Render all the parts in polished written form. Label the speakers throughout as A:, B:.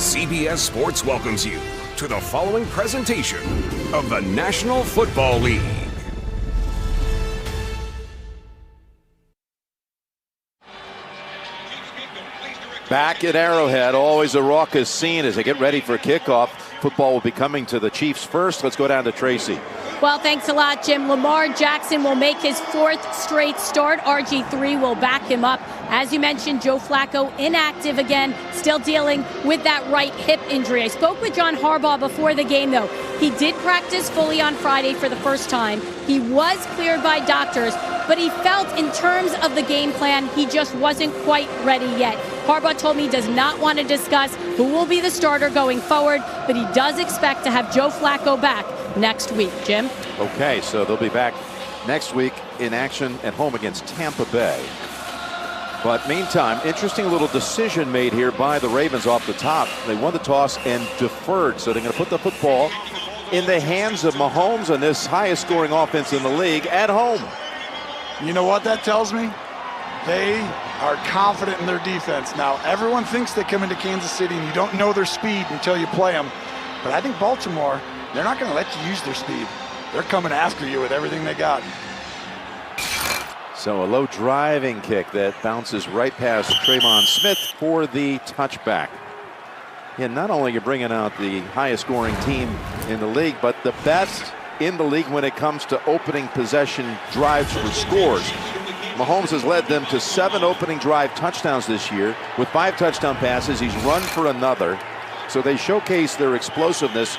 A: CBS Sports welcomes you to the following presentation of the National Football League.
B: Back at Arrowhead, always a raucous scene as they get ready for kickoff. Football will be coming to the Chiefs first. Let's go down to Tracy.
C: Well, thanks a lot, Jim. Lamar Jackson will make his fourth straight start. RG3 will back him up. As you mentioned, Joe Flacco inactive again, still dealing with that right hip injury. I spoke with John Harbaugh before the game, though. He did practice fully on Friday for the first time. He was cleared by doctors, but he felt in terms of the game plan, he just wasn't quite ready yet. Harbaugh told me he does not want to discuss who will be the starter going forward, but he does expect to have Joe Flacco back next week. Jim?
B: Okay, so they'll be back next week in action at home against Tampa Bay. But meantime, interesting little decision made here by the Ravens off the top. They won the toss and deferred, so they're going to put the football in the hands of Mahomes and this highest scoring offense in the league at home.
D: You know what that tells me? They are confident in their defense. Now, everyone thinks they come into Kansas City and you don't know their speed until you play them. But I think Baltimore, they're not going to let you use their speed. They're coming after you with everything they got.
B: So a low driving kick that bounces right past Trayvon Smith for the touchback. And not only you're bringing out the highest scoring team in the league, but the best in the league when it comes to opening possession drives for scores. Mahomes has led them to 7 opening drive touchdowns this year. With 5 touchdown passes, he's run for another. So they showcase their explosiveness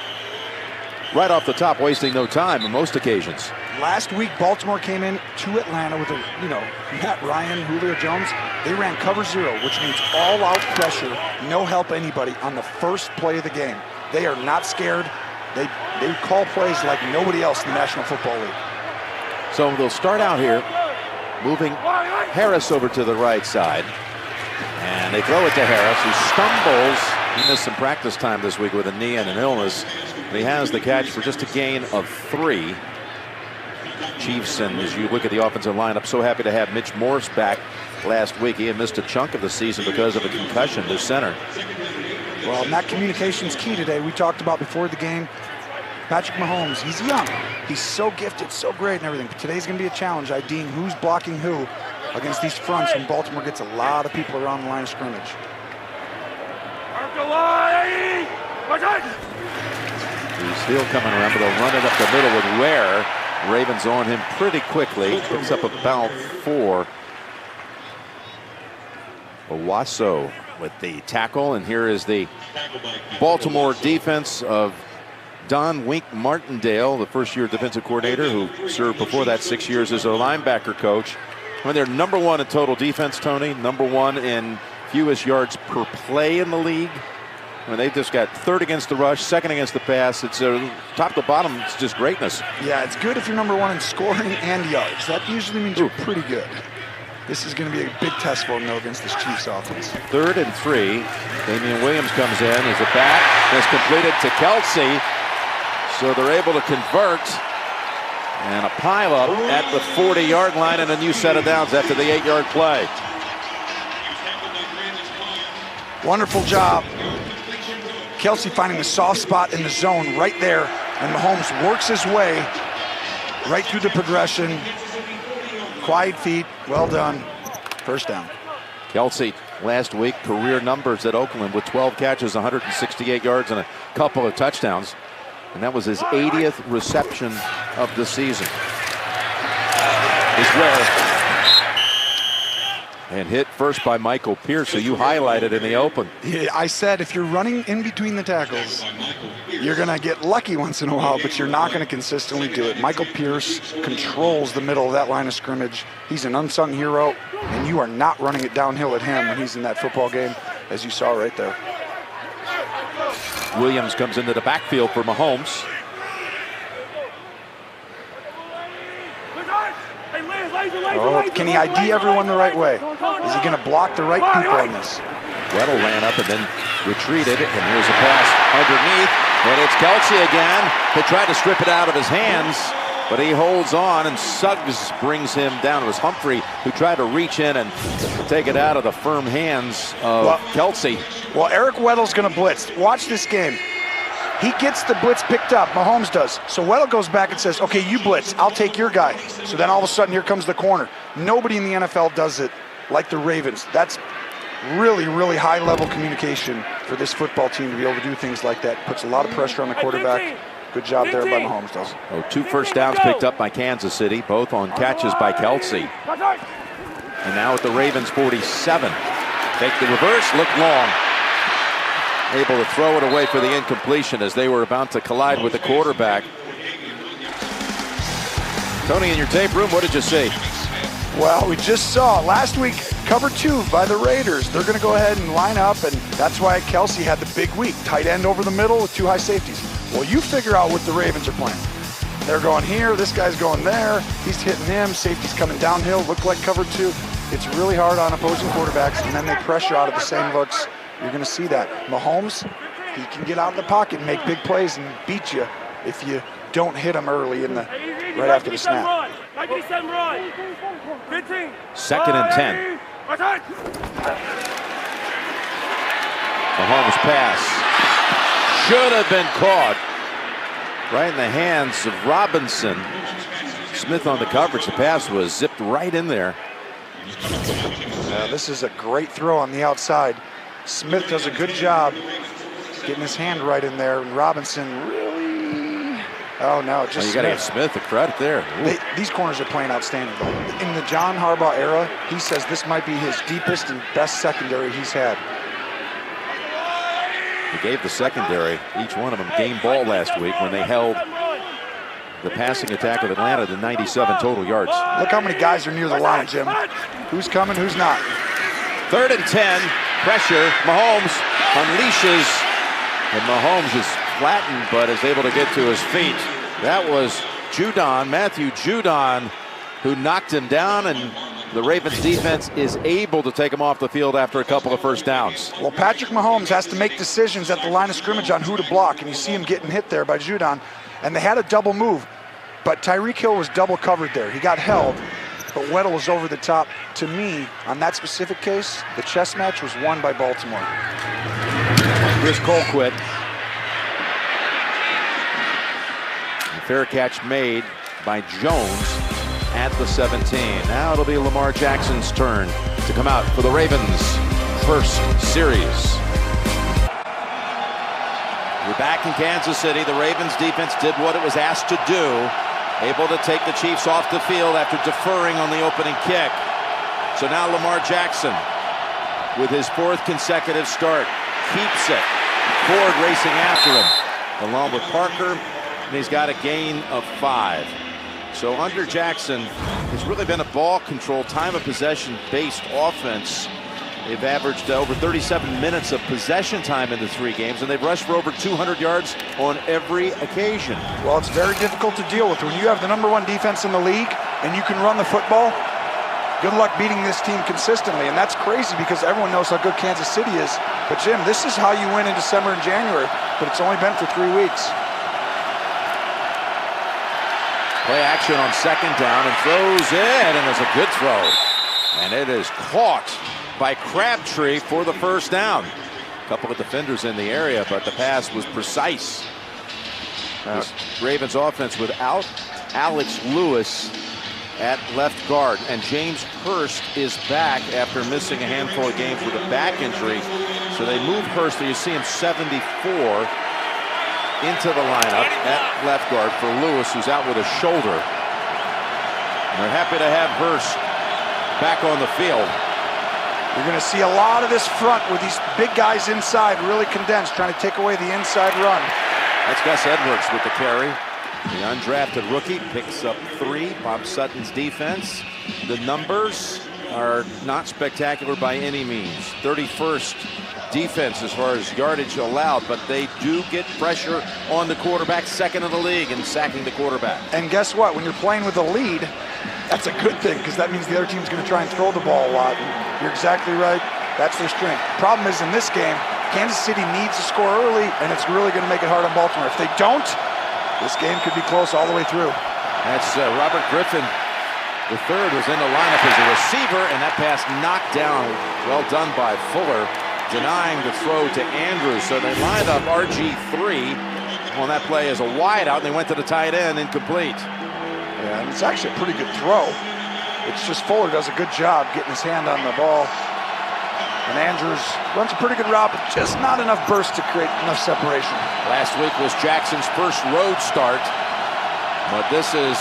B: right off the top, wasting no time on most occasions.
D: Last week, Baltimore came in to Atlanta with Matt Ryan, Julio Jones. They ran cover 0, which means all-out pressure, no help anybody on the first play of the game. They are not scared. They call plays like nobody else in the National Football League.
B: So they'll start out here, moving Harris over to the right side. And they throw it to Harris, who stumbles. He missed some practice time this week with a knee and an illness. And he has the catch for just a gain of 3. Chiefs, and as you look at the offensive lineup, so happy to have Mitch Morse back last week. He had missed a chunk of the season because of a concussion to center.
D: Well, and that communication's key today. We talked about before the game. Patrick Mahomes, he's young. He's so gifted, so great and everything. But today's going to be a challenge, IDing who's blocking who against these fronts when Baltimore gets a lot of people around the line of scrimmage.
B: He's still coming around, but they'll run it up the middle with Ware. Ravens on him pretty quickly. Picks up about 4. Owasso with the tackle, and here is the Baltimore defense of Don Wink Martindale, the first-year defensive coordinator who served before that 6 years as a linebacker coach. When they're number 1 in total defense, Tony, number 1 in fewest yards per play in the league. When they just got 3rd against the rush, 2nd against the pass. It's top to bottom, it's just greatness.
D: Yeah, it's good if you're number 1 in scoring and yards. That usually means you're pretty good. This is going to be a big test for them, though, against this Chiefs offense. 3rd
B: and 3. Damian Williams comes in as a back. That's completed to Kelsey. So they're able to convert. And a pileup at the 40-yard line and a new set of downs after the 8-yard play.
D: Wonderful job. Kelsey finding the soft spot in the zone right there. And Mahomes works his way right through the progression. Quiet feet, well done. First down.
B: Kelsey, last week, career numbers at Oakland with 12 catches, 168 yards, and a couple of touchdowns. And that was his 80th reception of the season. Is Ware. And hit first by Michael Pierce, who you highlighted in the open.
D: Yeah, I said if you're running in between the tackles, you're going to get lucky once in a while, but you're not going to consistently do it. Michael Pierce controls the middle of that line of scrimmage. He's an unsung hero, and you are not running it downhill at him when he's in that football game, as you saw right there.
B: Williams comes into the backfield for Mahomes.
D: Oh, can he ID everyone the right way? Is he going to block the right people on this?
B: Weddle ran up and then retreated, and here's a pass underneath, and it's Kelsey again. They tried to strip it out of his hands, but he holds on, and Suggs brings him down. It was Humphrey who tried to reach in and take it out of the firm hands of Kelsey.
D: Well, Eric Weddle's going to blitz. Watch this game. He gets the blitz picked up. Mahomes does. So Weddle goes back and says, okay, you blitz. I'll take your guy. So then all of a sudden, here comes the corner. Nobody in the NFL does it like the Ravens. That's really, really high-level communication for this football team to be able to do things like that. Puts a lot of pressure on the quarterback. Good job there by Mahomes, does.
B: Oh, 2 first downs picked up by Kansas City, both on catches by Kelsey. And now at the Ravens 47. Take the reverse, look long. Able to throw it away for the incompletion as they were about to collide with the quarterback. Tony, in your tape room, what did you see?
D: Well, we just saw last week cover 2 by the Raiders. They're going to go ahead and line up, and that's why Kelsey had the big week. Tight end over the middle with 2 high safeties. Well, you figure out what the Ravens are playing. They're going here, this guy's going there, he's hitting him, safety's coming downhill, look like cover 2. It's really hard on opposing quarterbacks, and then they pressure out of the same looks. You're going to see that. Mahomes, he can get out of the pocket and make big plays and beat you if you don't hit him early in the right after the snap.
B: 2nd and 10. Mahomes pass should have been caught right in the hands of Robinson. Smith on the coverage. The pass was zipped right in there.
D: This is a great throw on the outside. Smith does a good job getting his hand right in there, and Robinson really, oh no, just
B: you got to give Smith the credit there.
D: These corners are playing outstanding. In the John Harbaugh era, he says this might be his deepest and best secondary he's had.
B: He gave the secondary, each one of them, game ball last week when they held the passing attack of Atlanta to 97 total yards.
D: Look how many guys are near the line, Jim. Who's coming, who's not?
B: 3rd and 10, pressure. Mahomes unleashes, and Mahomes is flattened but is able to get to his feet. That was Judon, Matthew Judon, who knocked him down, and the Ravens defense is able to take him off the field after a couple of first downs.
D: Well, Patrick Mahomes has to make decisions at the line of scrimmage on who to block, and you see him getting hit there by Judon, and they had a double move, but Tyreek Hill was double covered there. He got held, but Weddle was over the top. To me, on that specific case, the chess match was won by Baltimore.
B: Chris Colquitt. Fair catch made by Jones at the 17. Now it'll be Lamar Jackson's turn to come out for the Ravens' first series. We're back in Kansas City. The Ravens defense did what it was asked to do. Able to take the Chiefs off the field after deferring on the opening kick. So now Lamar Jackson, with his 4th consecutive start, keeps it. Ford racing after him, along with Parker, and he's got a gain of 5. So under Jackson, it's really been a ball control, time of possession based offense. They've averaged over 37 minutes of possession time in the 3 games, and they've rushed for over 200 yards on every occasion.
D: Well, it's very difficult to deal with when you have the #1 defense in the league and you can run the football. Good luck beating this team consistently, and that's crazy because everyone knows how good Kansas City is. But Jim, this is how you win in December and January, but it's only been for 3 weeks.
B: Play action on 2nd down and throws in, and it's a good throw. And it is caught by Crabtree for the first down. A couple of defenders in the area, but the pass was precise. This Ravens offense without Alex Lewis at left guard, and James Hurst is back after missing a handful of games with a back injury. So they move Hurst, so you see him 74 into the lineup at left guard for Lewis, who's out with a shoulder. And they're happy to have Hurst back on the field.
D: You're going to see a lot of this front with these big guys inside, really condensed, trying to take away the inside run.
B: That's Gus Edwards with the carry. The undrafted rookie picks up 3. Bob Sutton's defense. The numbers are not spectacular by any means. 31st defense as far as yardage allowed, but they do get pressure on the quarterback, 2nd in the league in sacking the quarterback.
D: And guess what? When you're playing with a lead, that's a good thing because that means the other team's going to try and throw the ball a lot. And you're exactly right. That's their strength. Problem is in this game, Kansas City needs to score early, and it's really going to make it hard on Baltimore. If they don't, this game could be close all the way through.
B: That's Robert Griffin. The third was in the lineup as a receiver, and that pass knocked down. Well done by Fuller, denying the throw to Andrews. So they lined up RG3 on that play as a wideout, and they went to the tight end, incomplete.
D: Yeah, and it's actually a pretty good throw. It's just Fuller does a good job getting his hand on the ball. And Andrews runs a pretty good route, but just not enough burst to create enough separation.
B: Last week was Jackson's first road start, but this is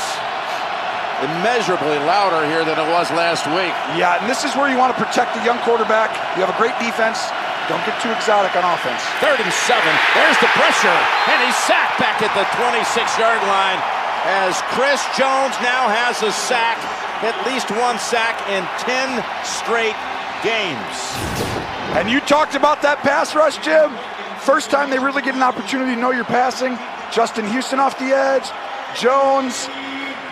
B: immeasurably louder here than it was last week.
D: Yeah, and this is where you want to protect the young quarterback. You have a great defense. Don't get too exotic on offense.
B: 3rd and 7. There's the pressure, and he's sacked back at the 26-yard line as Chris Jones now has a sack, at least one sack in 10 straight games.
D: And you talked about that pass rush, Jim. First time they really get an opportunity to know you're passing. Justin Houston off the edge. Jones.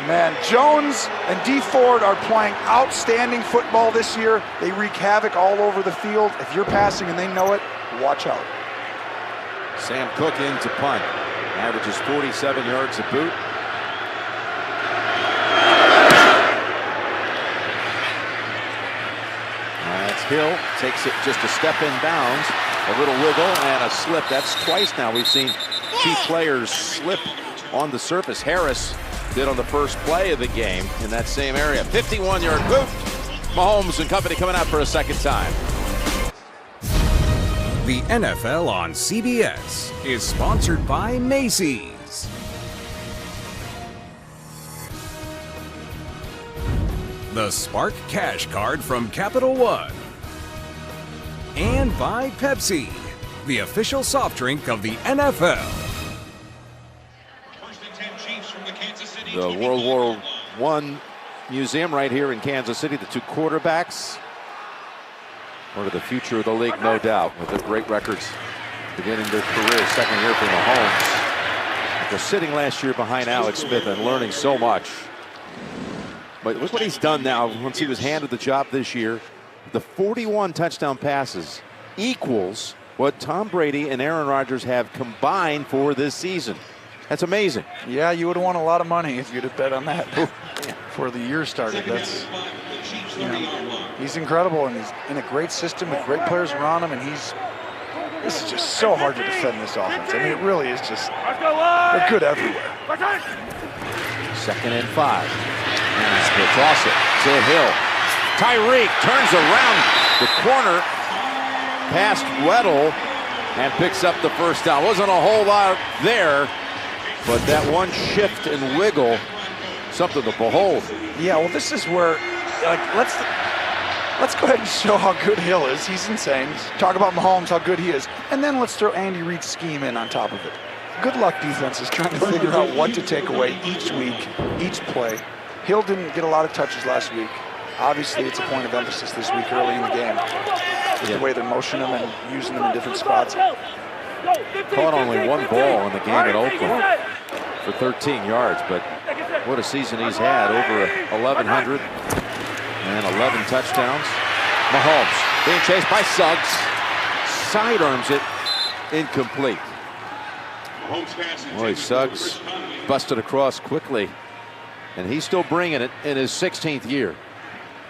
D: Man, Jones and D Ford are playing outstanding football this year. They wreak havoc all over the field. If you're passing and they know it, watch out.
B: Sam Cook in to punt. Averages 47 yards a boot. That's Hill. Takes it just a step in bounds. A little wiggle and a slip. That's twice now we've seen key players slip on the surface. Harris did on the first play of the game in that same area. 51-yard boot. Mahomes and company coming out for a second time.
A: The NFL on CBS is sponsored by Macy's. The Spark Cash Card from Capital One. And by Pepsi, the official soft drink of the NFL.
B: The World War I museum right here in Kansas City. The two quarterbacks. Part of the future of the league, no doubt, with their great records beginning their career. Second year for Mahomes. They're sitting last year behind Alex Smith and learning so much. But look what he's done now once he was handed the job this year. The 41 touchdown passes equals what Tom Brady and Aaron Rodgers have combined for this season. That's amazing.
D: Yeah, you would have won a lot of money if you'd have bet on that before the year started. That's, he's incredible, and he's in a great system with great players around him, and this is just so hard to defend this offense. I mean, it really is just, they're good everywhere.
B: 2nd and 5. And they toss it to Hill. Tyreek turns around the corner past Weddle and picks up the first down. Wasn't a whole lot there, but that one shift and wiggle, something to behold.
D: Yeah, well, this is where, let's go ahead and show how good Hill is. He's insane. Talk about Mahomes, how good he is. And then let's throw Andy Reid's scheme in on top of it. Good luck defenses trying to figure out what to take away each week, each play. Hill didn't get a lot of touches last week. Obviously, it's a point of emphasis this week early in the game. With the way they're motioning him and using him in different spots.
B: Caught only one ball in the game at Oakland for 13 yards, but what a season he's had. Over 1,100 and 11 touchdowns. Mahomes being chased by Suggs. Sidearms it, incomplete. Boy, Suggs busted across quickly, and he's still bringing it in his 16th year.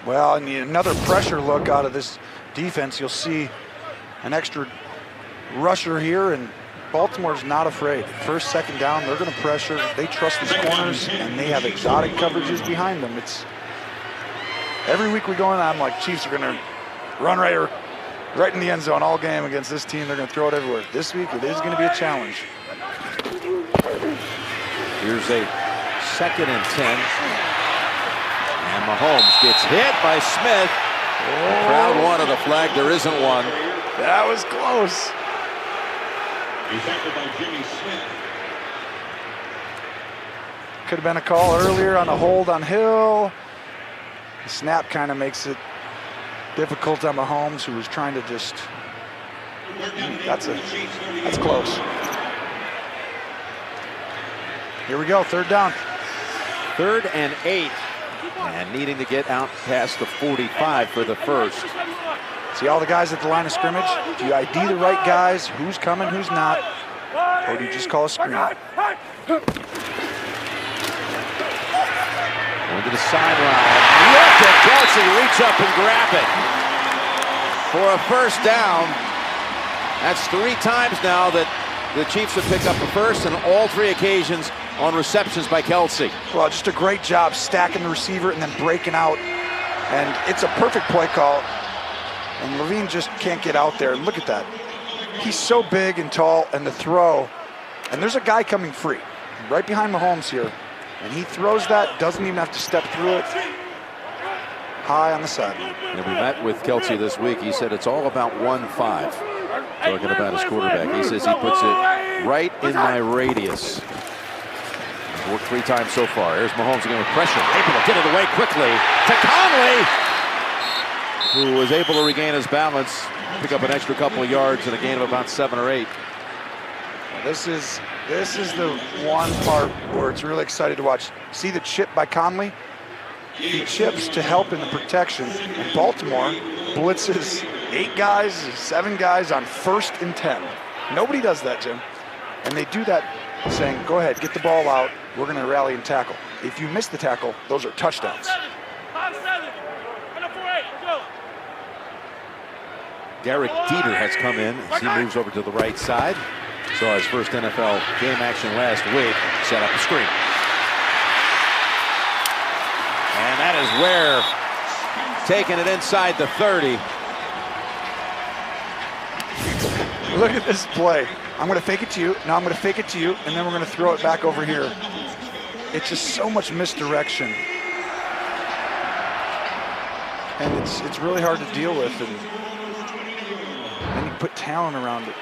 D: Well, and another pressure look out of this defense. You'll see an extra rusher here, and Baltimore's not afraid. First, second down, they're going to pressure. They trust these corners, and they have exotic coverages behind them. It's every week we go in, I'm like, Chiefs are going to run right in the end zone all game against this team. They're going to throw it everywhere. This week, it is going to be a challenge.
B: Here's a 2nd and 10. And Mahomes gets hit by Smith. The crowd wanted a flag. There isn't one.
D: That was close. Could have been a call earlier on the hold on Hill. The snap kind of makes it difficult on Mahomes, who was trying to just. That's close. Here we go, 3rd down.
B: 3rd and 8. And needing to get out past the 45 for the first.
D: See all the guys at the line of scrimmage? Do you ID the right guys? Who's coming, who's not? Or do you just call a screen?
B: Going to the sideline. Look at Kelce reach up and grab it for a first down. That's 3 times now that the Chiefs have picked up a first, and all 3 occasions on receptions by Kelce.
D: Well, just a great job stacking the receiver and then breaking out. And it's a perfect play call. And Levine just can't get out there. Look at that. He's so big and tall, and the throw. And there's a guy coming free right behind Mahomes here. And he throws that, doesn't even have to step through it. High on the sideline.
B: And we met with Kelce this week. He said it's all about 1-5. Talking about his quarterback. He says he puts it right in my radius. He's worked 3 times so far. Here's Mahomes again with pressure. Able to get it away quickly to Conley, who was able to regain his balance, pick up an extra couple of yards in a gain of about 7 or 8.
D: This is the one part where it's really exciting to watch. See the chip by Conley? He chips to help in the protection. And Baltimore blitzes 8 guys, 7 guys on 1st and 10. Nobody does that, Jim. And they do that saying, go ahead, get the ball out. We're going to rally and tackle. If you miss the tackle, those are touchdowns.
B: Derek Dieter has come in as he moves over to the right side. Saw his first NFL game action last week. Set up a screen. And that is Ware taking it inside the 30.
D: Look at this play. I'm going to fake it to you. Now I'm going to fake it to you, and then we're going to throw it back over here. It's just so much misdirection. And it's really hard to deal with. And then you put talent around it.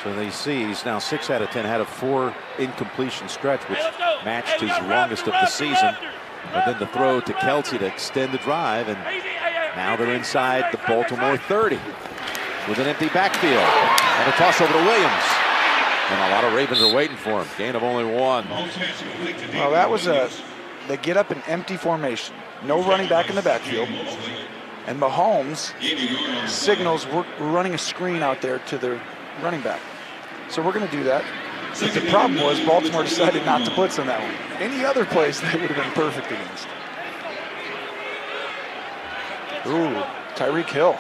B: So they see he's now 6 out of 10, had a 4 incompletion stretch, which matched his longest of the season. But then the throw to Kelce to extend the drive, and now they're inside the Baltimore 30 with an empty backfield and a toss over to Williams. And a lot of Ravens are waiting for him. Gain of only 1.
D: Well, that was they get up in empty formation. No running back in the backfield. And Mahomes signals we're running a screen out there to the running back. So we're going to do that. But the problem was Baltimore decided not to blitz on that one. Any other place they would have been perfect against. Ooh, Tyreek Hill.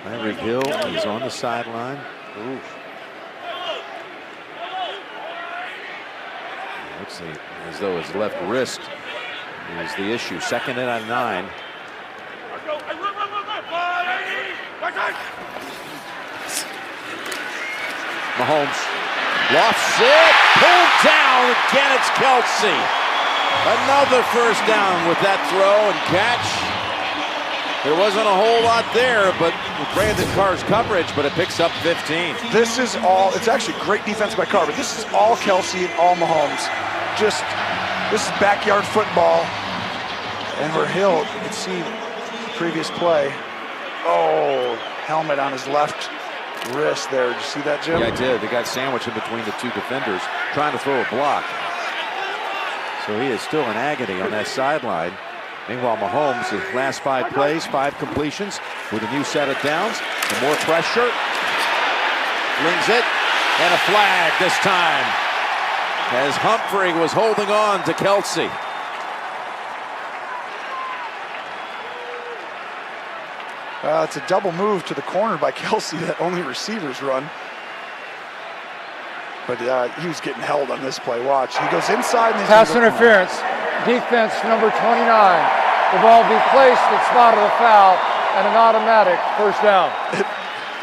B: Tyreek Hill is on the sideline. Ooh. Looks as though his left wrist is the issue. 2nd and 9. Mahomes lofts it, pulled down. Again, it's Kelce. Another first down with that throw and catch. There wasn't a whole lot there, but Brandon Carr's coverage, but it picks up 15.
D: This is all, it's actually great defense by Carr, but this is all Kelce and all Mahomes. This is backyard football. And where Hill, you can see the previous play. Oh, helmet on his left wrist there. Did you see that, Jim?
B: Yeah, I did. They got sandwiched in between the 2 defenders trying to throw a block. So he is still in agony on that sideline. Meanwhile, Mahomes, his last 5 plays, 5 completions with a new set of downs. Some more pressure. Flings it. And a flag this time, as Humphrey was holding on to Kelce.
D: It's a double move to the corner by Kelce that only receivers run. But he was getting held on this play. Watch. He goes inside. And
E: pass interference. Defense number 29. The ball be placed at spot of the foul and an automatic first down.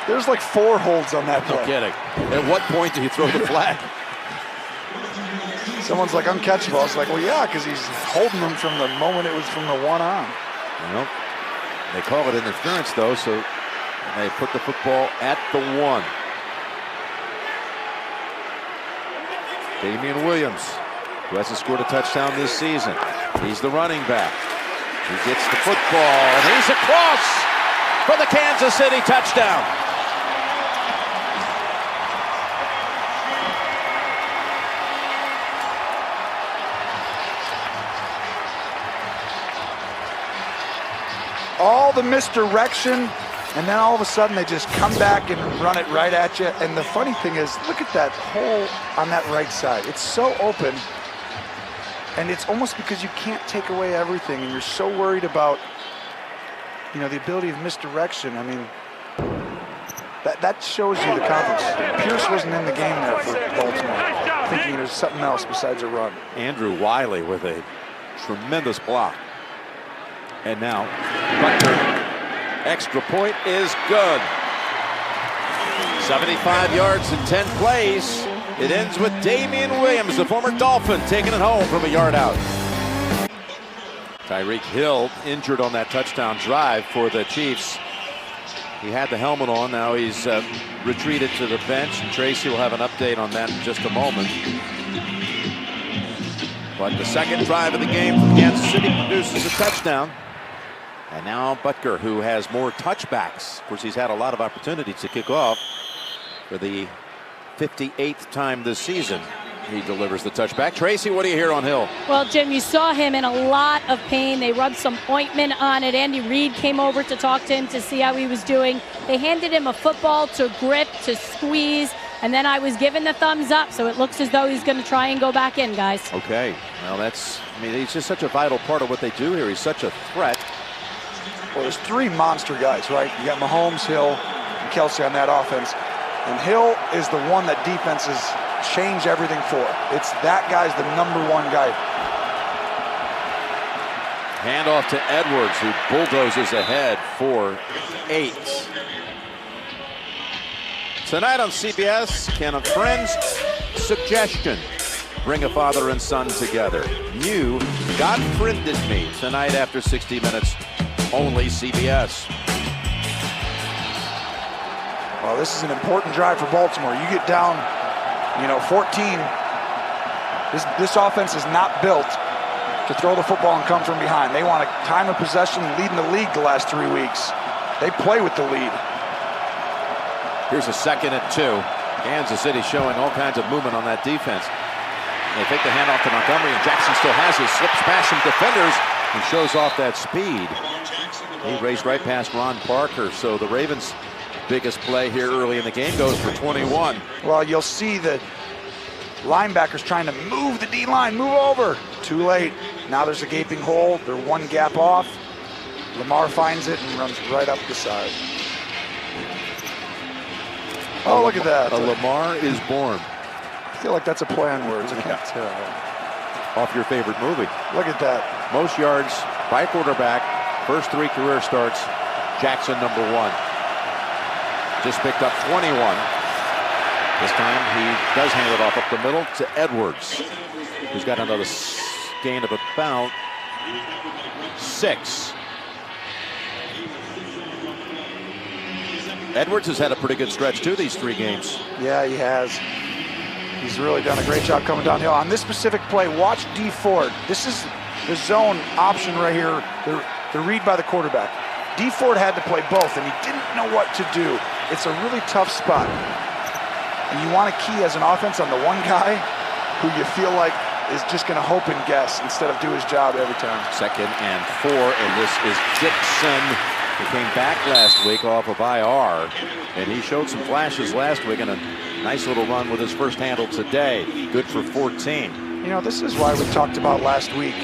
D: There's like 4 holds on that play.
B: No kidding. At what point do you throw the flag?
D: Someone's like uncatchable. I was like, well, yeah, because he's holding them from the moment it was from the 1 on.
B: Well, they call it interference, though, so they put the football at the 1. Damian Williams, who hasn't scored a touchdown this season. He's the running back. He gets the football, and he's across for the Kansas City touchdown.
D: All the misdirection And then all of a sudden they just come back and run it right at you. And the funny thing is, look at that hole on that right side. It's so open. And it's almost because you can't take away everything and you're so worried about, you know, the ability of misdirection. I mean, that shows you the confidence. Pierce wasn't in the game there for Baltimore, thinking there's something else besides a run.
B: Andrew Wiley with a tremendous block. And now, Butker, extra point is good. 75 yards in 10 plays. It ends with Damian Williams, the former Dolphin, taking it home from a yard out. Tyreek Hill injured on that touchdown drive for the Chiefs. He had the helmet on. Now he's retreated to the bench. And Tracy will have an update on that in just a moment. But the second drive of the game from Kansas City produces a touchdown. And now Butker, who has more touchbacks. Of course, he's had a lot of opportunities to kick off. For the 58th time this season, he delivers the touchback. Tracy, what do you hear on Hill?
C: Well, Jim, you saw him in a lot of pain. They rubbed some ointment on it. Andy Reid came over to talk to him to see how he was doing. They handed him a football to grip, to squeeze, and then I was given the thumbs up. So it looks as though he's going to try and go back in, guys.
B: Okay. Well, he's just such a vital part of what they do here. He's such a threat.
D: Well, there's three monster guys, right? You got Mahomes, Hill, and Kelsey on that offense. And Hill is the one that defenses change everything for. It's that guy's the #1 guy.
B: Handoff to Edwards, who bulldozes ahead for 8. Tonight on CBS, can a friend's suggestion bring a father and son together? You God-friended me tonight after 60 Minutes, only CBS.
D: Well, this is an important drive for Baltimore. You get down, 14. This offense is not built to throw the football and come from behind. They want a time of possession, leading the league the last 3 weeks. They play with the lead.
B: Here's a 2nd and 2. Kansas City showing all kinds of movement on that defense. They take the handoff to Montgomery, and Jackson still has his slips past some defenders and shows off that speed. He raced right past Ron Parker, so the Ravens' biggest play here early in the game goes for 21.
D: Well, you'll see the linebackers trying to move the D-line, move over. Too late. Now there's a gaping hole. They're one gap off. Lamar finds it and runs right up the side. Oh, look at that.
B: A Lamar is born.
D: I feel like that's a play on words. I can't tell.
B: Off your favorite movie.
D: Look at that.
B: Most yards by quarterback. First 3 career starts. Jackson #1. Just picked up 21. This time he does hand it off up the middle to Edwards, who's got another gain of about 6. Edwards has had a pretty good stretch too these 3 games.
D: Yeah, he has. He's really done a great job coming downhill. On this specific play, watch D Ford. This is the zone option right here, the read by the quarterback. D Ford had to play both, and he didn't know what to do. It's a really tough spot. And you want to key as an offense on the one guy who you feel like is just going to hope and guess instead of do his job every time. 2nd
B: and 4, and this is Dixon. He came back last week off of IR, and he showed some flashes last week and a nice little run with his first handle today. Good for 14.
D: This is why we talked about last week.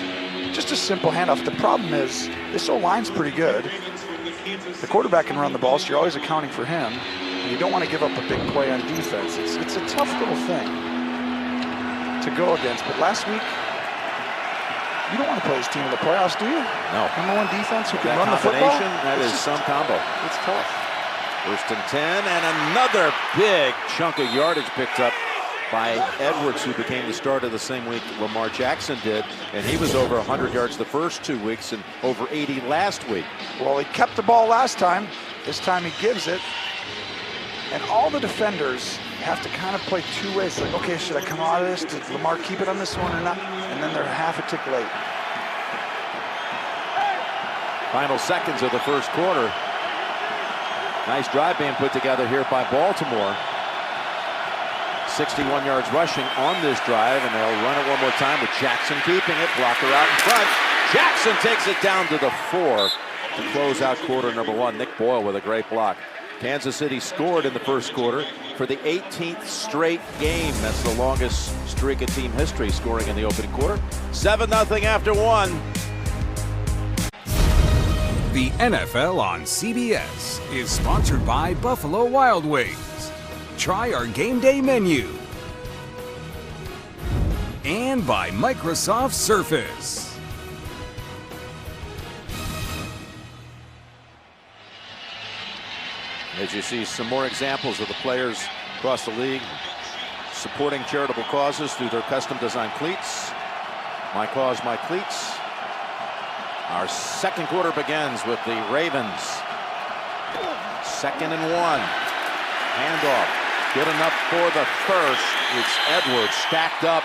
D: Just a simple handoff. The problem is this O-line's pretty good. The quarterback can run the ball, so you're always accounting for him. And you don't want to give up a big play on defense. It's a tough little thing to go against. But last week, you don't want to play this team in the playoffs, do you?
B: No.
D: #1 defense who can
B: That
D: run the football.
B: That is some combo.
D: It's tough.
B: 1st and 10, and another big chunk of yardage picked up by Edwards, who became the starter the same week Lamar Jackson did, and he was over 100 yards the first 2 weeks and over 80 last week.
D: Well, he kept the ball last time. This time he gives it. And all the defenders have to kind of play 2 ways. Like, okay, should I come out of this? Did Lamar keep it on this one or not? And then they're half a tick late.
B: Final seconds of the first quarter. Nice drive being put together here by Baltimore. 61 yards rushing on this drive, and they'll run it one more time with Jackson keeping it. Blocker out in front. Jackson takes it down to the 4. to close out quarter number one. Nick Boyle with a great block. Kansas City scored in the first quarter for the 18th straight game. That's the longest streak in team history, scoring in the opening quarter. 7-0 after one.
A: The NFL on CBS is sponsored by Buffalo Wild Wings. Try our game day menu. And by Microsoft Surface.
B: As you see some more examples of the players across the league supporting charitable causes through their custom designed cleats. My cause, my cleats. Our second quarter begins with the Ravens. 2nd and 1. Handoff. Good enough for the first. It's Edwards stacked up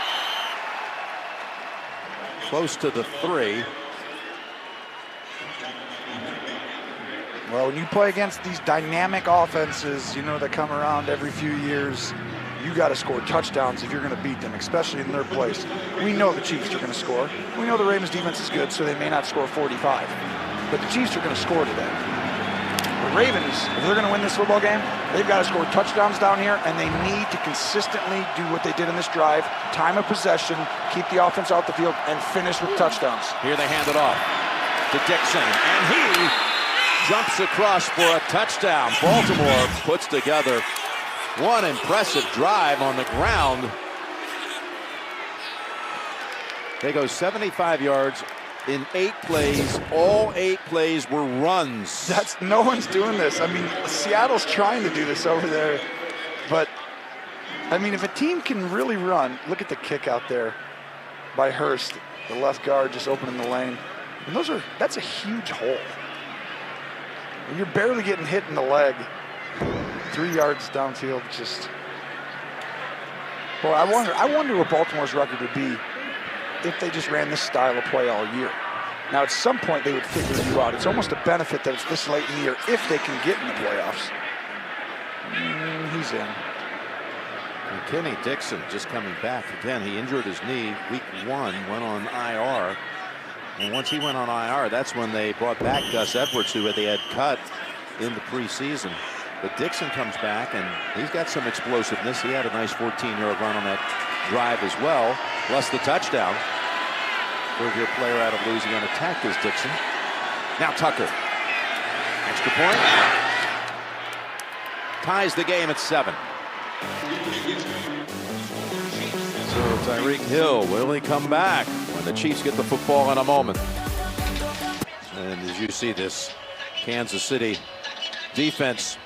B: close to the 3.
D: Well, when you play against these dynamic offenses, you know, that come around every few years, you got to score touchdowns if you're going to beat them, especially in their place. We know the Chiefs are going to score. We know the Ravens defense is good, so they may not score 45. But the Chiefs are going to score today. The Ravens, if they're going to win this football game, they've got to score touchdowns down here, and they need to consistently do what they did in this drive, time of possession, keep the offense out the field, and finish with touchdowns.
B: Here they hand it off to Dixon, and he jumps across for a touchdown. Baltimore puts together one impressive drive on the ground. They go 75 yards in 8 plays. All 8 plays were runs.
D: No one's doing this. I mean, Seattle's trying to do this over there, but I mean, if a team can really run, look at the kick out there by Hurst, the left guard just opening the lane. And that's a huge hole. And you're barely getting hit in the leg. 3 yards downfield, just. Boy, I wonder what Baltimore's record would be if they just ran this style of play all year. Now, at some point, they would figure you out. It's almost a benefit that it's this late in the year if they can get in the playoffs. He's in.
B: And Kenny Dixon just coming back. Again, he injured his knee week 1, went on IR. And once he went on IR, that's when they brought back Gus Edwards, who they had cut in the preseason. But Dixon comes back, and he's got some explosiveness. He had a nice 14-yard run on that drive as well, plus the touchdown. Third-year player out of Louisiana Tech is Dixon. Now Tucker. Extra point. Ties the game at 7. So Tyreek Hill, will he come back when the Chiefs get the football in a moment? And as you see, this Kansas City defense,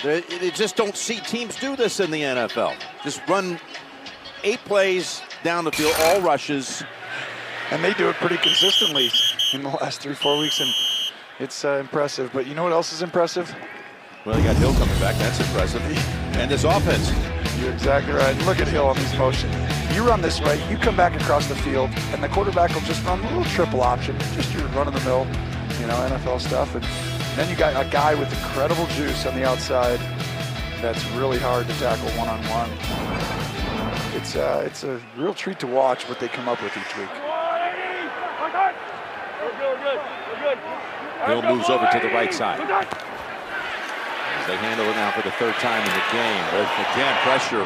B: they just don't see teams do this in the NFL. Just run 8 plays down the field, all rushes.
D: And they do it pretty consistently in the last 3-4 weeks, and it's impressive. But you know what else is impressive?
B: Well, you got Hill coming back. That's impressive. And this offense.
D: You're exactly right. Look at Hill on these motions. You run this way, you come back across the field, and the quarterback will just run a little triple option, just your run-of-the-mill, NFL stuff. And then you got a guy with incredible juice on the outside that's really hard to tackle one-on-one. It's a real treat to watch what they come up with each week.
B: Hill moves over to the right side. They handle it now for the 3rd time in the game. But again, pressure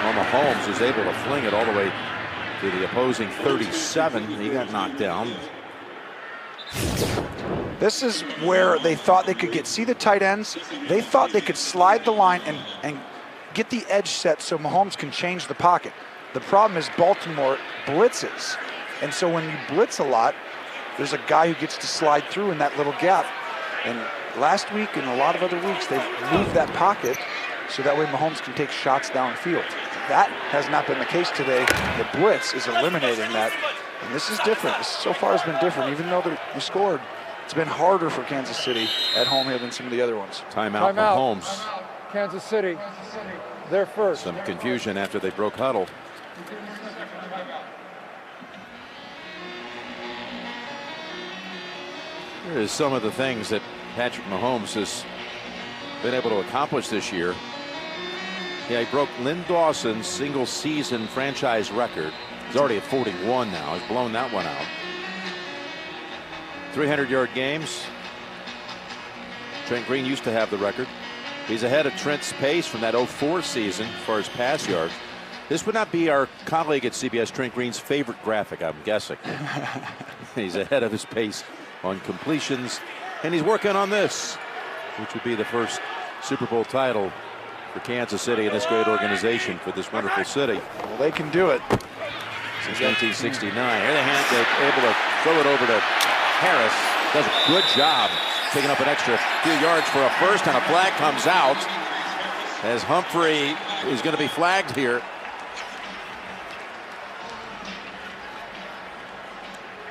B: on Mahomes, who's able to fling it all the way to the opposing 37. He got knocked down.
D: This is where they thought they could see the tight ends. They thought they could slide the line and get the edge set so Mahomes can change the pocket. The problem is Baltimore blitzes. And so when you blitz a lot, there's a guy who gets to slide through in that little gap. And last week and a lot of other weeks, they've moved that pocket so that way Mahomes can take shots downfield. That has not been the case today. The blitz is eliminating that. And this is different. This so far has been different. Even though we scored, it's been harder for Kansas City at home here than some of the other ones.
B: Timeout for Mahomes.
E: Kansas City, they're first.
B: Some confusion after they broke huddle. Here's some of the things that Patrick Mahomes has been able to accomplish this year. Yeah, he broke Lynn Dawson's single-season franchise record. He's already at 41 now. He's blown that one out. 300-yard games, Trent Green used to have the record. He's ahead of Trent's pace from that 04 season as far as pass yards. This would not be our colleague at CBS, Trent Green's favorite graphic, I'm guessing. He's ahead of his pace on completions, and he's working on this, which would be the first Super Bowl title for Kansas City and this great organization for this wonderful city.
D: Well, they can do it.
B: Since 1969. Here they're able to throw it over to Harris. Does a good job picking up an extra few yards for a first, and a flag comes out as Humphrey is going to be flagged here.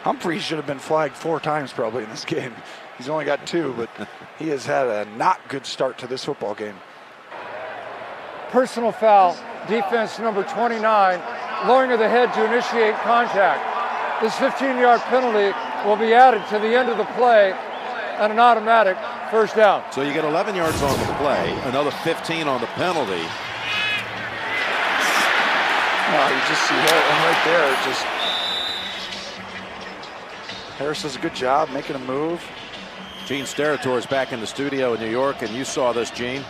D: Humphrey should have been flagged 4 times probably in this game. He's only got 2, but he has had a not good start to this football game.
E: Personal foul, defense number 29, lowering of the head to initiate contact. This 15-yard penalty will be added to the end of the play and an automatic first down.
B: So you get 11 yards on the play, another 15 on the penalty.
D: No, you just see that right there. Just Harris does a good job making a move.
B: Gene Steratore is back in the studio in New York, and you saw this, Gene.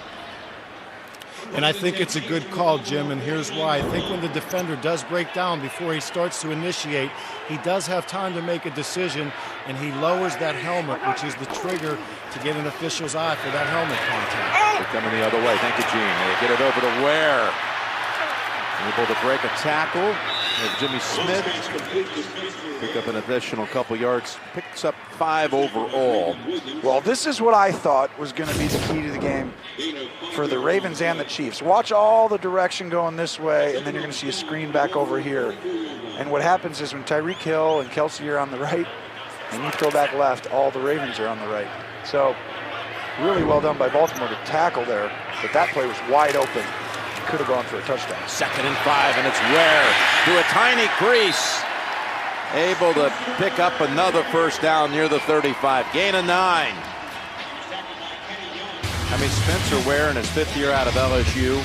F: And I think it's a good call, Jim, and here's why. I think when the defender does break down before he starts to initiate, he does have time to make a decision, and he lowers that helmet, which is the trigger to get an official's eye for that helmet contact.
B: They're coming the other way. Thank you, Gene. They get it over to Ware. Able to break a tackle. Jimmy Smith pick up an additional couple yards. Picks up 5 overall.
D: Well, this is what I thought was going to be the key to the game for the Ravens and the Chiefs. Watch all the direction going this way, and then you're going to see a screen back over here. And what happens is when Tyreek Hill and Kelsey are on the right, and you throw back left, all the Ravens are on the right. So really well done by Baltimore to tackle there, but that play was wide open. Could have gone for a touchdown.
B: 2nd and 5, and it's Ware through a tiny crease. Able to pick up another first down near the 35. Gain of 9. I mean, Spencer Ware in his 5th year out of LSU.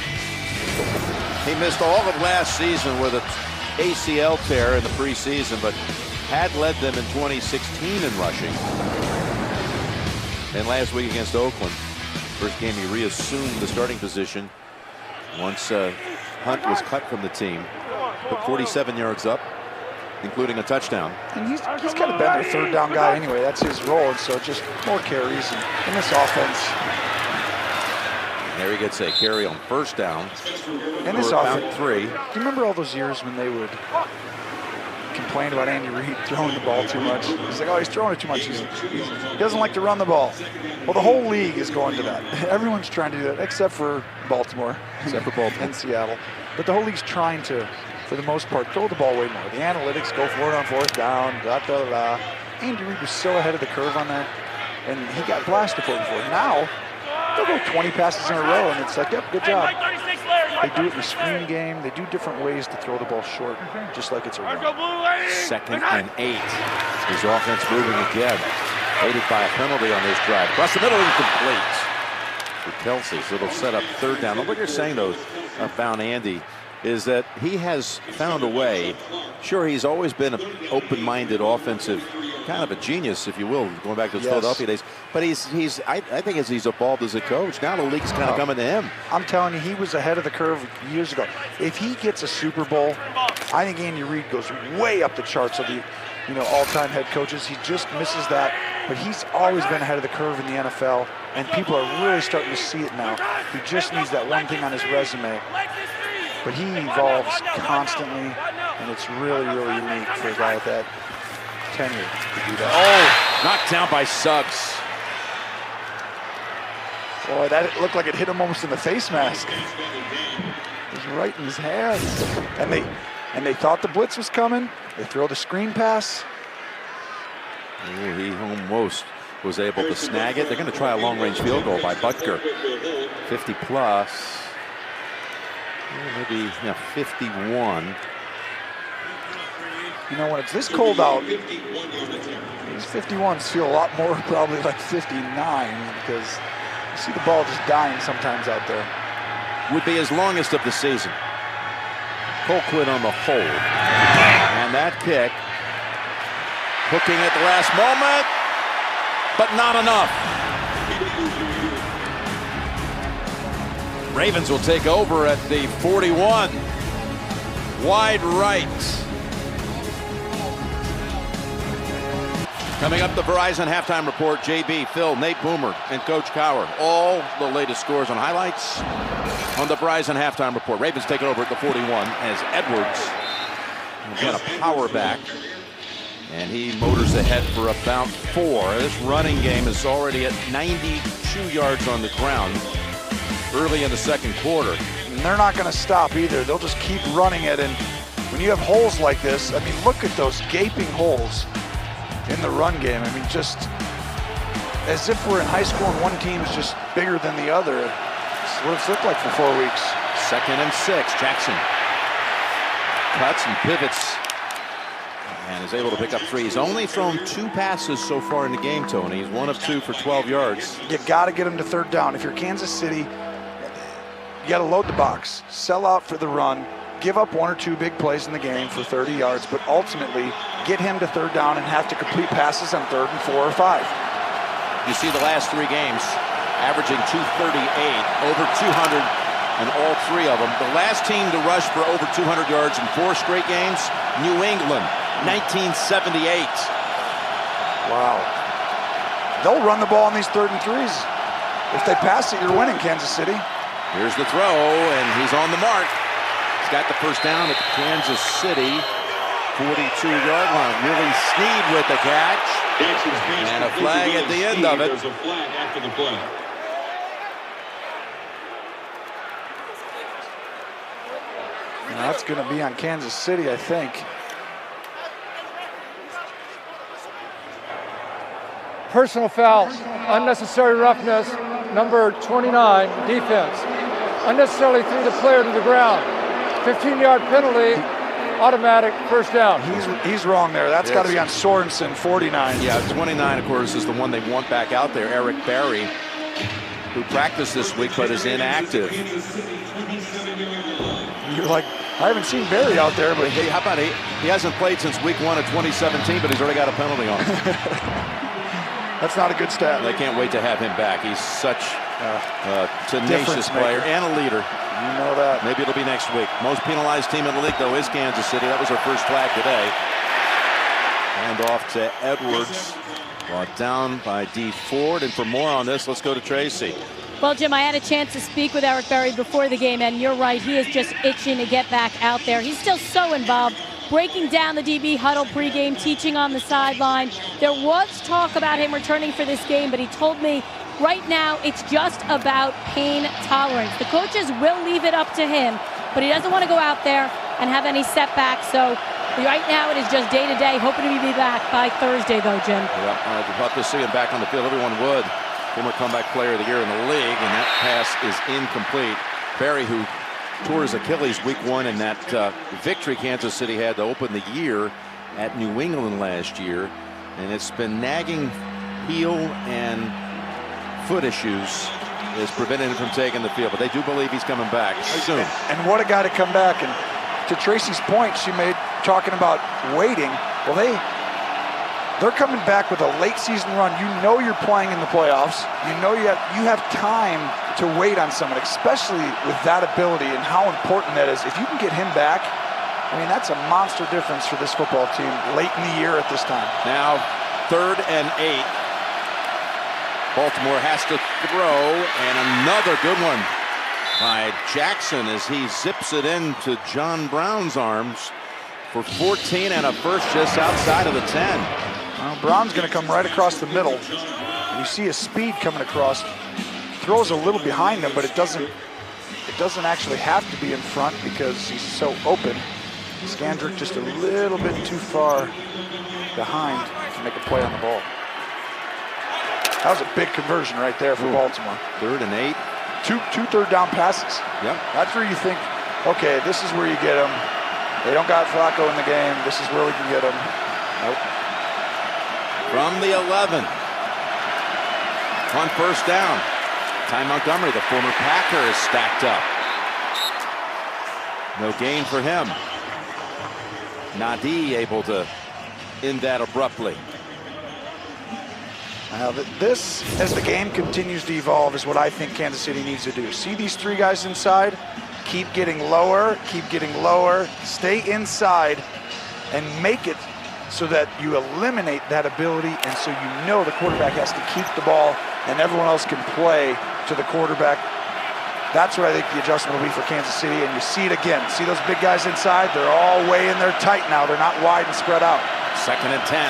B: He missed all of last season with an ACL tear in the preseason, but had led them in 2016 in rushing. And last week against Oakland, first game he reassumed the starting position once Hunt was cut from the team. Put 47 yards up, including a touchdown.
D: And he's kind of been their 3rd down guy anyway. That's his role, and so just more carries in this offense.
B: And there he gets a carry on 1st down.
D: In this offense,
B: 3.
D: Do you remember all those years when they would complain about Andy Reid throwing the ball too much? He's like, oh, he's throwing it too much. He doesn't like to run the ball. Well, the whole league is going to that. Everyone's trying to do that, except for Baltimore. And Seattle. But the whole league's trying to, for the most part, throw the ball way more. The analytics go for it on 4th down, Andy Reid was so ahead of the curve on that, and he got blasted for it before. Now, they'll go 20 passes in a row, and it's like, yep, good job. They do it in the screen game. They do different ways to throw the ball short, just like it's a run.
B: 2nd and 8. His offense moving again. Aided by a penalty on this drive. Across the middle, incomplete for Kelsey. So it'll set up 3rd down. And what you're saying, though, about Andy, is that he has found a way. Sure, he's always been an open-minded offensive, kind of a genius, if you will, going back to those Philadelphia days. But I think as he's evolved as a coach, now the league's kind of coming to him.
D: I'm telling you, he was ahead of the curve years ago. If he gets a Super Bowl, I think Andy Reid goes way up the charts of the all-time head coaches. He just misses that, but he's always been ahead of the curve in the NFL, and people are really starting to see it now. He just needs that one thing on his resume. But he evolves constantly, and it's really, really unique for a guy with that tenure to do that.
B: Oh, knocked down by Suggs.
D: Boy, that looked like it hit him almost in the face mask. It was right in his hands. And they thought the blitz was coming. They throw the screen pass.
B: Ooh, he almost was able to snag it. They're going to try a long-range field goal by Butker. 50 plus. Maybe 51.
D: When it's this cold out, these 51s feel a lot more probably like 59 because you see the ball just dying sometimes out there.
B: Would be his longest of the season. Colquitt on the hold. And that kick, hooking at the last moment, but not enough. Ravens will take over at the 41. Wide right. Coming up, the Verizon halftime report. JB, Phil, Nate Boomer, and Coach Cowher. All the latest scores and highlights on the Verizon halftime report. Ravens taking over at the 41 as Edwards got a power back. And he motors ahead for about 4. This running game is already at 92 yards on the ground early in the second quarter.
D: And they're not going to stop either. They'll just keep running it. And when you have holes like this, I mean, look at those gaping holes in the run game. I mean, just as if we're in high school and one team is just bigger than the other. It's what it's looked like for 4 weeks.
B: 2nd and 6. Jackson cuts and pivots and is able to pick up 3. He's only thrown 2 passes so far in the game, Tony. He's 1 of 2 for 12 yards.
D: You got to get him to 3rd down. If you're Kansas City, you got to load the box, sell out for the run, give up 1 or 2 big plays in the game for 30 yards, but ultimately get him to 3rd down and have to complete passes on 3rd and 4 or 5.
B: You see the last 3 games, averaging 238, over 200 in all 3 of them. The last team to rush for over 200 yards in 4 straight games, New England, 1978.
D: Wow. They'll run the ball on these 3rd and 3s. If they pass it, you're winning, Kansas City.
B: Here's the throw, and he's on the mark. He's got the 1st down at the Kansas City 42-yard line. Willie Snead with the catch. And a flag at the end of it.
G: There's a flag after the play.
D: Now that's going to be on Kansas City, I think.
E: Personal foul, unnecessary roughness, number 29, defense. Unnecessarily threw the player to the ground. 15-yard penalty, automatic 1st down.
D: He's wrong there. That's got to be on Sorensen, 49.
B: Yeah, 29, of course, is the one they want back out there. Eric Berry, who practiced this week but is inactive.
D: You're like, I haven't seen Berry out there, but
B: Hey, how about he hasn't played since week 1 of 2017, but he's already got a penalty on him.
D: that's not a good stat.
B: They can't wait to have him back. He's such a tenacious player and a leader.
D: You know that.
B: Maybe it'll be next week. Most penalized team in the league, though, is Kansas City. That was our first flag today. And off to Edwards. Brought down by D. Ford. And for more on this, let's go to Tracy.
C: Well, Jim, I had a chance to speak with Eric Berry before the game, and you're right, he is just itching to get back out there. He's still so involved, breaking down the DB huddle pregame, teaching on the sideline. There was talk about him returning for this game, but he told me right now it's just about pain tolerance. The coaches will leave it up to him, but he doesn't want to go out there and have any setbacks. So right now it is just day to day, hoping to be back by Thursday, though, Jim.
B: Yep, I'd love to see him back on the field. Everyone would. Former comeback player of the year in the league, and that pass is incomplete. Berry, who tore his Achilles week 1 in that victory Kansas City had to open the year at New England last year, and it's been nagging heel and foot issues is preventing him from taking the field, but they do believe he's coming back soon.
D: And what a guy to come back. And to Tracy's point, she made talking about waiting. Well, they're coming back with a late season run. You know you're playing in the playoffs. You know you have time to wait on someone, especially with that ability and how important that is. If you can get him back, I mean, that's a monster difference for this football team late in the year at this time.
B: Now 3rd and 8. Baltimore has to throw, and another good one by Jackson as he zips it into John Brown's arms for 14 and a first just outside of the 10.
D: Well, Brown's going to come right across the middle. And you see his speed coming across. Throws a little behind him, but it doesn't actually have to be in front because he's so open. Scandrick just a little bit too far behind to make a play on the ball. That was a big conversion right there for Baltimore.
B: 3rd and 8.
D: Two 3rd down passes.
B: Yep.
D: That's where you think, okay, this is where you get them. They don't got Flacco in the game. This is where we can get them. Nope.
B: From the 11. On 1st down. Ty Montgomery, the former Packer, is stacked up. No gain for him. Nadi able to end that abruptly.
D: Now, this, as the game continues to evolve, is what I think Kansas City needs to do. See these three guys inside? Keep getting lower, stay inside, and make it so that you eliminate that ability, and so you know the quarterback has to keep the ball and everyone else can play to the quarterback. That's what I think the adjustment will be for Kansas City, and you see it again. See those big guys inside? They're all way in there tight now. They're not wide and spread out.
B: 2nd and 10.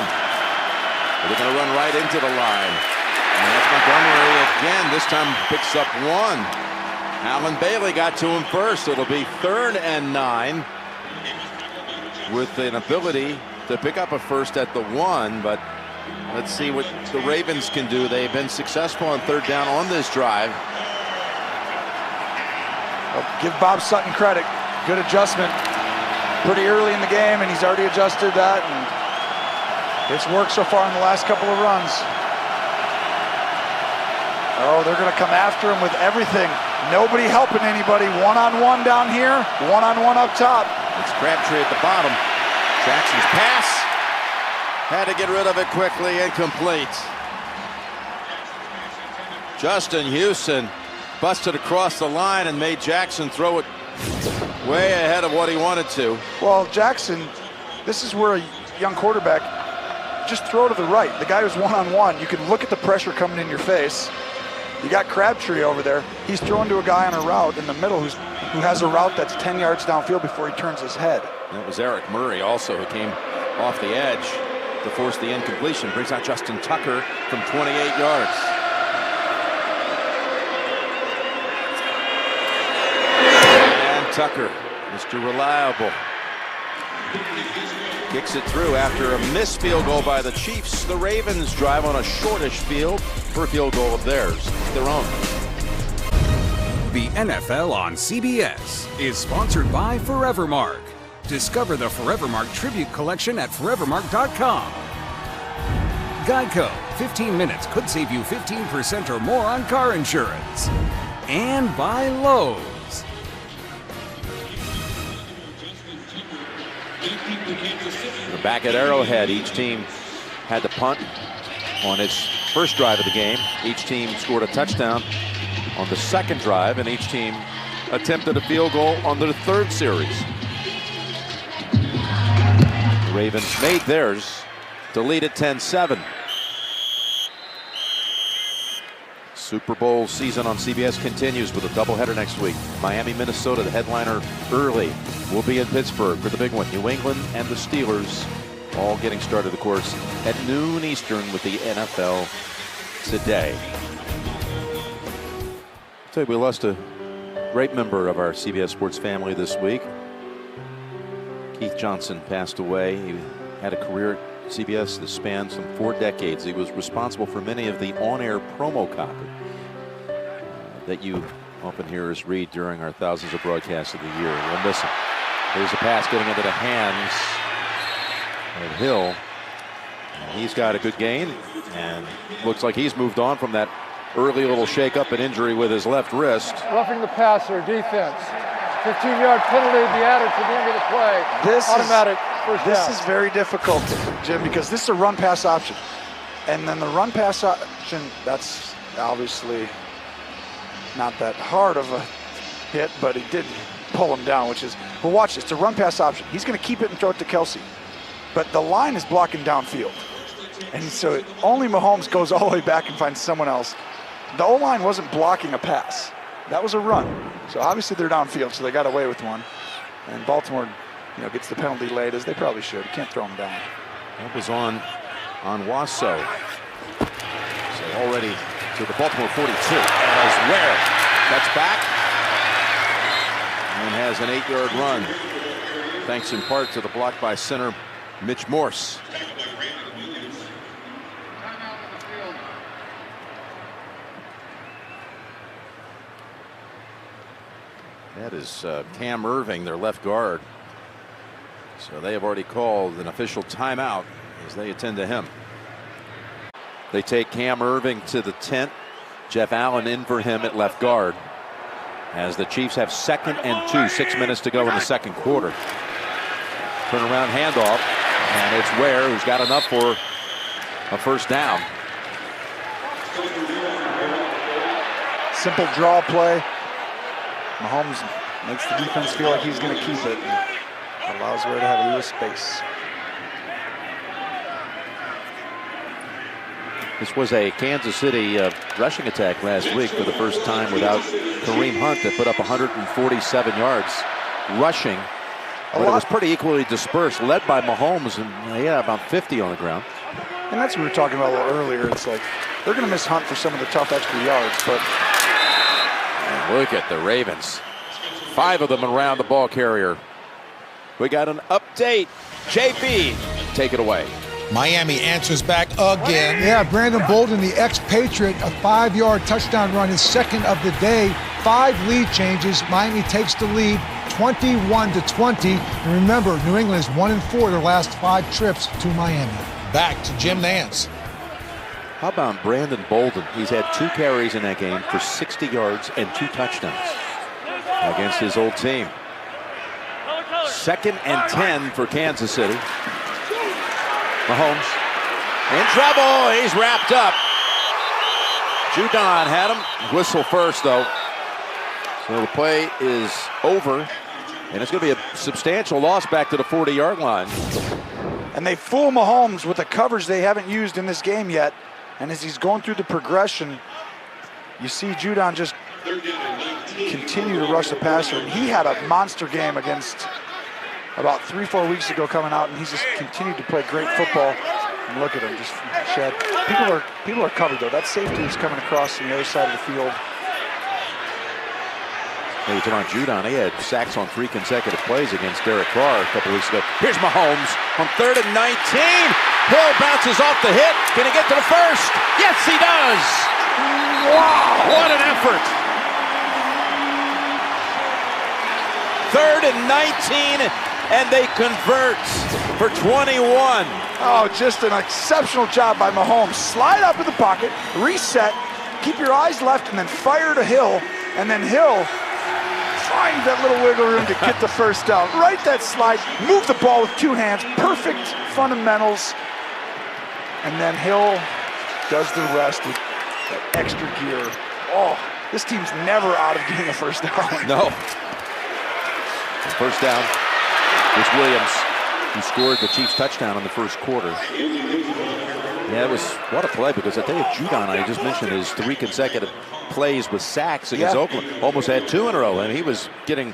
B: They're going to run right into the line. And that's Montgomery again. This time picks up 1. Alan Bailey got to him first. It'll be 3rd and 9 with an ability to pick up a first at the 1, but let's see what the Ravens can do. They've been successful on 3rd down on this drive.
D: Well, give Bob Sutton credit. Good adjustment pretty early in the game, and he's already adjusted that, and it's worked so far in the last couple of runs. Oh, they're going to come after him with everything. Nobody helping anybody. One-on-one down here, one-on-one up top.
B: It's Crabtree at the bottom. Jackson's pass. Had to get rid of it quickly, incomplete. Justin Houston busted across the line and made Jackson throw it way ahead of what he wanted to.
D: Well, Jackson, this is where a young quarterback, just throw to the right. The guy who's one-on-one, you can look at the pressure coming in your face. You got Crabtree over there. He's throwing to a guy on a route in the middle who has a route that's 10 yards downfield before he turns his head.
B: That was Eric Murray also, who came off the edge to force the incompletion. Brings out Justin Tucker from 28 yards. And Tucker, Mr. Reliable, kicks it through after a missed field goal by the Chiefs. The Ravens drive on a shortish field for a field goal of theirs, their own.
A: The NFL on CBS is sponsored by Forevermark. Discover the Forevermark Tribute Collection at Forevermark.com. Geico, 15 minutes could save you 15% or more on car insurance. And by Lowe's.
B: We're back at Arrowhead. Each team had to punt on its first drive of the game. Each team scored a touchdown on the second drive, and each team attempted a field goal on their third series. The Ravens made theirs to lead at 10-7. Super Bowl season on CBS continues with a doubleheader next week. Miami, Minnesota, the headliner early, will be in Pittsburgh for the big one. New England and the Steelers all getting started, of course, at noon Eastern with the NFL Today. I'll tell you, we lost a great member of our CBS Sports family this week. Keith Johnson passed away. He had a career at CBS that spanned some 4 decades. He was responsible for many of the on-air promo copy that you often hear us read during our thousands of broadcasts of the year. We'll miss him. There's a pass getting into the hands of Hill. And he's got a good gain, and looks like he's moved on from that early little shake-up and injury with his left wrist.
E: Roughing the passer, defense. 15-yard penalty be added to the end of the play. Automatic first down.
D: This is very difficult, Jim, because this is a run-pass option. And then the run-pass option, that's obviously not that hard of a hit, but he did pull him down, which is, well, watch this. It's a run-pass option. He's going to keep it and throw it to Kelsey. But the line is blocking downfield. And so only Mahomes goes all the way back and finds someone else. The O-line wasn't blocking a pass. That was a run. So obviously they're downfield, so they got away with one. And Baltimore, gets the penalty late, as they probably should. You can't throw him down.
B: That was on Wasso. So already to the Baltimore 42. As Ware cuts back and has an 8-yard run, thanks in part to the block by center Mitch Morse. That is Cam Irving, their left guard. So they have already called an official timeout as they attend to him. They take Cam Irving to the tent. Jeff Allen in for him at left guard as the Chiefs have 2nd and 2, 6 minutes to go in the second quarter. Turnaround handoff, and it's Ware who's got enough for a first down.
D: Simple draw play. Mahomes makes the defense feel like he's going to keep it and allows Ware to have a little space.
B: This was a Kansas City rushing attack last week for the first time without Kareem Hunt that put up 147 yards rushing. But it was pretty equally dispersed, led by Mahomes, and about 50 on the ground.
D: And that's what we were talking about a little earlier. It's like they're going to miss Hunt for some of the tough extra yards, but
B: and look at the Ravens. 5 of them around the ball carrier. We got an update. JB, take it away.
G: Miami answers back again.
H: Yeah, Brandon Bolden, the ex-Patriot, a 5-yard touchdown run, his second of the day. 5 lead changes. Miami takes the lead 21-20. And remember, New England is 1-4 their last 5 trips to Miami.
G: Back to Jim Nantz.
B: How about Brandon Bolden? He's had 2 carries in that game for 60 yards and 2 touchdowns against his old team. 2nd and 10 for Kansas City. Mahomes in trouble. He's wrapped up. Judon had him. Whistle first, though. So the play is over, and it's going to be a substantial loss back to the 40-yard line.
D: and they fool Mahomes with a coverage they haven't used in this game yet. And as he's going through the progression, you see Judon just continue to rush the passer. And he had a monster game against about 3-4 weeks ago coming out, and he's just continued to play great football. And look at him, just shed. People are covered though. That safety is coming across from the other side of the field.
B: Hey, you're talking about Judon. He had sacks on 3 consecutive plays against Derek Carr a couple weeks ago. Here's Mahomes on 3rd and 19. Hill bounces off the hit. Can he get to the first? Yes, he does. Wow, what an effort. 3rd and 19, and they convert for 21.
D: Oh, just an exceptional job by Mahomes. Slide up in the pocket, reset, keep your eyes left, and then fire to Hill. And then Hill find that little wiggle room to get the first down. Right that slide, move the ball with 2 hands, perfect fundamentals. And then Hill does the rest with that extra gear. Oh, this team's never out of getting a first down.
B: No. First down is Williams, who scored the Chiefs touchdown in the first quarter. Yeah, it was, what a play, because I tell you, Judon, I just mentioned his 3 consecutive plays with sacks against Oakland. Almost had 2 in a row, and he was getting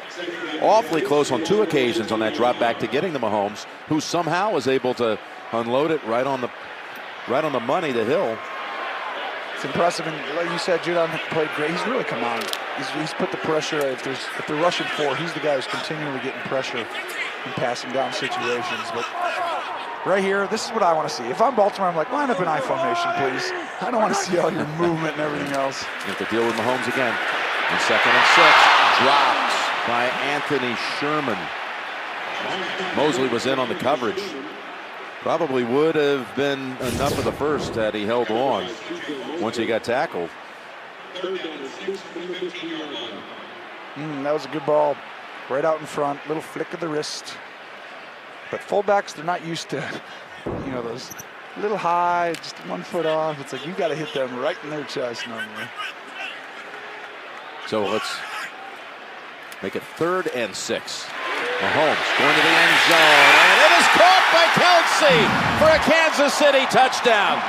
B: awfully close on 2 occasions on that drop back to getting to Mahomes, who somehow was able to unload it right on the money to Hill.
D: It's impressive, and like you said, Judon played great. He's really come on. He's put the pressure. If they're rushing 4, he's the guy who's continually getting pressure and passing down situations. But right here, this is what I want to see. If I'm Baltimore, I'm like, line up in I formation, please. I don't want to see all your movement and everything else.
B: You have to deal with Mahomes again. And 2nd and 6, dropped by Anthony Sherman. Mosley was in on the coverage. Probably would have been enough of the first had he held on once he got tackled.
D: That was a good ball. Right out in front, little flick of the wrist. But fullbacks, they're not used to, those little high, just 1 foot off. It's like you got to hit them right in their chest normally.
B: So let's make it 3rd and 6. Mahomes going to the end zone, and it is caught by Kelce for a Kansas City touchdown.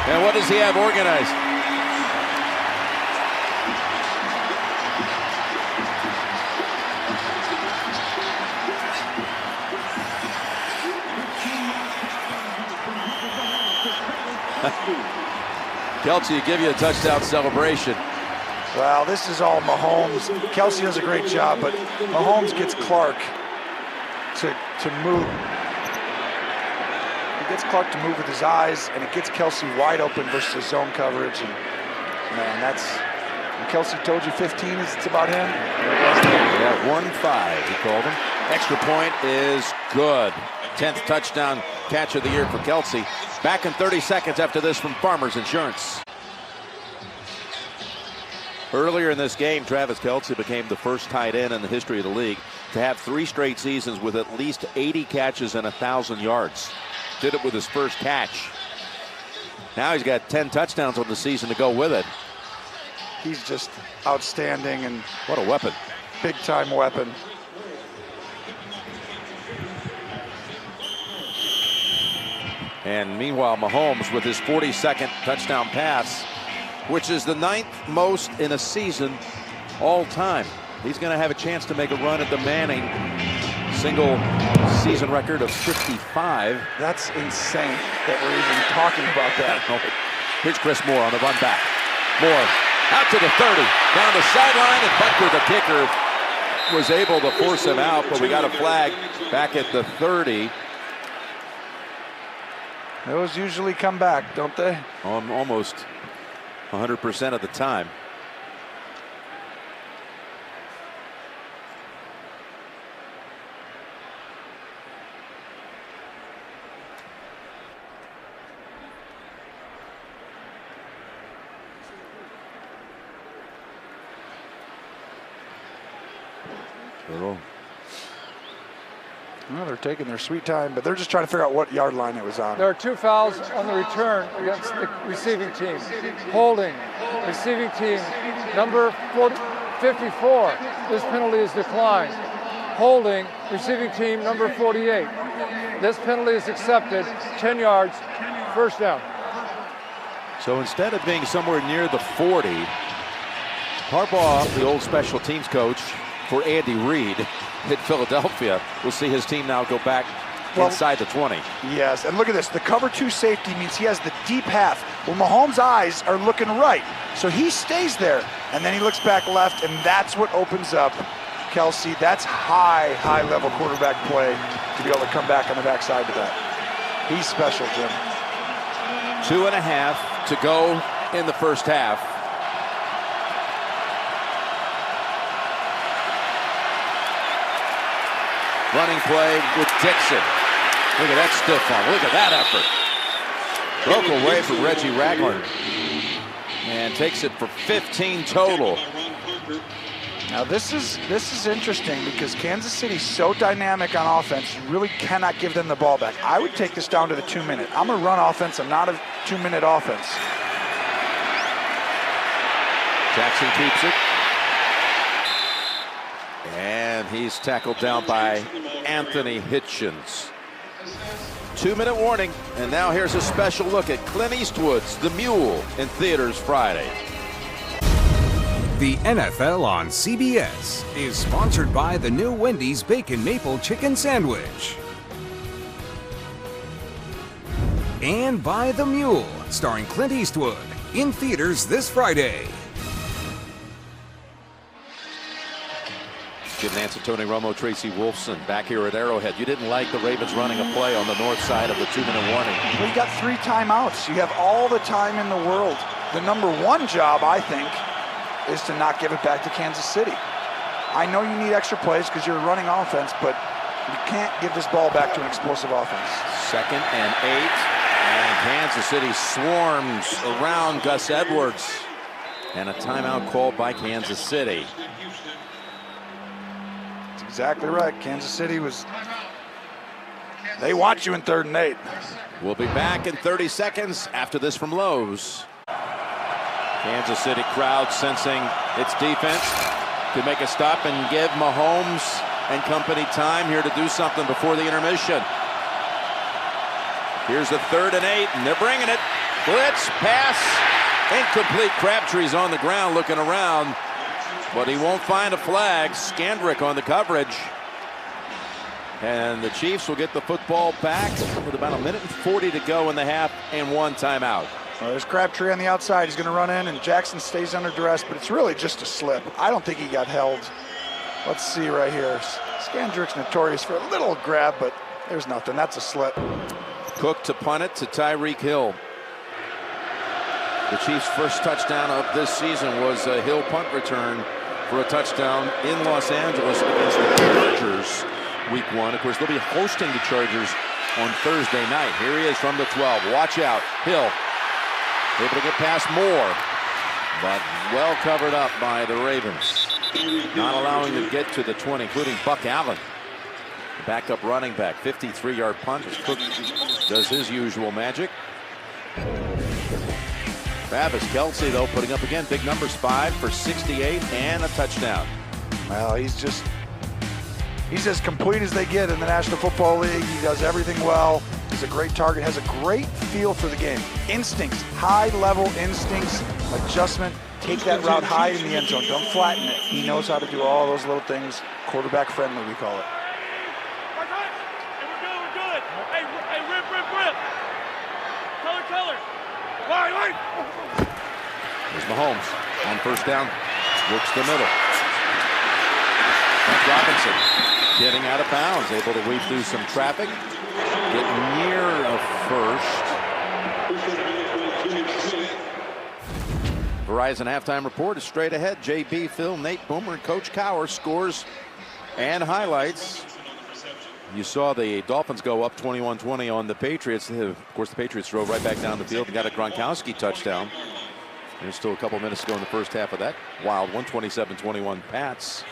B: And what does he have organized? Kelce give you a touchdown celebration.
D: Well, this is all Mahomes. Kelce does a great job, but Mahomes gets Clark to move. He gets Clark to move with his eyes, and it gets Kelce wide open versus zone coverage. And man, when Kelce told you 15 it's about him.
B: Yeah, 1-5, he called him. Extra point is good. 10th touchdown catch of the year for Kelce. Back in 30 seconds after this from Farmers Insurance. Earlier in this game, Travis Kelce became the first tight end in the history of the league to have 3 straight seasons with at least 80 catches and 1,000 yards. Did it with his first catch. Now he's got 10 touchdowns on the season to go with it.
D: He's just outstanding and
B: what a weapon.
D: Big time weapon.
B: And meanwhile, Mahomes with his 42nd touchdown pass, which is the 9th most in a season all time. He's going to have a chance to make a run at the Manning single season record of 55.
D: That's insane that we're even talking about that.
B: Here's Chris Moore on the run back. Moore out to the 30, down the sideline, and Butker, the kicker, was able to force him out, but we got a flag back at the 30.
D: Those usually come back, don't they?
B: Almost 100% of the time.
D: Well, they're taking their sweet time, but they're just trying to figure out what yard line it was on.
E: There are 2 fouls on the return against the receiving team. Holding, receiving team, number 54. This penalty is declined. Holding, receiving team, number 48. This penalty is accepted. 10 yards, first down.
B: So instead of being somewhere near the 40, Harbaugh, the old special teams coach for Andy Reid at Philadelphia, will see his team now go back inside the 20.
D: Yes, and look at this. The cover 2 safety means he has the deep half. Well, Mahomes' eyes are looking right, so he stays there, and then he looks back left, and that's what opens up Kelsey. That's high-level quarterback play to be able to come back on the backside to that. He's special, Jim.
B: 2.5 to go in the first half. Running play with Dixon. Look at that stiff arm. Look at that effort. Broke away from Reggie Ragland and takes it for 15 total.
D: Now this is interesting because Kansas City's so dynamic on offense, you really cannot give them the ball back. I would take this down to the 2-minute. I'm a run offense. I'm not a 2-minute offense.
B: Jackson keeps it. And he's tackled down by Anthony Hitchens. 2-minute warning, and now here's a special look at Clint Eastwood's The Mule in theaters Friday.
A: The NFL on CBS is sponsored by the new Wendy's Bacon Maple Chicken Sandwich. And by The Mule, starring Clint Eastwood, in theaters this Friday.
B: Jim Nantz, Tony Romo, Tracy Wolfson back here at Arrowhead. You didn't like the Ravens running a play on the north side of the 2-minute warning.
D: Well, you got 3 timeouts. You have all the time in the world. The number 1 job, I think, is to not give it back to Kansas City. I know you need extra plays because you're a running offense, but you can't give this ball back to an explosive offense.
B: 2nd and 8, and Kansas City swarms around Gus Edwards. And a timeout called by Kansas City.
D: Exactly right. Kansas City they want you in 3rd and 8.
B: We'll be back in 30 seconds after this from Lowe's. Kansas City crowd sensing its defense to make a stop and give Mahomes and company time here to do something before the intermission. Here's the 3rd and 8, and they're bringing it. Blitz, pass, incomplete. Crabtree's on the ground looking around, but he won't find a flag. Scandrick on the coverage. And the Chiefs will get the football back with about 1:40 to go in the half and 1 timeout.
D: Well, there's Crabtree on the outside. He's going to run in, and Jackson stays under duress, but it's really just a slip. I don't think he got held. Let's see right here. Scandrick's notorious for a little grab, but there's nothing. That's a slip.
B: Cook to punt it to Tyreek Hill. The Chiefs' first touchdown of this season was a Hill punt return for a touchdown in Los Angeles against the Chargers week 1. Of course, they'll be hosting the Chargers on Thursday night. Here he is from the 12. Watch out. Hill able to get past Moore, but well covered up by the Ravens. Not allowing to get to the 20, including Buck Allen, the backup running back. 53-yard punt as Cook does his usual magic. Travis Kelce, though, putting up again big numbers, 5 for 68 and a touchdown.
D: Well, he's as complete as they get in the National Football League. He does everything well. He's a great target, has a great feel for the game. Instincts, high-level instincts, adjustment. Take that route high in the end zone. Don't flatten it. He knows how to do all those little things. Quarterback friendly, we call it.
I: We're good. Hey, rip. Color. Wide.
B: There's Mahomes on first down. Works the middle. That's Robinson getting out of bounds, able to weave through some traffic. Get near a first. Verizon halftime report is straight ahead. JB, Phil, Nate, Boomer, and Coach Cowher scores and highlights. You saw the Dolphins go up 21-20 on the Patriots. Of course, the Patriots drove right back down the field and got a Gronkowski touchdown. There's still a couple minutes to go in the first half of that wild 127-21 Pats.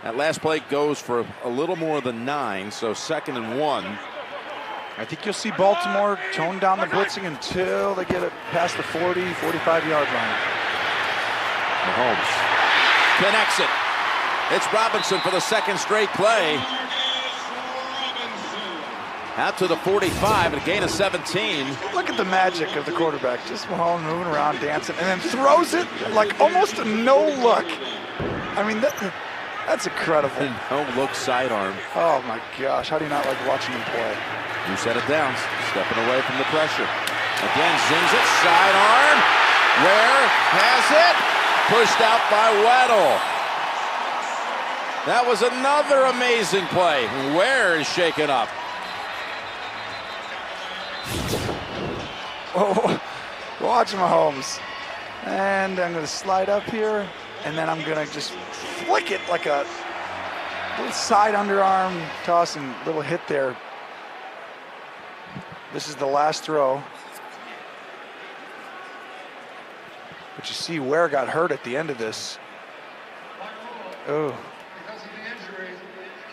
B: That last play goes for a little more than 9, so 2nd and 1.
D: I think you'll see Baltimore tone down the blitzing until they get it past the 40, 45-yard line.
B: Mahomes connects it. It's Robinson for the second straight play. Out to the 45, and a gain of 17.
D: Look at the magic of the quarterback. Just Mahomes moving around, dancing, and then throws it like almost a no-look. I mean, that's incredible.
B: No-look sidearm.
D: Oh, my gosh. How do you not like watching him play?
B: You set it down, stepping away from the pressure. Again, zings it, sidearm. Ware has it. Pushed out by Weddle. That was another amazing play. Ware is shaken up.
D: Oh, watch Mahomes. And I'm going to slide up here, and then I'm going to just flick it like a little side underarm toss and little hit there. This is the last throw. But you see Ware got hurt at the end of this. Oh.
E: Because of the injury,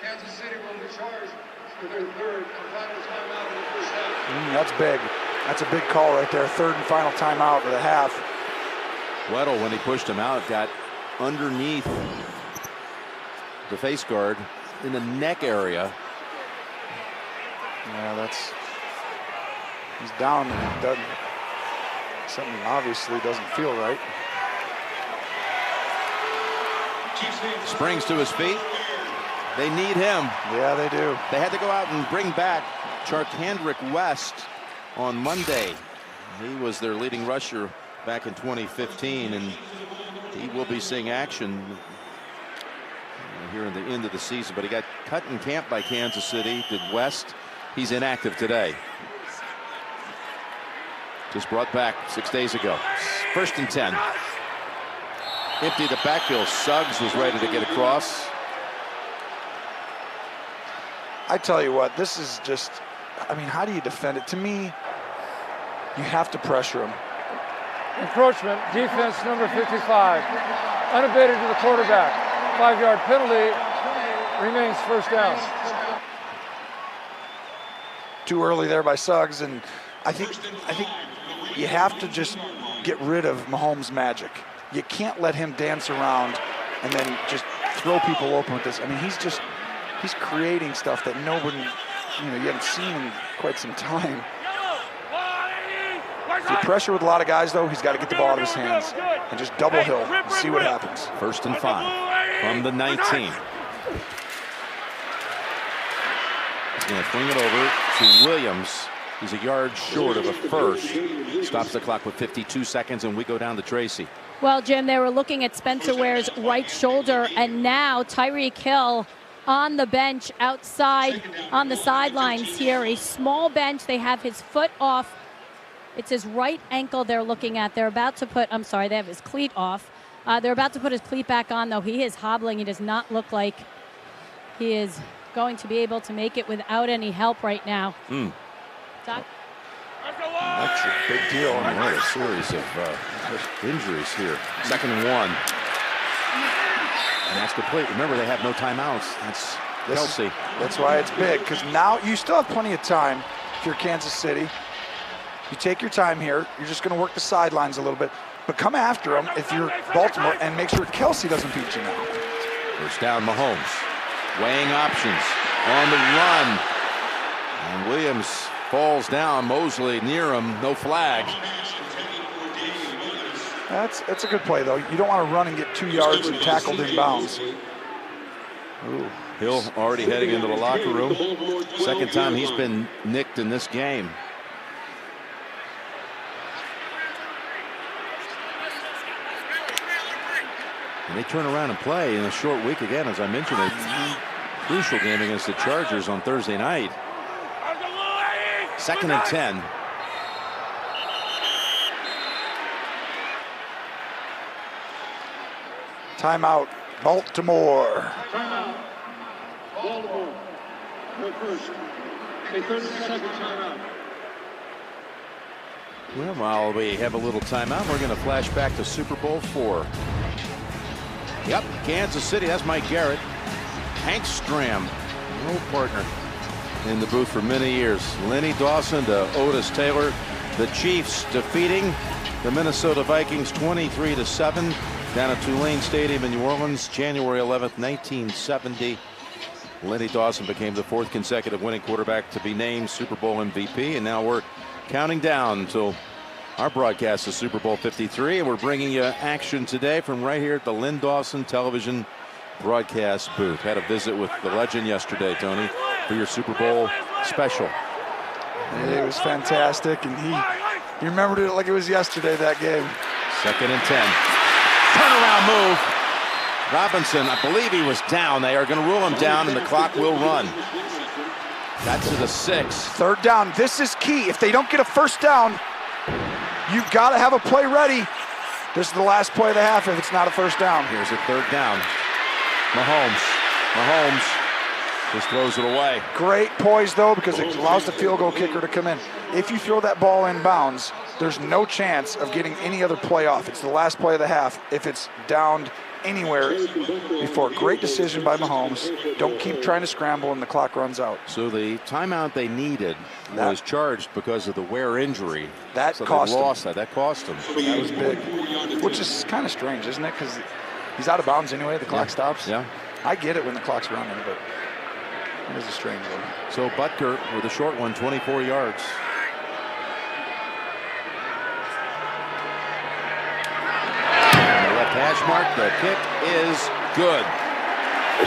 E: Kansas City will be charged for their third and final timeout in the first half.
D: That's big. That's a big call right there. Third and final timeout of the half.
B: Weddle, when he pushed him out, got underneath the face guard in the neck area.
D: Yeah, he's down and it doesn't, something obviously doesn't feel right.
B: Springs to his feet. They need him.
D: Yeah, they do.
B: They had to go out and bring back Charcandrick West on Monday. He was their leading rusher back in 2015, and he will be seeing action here in the end of the season. But he got cut in camp by Kansas City. Did West. He's inactive today. Just brought back 6 days ago. 1st and 10. Empty the backfield. Suggs was ready to get across.
D: I tell you what, this is just, I mean, how do you defend it? To me, you have to pressure him.
E: Encroachment, defense number 55. Unabated to the quarterback. 5-yard penalty, remains first down.
D: Too early there by Suggs, and I think you have to just get rid of Mahomes' magic. You can't let him dance around and then just throw people open with this. I mean, he's creating stuff that nobody, you haven't seen in quite some time. If you pressure with a lot of guys, though, he's got to get the ball out of his hands and just double hill and see what happens.
B: 1st and 5 from the 19. He's going to fling it over to Williams. He's a yard short of a first. Stops the clock with 52 seconds, and we go down to Tracy.
C: Well, Jim, they were looking at Spencer Ware's right shoulder, and now Tyreek Hill on the bench outside on the sidelines here. A small bench. They have his foot off. It's his right ankle they're looking at. They're about to put, I'm sorry, they have his cleat off. They're about to put his cleat back on, though. He is hobbling. He does not look like he is going to be able to make it without any help right now. Doc?
D: That's a big deal.
B: What a series of injuries here. 2nd and 1. And that's complete. Remember, they have no timeouts. That's Kelce.
D: That's why it's big, because now you still have plenty of time if you're Kansas City. You take your time here. You're just going to work the sidelines a little bit. But come after him if you're Baltimore and make sure Kelsey doesn't beat you now.
B: First down, Mahomes. Weighing options on the run. And Williams falls down. Mosley near him. No flag.
D: That's a good play, though. You don't want to run and get 2 yards and tackled in bounds.
B: Ooh. Hill already heading into the locker room. Second time he's been nicked in this game. And they turn around and play in a short week again, as I mentioned, a crucial game against the Chargers on Thursday night. Second and 10.
D: Timeout, Baltimore.
J: Baltimore, their first, a 30-second timeout.
B: Well, while we have a little timeout, we're going to flash back to Super Bowl IV. Yep, Kansas City, that's Mike Garrett. Hank Stram, an old partner in the booth for many years. Lenny Dawson to Otis Taylor. The Chiefs defeating the Minnesota Vikings 23-7 down at Tulane Stadium in New Orleans, January 11th, 1970. Lenny Dawson became the 4th consecutive winning quarterback to be named Super Bowl MVP, and now we're counting down until our broadcast of Super Bowl 53, and we're bringing you action today from right here at the Lynn Dawson Television broadcast booth. Had a visit with the legend yesterday, Tony, for your Super Bowl special.
D: It was fantastic, and he remembered it like it was yesterday, that game.
B: Second and 10. Turnaround move. Robinson, I believe he was down. They are going to rule him down, and the clock will run. That's to the 6.
D: Third down. This is key. If they don't get a first down, you've got to have a play ready. This is the last play of the half if it's not a first down.
B: Here's a third down. Mahomes just throws it away.
D: Great poise, though, because it allows the field goal kicker to come in. If you throw that ball in bounds, there's no chance of getting any other play off. It's the last play of the half if it's downed anywhere before. Great decision by Mahomes. Don't keep trying to scramble and the clock runs out.
B: So the timeout they needed was charged because of the Ware injury.
D: That
B: so
D: cost
B: they lost that. That cost them.
D: That was big, which is kind of strange, isn't it? Because he's out of bounds anyway. The clock stops.
B: Yeah.
D: I get it when the clock's running, but it is a strange one.
B: So Butker with a short one, 24 yards. Hash mark, the kick is good.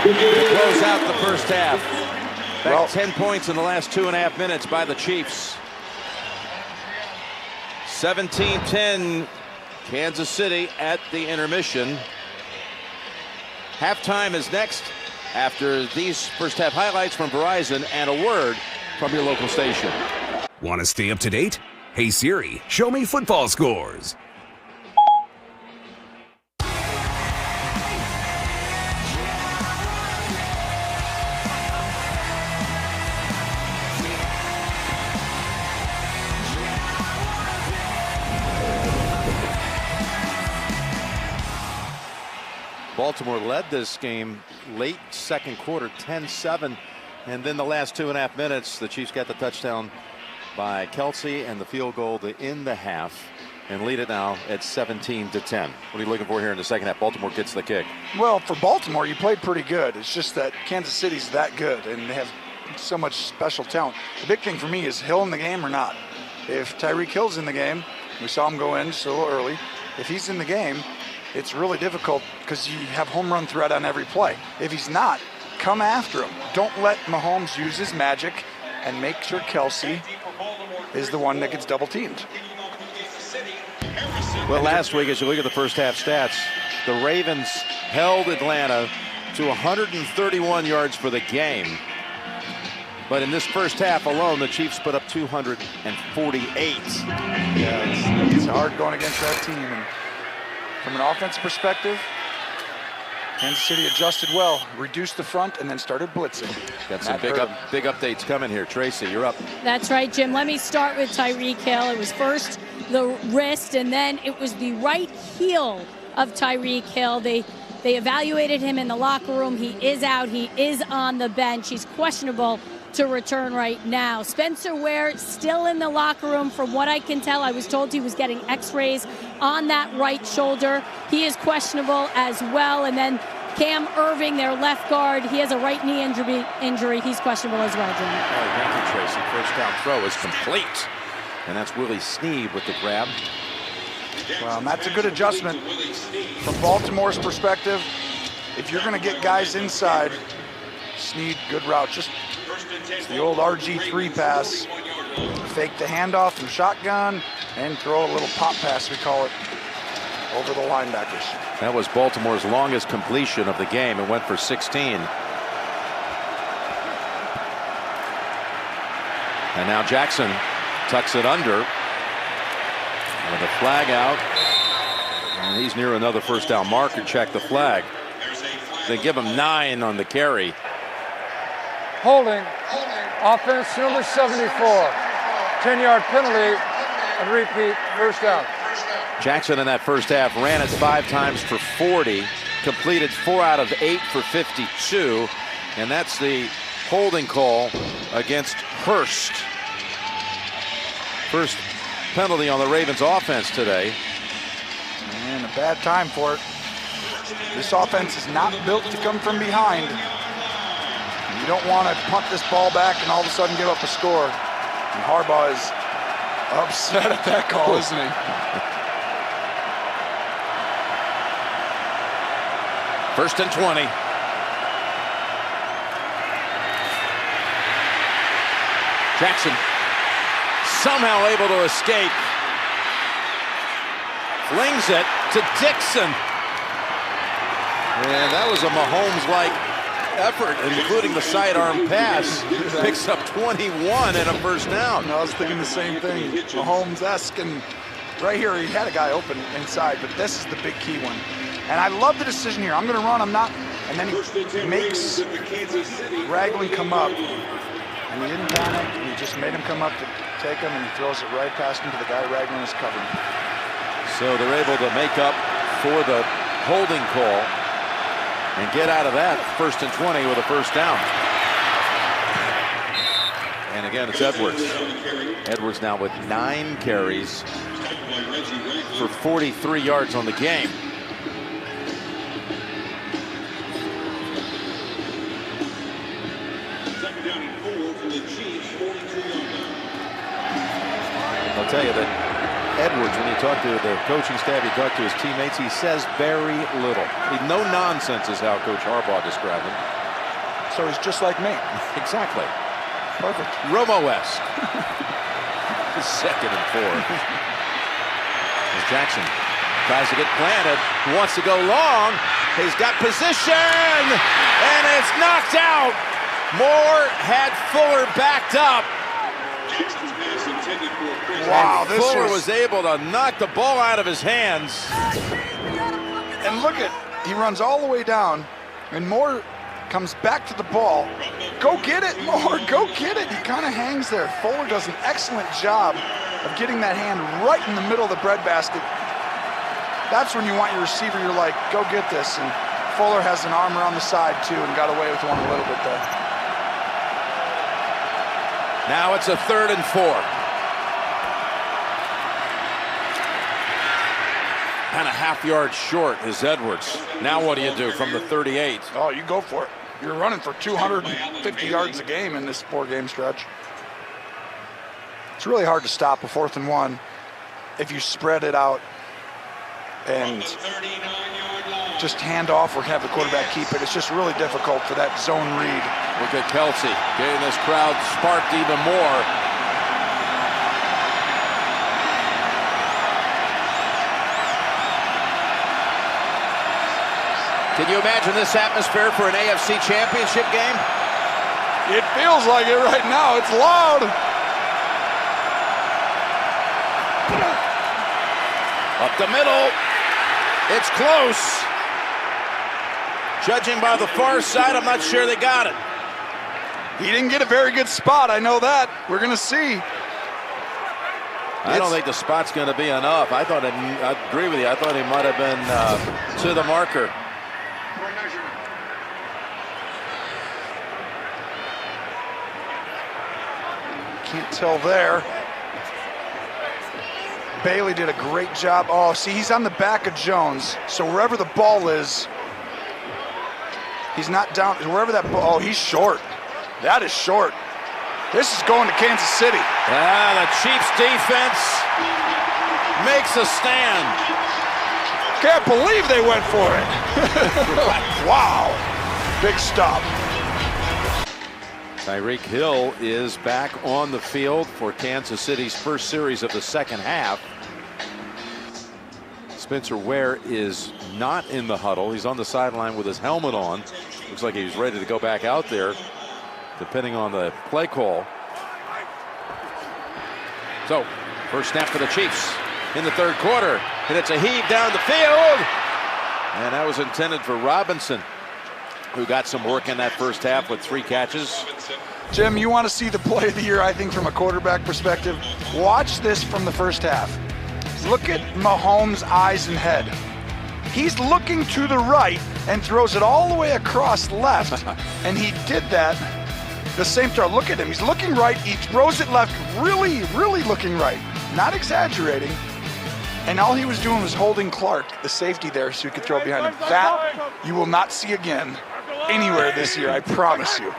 B: To close out the first half. Back 10 points in the last 2.5 minutes by the Chiefs. 17-10, Kansas City at the intermission. Halftime is next after these first half highlights from Verizon and a word from your local station.
A: Want to stay up to date? Hey Siri, show me football scores.
B: Baltimore led this game late second quarter, 10-7, and then the last 2.5 minutes, the Chiefs got the touchdown by Kelsey and the field goal to end the half and lead it now at 17-10. What are you looking for here in the second half? Baltimore gets the kick.
D: Well, for Baltimore, you played pretty good. It's just that Kansas City's that good, and they have so much special talent. The big thing for me is Hill in the game or not. If Tyreek Hill's in the game, we saw him go in so early. If he's in the game, it's really difficult because you have home run threat on every play. If he's not, come after him. Don't let Mahomes use his magic and make sure Kelsey is the one that gets double teamed.
B: Well, last week, as you look at the first half stats, the Ravens held Atlanta to 131 yards for the game. But in this first half alone, the Chiefs put up 248.
D: Yeah, it's hard going against that team. And from an offensive perspective, Kansas City adjusted well, reduced the front, and then started blitzing.
B: Got some big updates coming here. Tracy, you're up.
C: That's right, Jim. Let me start with Tyreek Hill. It was first the wrist, and then it was the right heel of Tyreek Hill. They evaluated him in the locker room. He is out. He is on the bench. He's questionable to return right now. Spencer Ware still in the locker room. From what I can tell, I was told he was getting x-rays on that right shoulder. He is questionable as well. And then Cam Irving, their left guard, he has a right knee injury. He's questionable as well, Jim.
B: Thank you, Tracy. First down throw is complete. And that's Willie Snead with the grab.
D: Well, and that's a good adjustment from Baltimore's perspective. If you're going to get guys inside, Snead, good route. Just the old RG3 pass. Fake the handoff from shotgun and throw a little pop pass, we call it, over the linebackers.
B: That was Baltimore's longest completion of the game. It went for 16. And now Jackson tucks it under with a flag out. And he's near another first down marker. Check the flag. They give him 9 on the carry.
E: Holding, offense number 74. 10-yard penalty and repeat, first down.
B: Jackson in that first half ran it 5 times for 40, completed 4 out of 8 for 52, and that's the holding call against Hurst. First penalty on the Ravens offense today.
D: And a bad time for it. This offense is not built to come from behind. You don't want to punt this ball back and all of a sudden give up a score. And Harbaugh is upset at that call, isn't he?
B: First and 20. Jackson somehow able to escape. Flings it to Dixon. And that was a Mahomes-like effort, including the sidearm pass. Picks up 21 and a first down.
D: I was thinking the same thing. Mahomes-esque, and right here he had a guy open inside, but this is the big key one. And I love the decision here. I'm going to run, I'm not. And then he makes Ragland come up. And he didn't panic. He just made him come up to take him, and he throws it right past him to the guy Ragland is covering.
B: So they're able to make up for the holding call and get out of that first and 20 with a first down. And again, it's Edwards. Edwards now with 9 carries for 43 yards on the game. I'll tell you that Edwards, when you talk to the coaching staff, you talk to his teammates, he says very little. No nonsense is how Coach Harbaugh described him.
D: So he's just like me.
B: Exactly.
D: Perfect.
B: Romo-esque. Second and 4. As Jackson tries to get planted, wants to go long. He's got position, and it's knocked out. Moore had Fuller backed up.
D: Wow,
B: and Fuller was able to knock the ball out of his hands.
D: And look at, he runs all the way down, and Moore comes back to the ball. Go get it, Moore, go get it. He kind of hangs there. Fuller does an excellent job of getting that hand right in the middle of the breadbasket. That's when you want your receiver, you're like, go get this. And Fuller has an arm around the side too and got away with one a little bit there.
B: Now it's a 3rd and 4. And a half yard short is Edwards. Now what do you do from the 38?
D: Oh, you go for it. You're running for 250 yards a game in this 4-game stretch. It's really hard to stop a 4th and 1 if you spread it out and just hand off or have the quarterback keep it. It's just really difficult for that zone read.
B: Look at Kelsey getting this crowd sparked even more. Can you imagine this atmosphere for an AFC Championship game?
D: It feels like it right now. It's loud.
B: Up the middle. It's close. Judging by the far side, I'm not sure they got it.
D: He didn't get a very good spot. I know that. We're going to see.
B: I don't think the spot's going to be enough. I agree with you. I thought he might have been to the marker.
D: Can't tell there. Bailey did a great job. Oh, see, he's on the back of Jones. So wherever the ball is, he's not down. Wherever that ball, oh, he's short. That is short. This is going to Kansas City.
B: The Chiefs defense makes a stand.
D: Can't believe they went for it. Wow. Big stop.
B: Tyreek Hill is back on the field for Kansas City's first series of the second half. Spencer Ware is not in the huddle. He's on the sideline with his helmet on. Looks like he's ready to go back out there, depending on the play call. So, first snap for the Chiefs in the third quarter. And it's a heave down the field. And that was intended for Robinson, who got some work in that first half with 3 catches.
D: Jim, you want to see the play of the year, I think, from a quarterback perspective? Watch this from the first half. Look at Mahomes' eyes and head. He's looking to the right and throws it all the way across left. And he did that the same throw. Look at him. He's looking right. He throws it left, really, really looking right. Not exaggerating. And all he was doing was holding Clark, the safety there, so he could throw it behind him. That you will not see again anywhere this year, I promise you.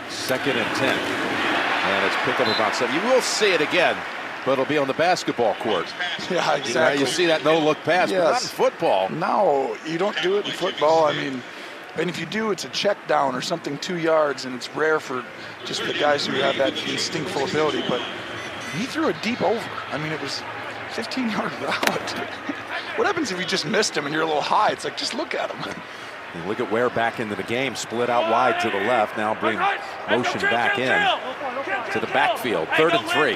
B: 2nd and 10. And it's picked up about 7. You will see it again, but it'll be on the basketball court.
D: Yeah, exactly.
B: You see that no-look pass, but not in football.
D: No, you don't do it in football. I mean, and if you do, it's a check down or something 2 yards, and it's rare for just the guys who have that instinctful ability. But he threw a deep over. I mean, it was 15-yard route. What happens if you just missed him and you're a little high? It's like, just look at him.
B: And look at Ware back into the game, split out wide to the left. Now bring motion back in to the backfield. 3rd and 3.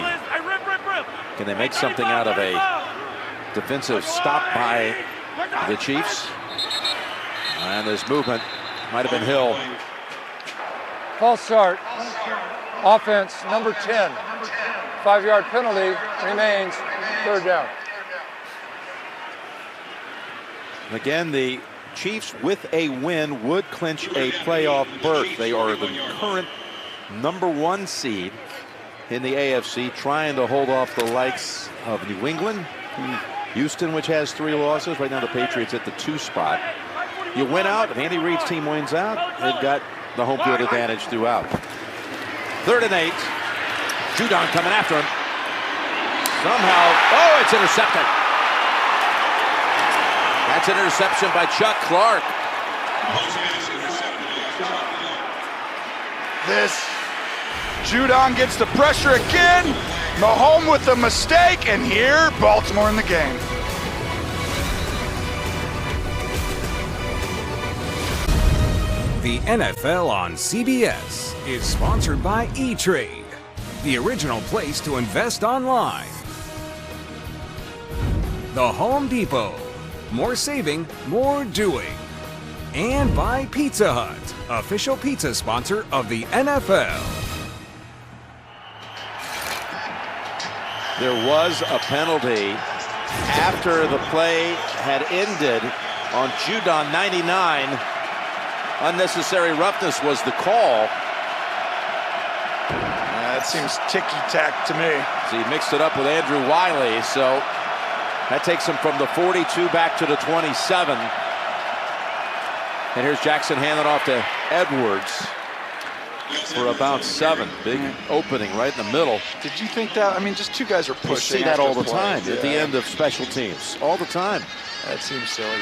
B: Can they make something out of a defensive stop by the Chiefs? And this movement might have been Hill.
E: False start. Offense, number 10. 5-yard penalty remains 3rd down.
B: Again, the Chiefs with a win would clinch a playoff berth. They are the current number 1 seed in the AFC, trying to hold off the likes of New England, Houston, which has 3 losses. Right now the Patriots at the 2 spot. You win out, if Andy Reid's team wins out, they've got the home field advantage throughout. 3rd and 8. Judon coming after him. Somehow, it's intercepted. That's an interception by Chuck Clark.
D: This, Judon gets the pressure again. Mahomes with a mistake, and here, Baltimore in the game.
A: The NFL on CBS is sponsored by E-Trade, the original place to invest online. The Home Depot, more saving, more doing. And by Pizza Hut, official pizza sponsor of the NFL.
B: There was a penalty after the play had ended on Judon 99. Unnecessary roughness was the call.
D: That seems ticky-tack to me.
B: So he mixed it up with Andrew Wiley, so that takes him from the 42 back to the 27. And here's Jackson handing off to Edwards for about 7. Big opening right in the middle.
D: Did you think that? I mean, just 2 guys are pushing.
B: You see that all the time at the end of special teams. All the time.
D: That seems silly.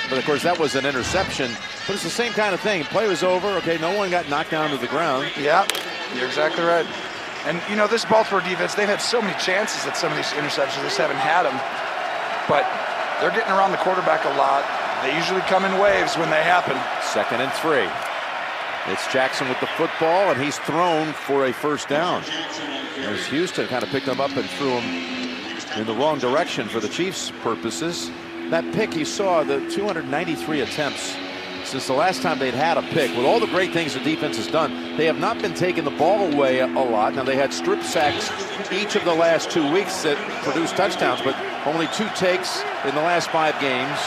B: But of course, that was an interception. But it's the same kind of thing. Play was over. Okay, no one got knocked down to the ground.
D: Yeah, you're exactly right. And, you know, this Baltimore defense, they've had so many chances at some of these interceptions. They just haven't had them. But they're getting around the quarterback a lot. They usually come in waves when they happen.
B: 2nd and 3. It's Jackson with the football, and he's thrown for a first down. As Houston kind of picked him up and threw him in the wrong direction for the Chiefs' purposes. That pick, you saw the 293 attempts since the last time they'd had a pick. With all the great things the defense has done, they have not been taking the ball away a lot. Now, they had strip sacks each of the last 2 weeks that produced touchdowns, but only 2 takes in the last 5 games.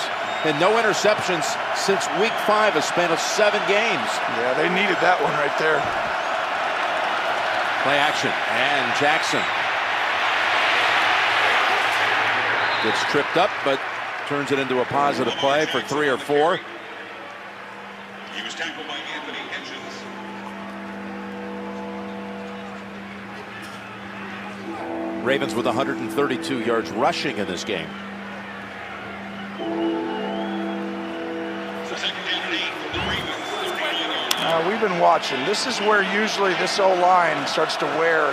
B: And no interceptions since week 5, a span of 7 games.
D: Yeah, they needed that one right there.
B: Play action, and Jackson gets tripped up, but turns it into a positive play for 3 or 4.
K: He was tackled by Anthony Hitchens.
B: Ravens with 132 yards rushing in this game.
D: We've been watching. This is where usually this O-line starts to wear.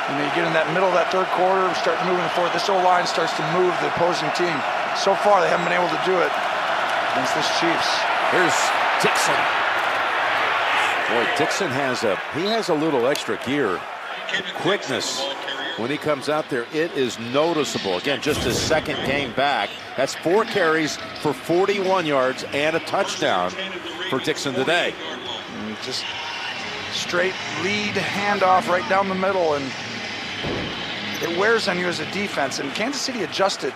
D: You know, you get in that middle of that third quarter, start moving forward. This O-line starts to move the opposing team. So far, they haven't been able to do it against this Chiefs.
B: Here's Dixon. Boy, Dixon has a little extra gear, quickness. When he comes out there, it is noticeable. Again, just his second game back. That's 4 carries for 41 yards and a touchdown for Dixon today.
D: And just straight lead handoff right down the middle, and it wears on you as a defense. And Kansas City adjusted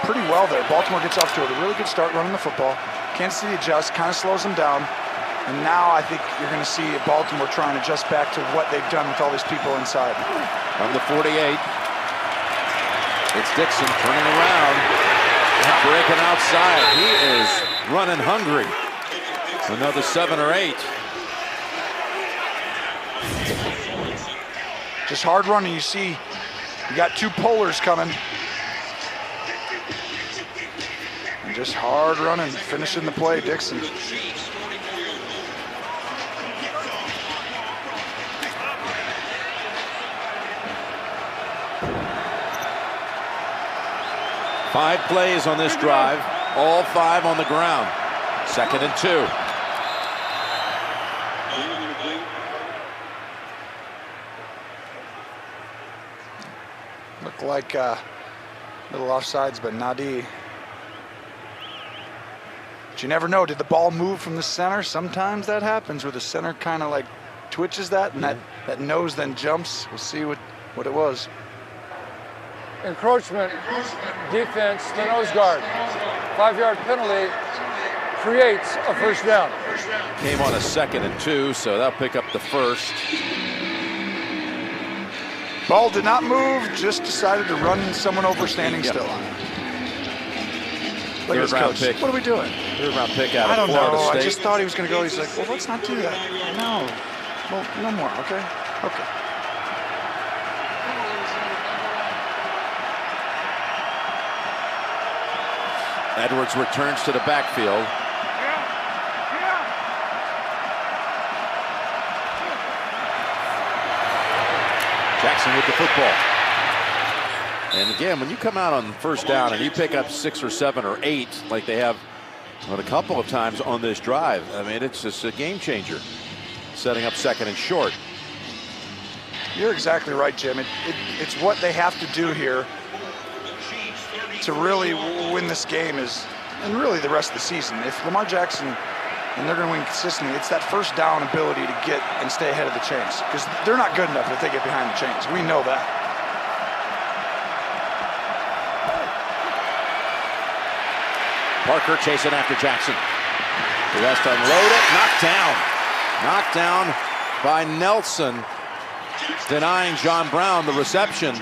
D: pretty well there. Baltimore gets off to a really good start running the football. Kansas City adjusts, kind of slows them down. And now I think you're going to see Baltimore trying to adjust back to what they've done with all these people inside.
B: From the 48, it's Dixon turning around and breaking outside. He is running hungry. Another 7 or 8.
D: Just hard running. You see, you got 2 pullers coming. And just hard running, finishing the play, Dixon.
B: Five plays on this drive, all 5 on the ground. 2nd and 2.
D: Looked like little offsides, but Nadi. But you never know. Did the ball move from the center? Sometimes that happens where the center kind of like twitches that, and that nose then jumps. We'll see what it was.
E: Encroachment, defense, the nose guard. 5-yard penalty creates a first down.
B: Came on a 2nd and 2, so that'll pick up the first.
D: Ball did not move, just decided to run someone over standing still. Look at this coach.
B: Pick.
D: What are we doing?
B: 3rd round pick out of Florida
D: State. I don't know.
B: State.
D: I just thought he was going to go. He's like, well, let's not do that. No. Well, no more, okay? Okay.
B: Edwards returns to the backfield. Jackson with the football. And again, when you come out on 1st down and you pick up 6 or 7 or 8, like they have a couple of times on this drive, I mean, it's just a game changer. Setting up 2nd and short.
D: You're exactly right, Jim. It's what they have to do here to really win this game and really the rest of the season. If Lamar Jackson, and they're going to win consistently, it's that 1st down ability to get and stay ahead of the chains, because they're not good enough if they get behind the chains. We know that.
B: Parker chasing after Jackson. He has to unload it. Knocked down by Nelson, denying John Brown the reception.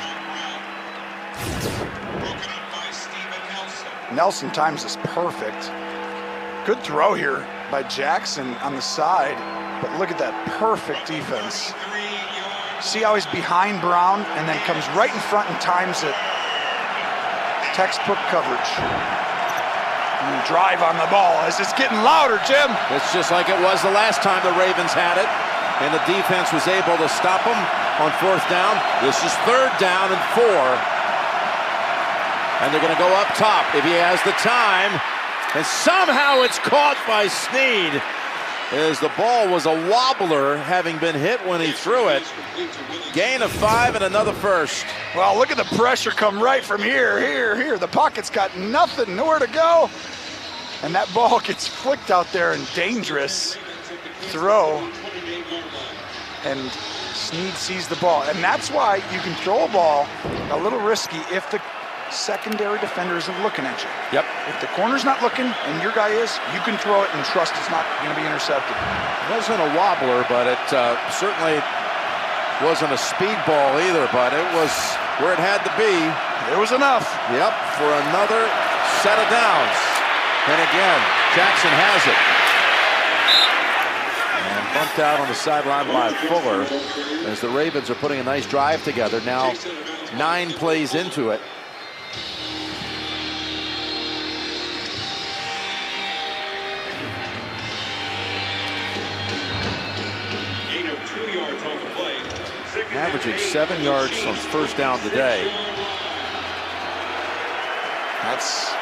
D: Nelson times is perfect. Good throw here by Jackson on the side, but look at that perfect defense. See how he's behind Brown and then comes right in front and times it. Textbook coverage. And drive on the ball as it's getting louder, Jim.
B: It's just like it was the last time the Ravens had it, and the defense was able to stop them on 4th down. This is 3rd down and 4. And they're going to go up top if he has the time. And somehow it's caught by Snead, as the ball was a wobbler, having been hit when he threw it. Gain of 5 and another first.
D: Well, look at the pressure come right from here. The pocket's got nothing, nowhere to go. And that ball gets flicked out there, and dangerous throw. And Snead sees the ball. And that's why you can throw a ball a little risky if the secondary defender isn't looking at you.
B: Yep.
D: If the corner's not looking and your guy is, you can throw it and trust it's not going to be intercepted.
B: It wasn't a wobbler, but it certainly Wasn't a speed ball either, but it was where it had to be.
D: It was enough.
B: Yep, for another set of downs. And again, Jackson has it. And bumped out on the sideline by Fuller as the Ravens are putting a nice drive together. Now 9 plays into it. Averaging 7 yards on first down today.
D: That's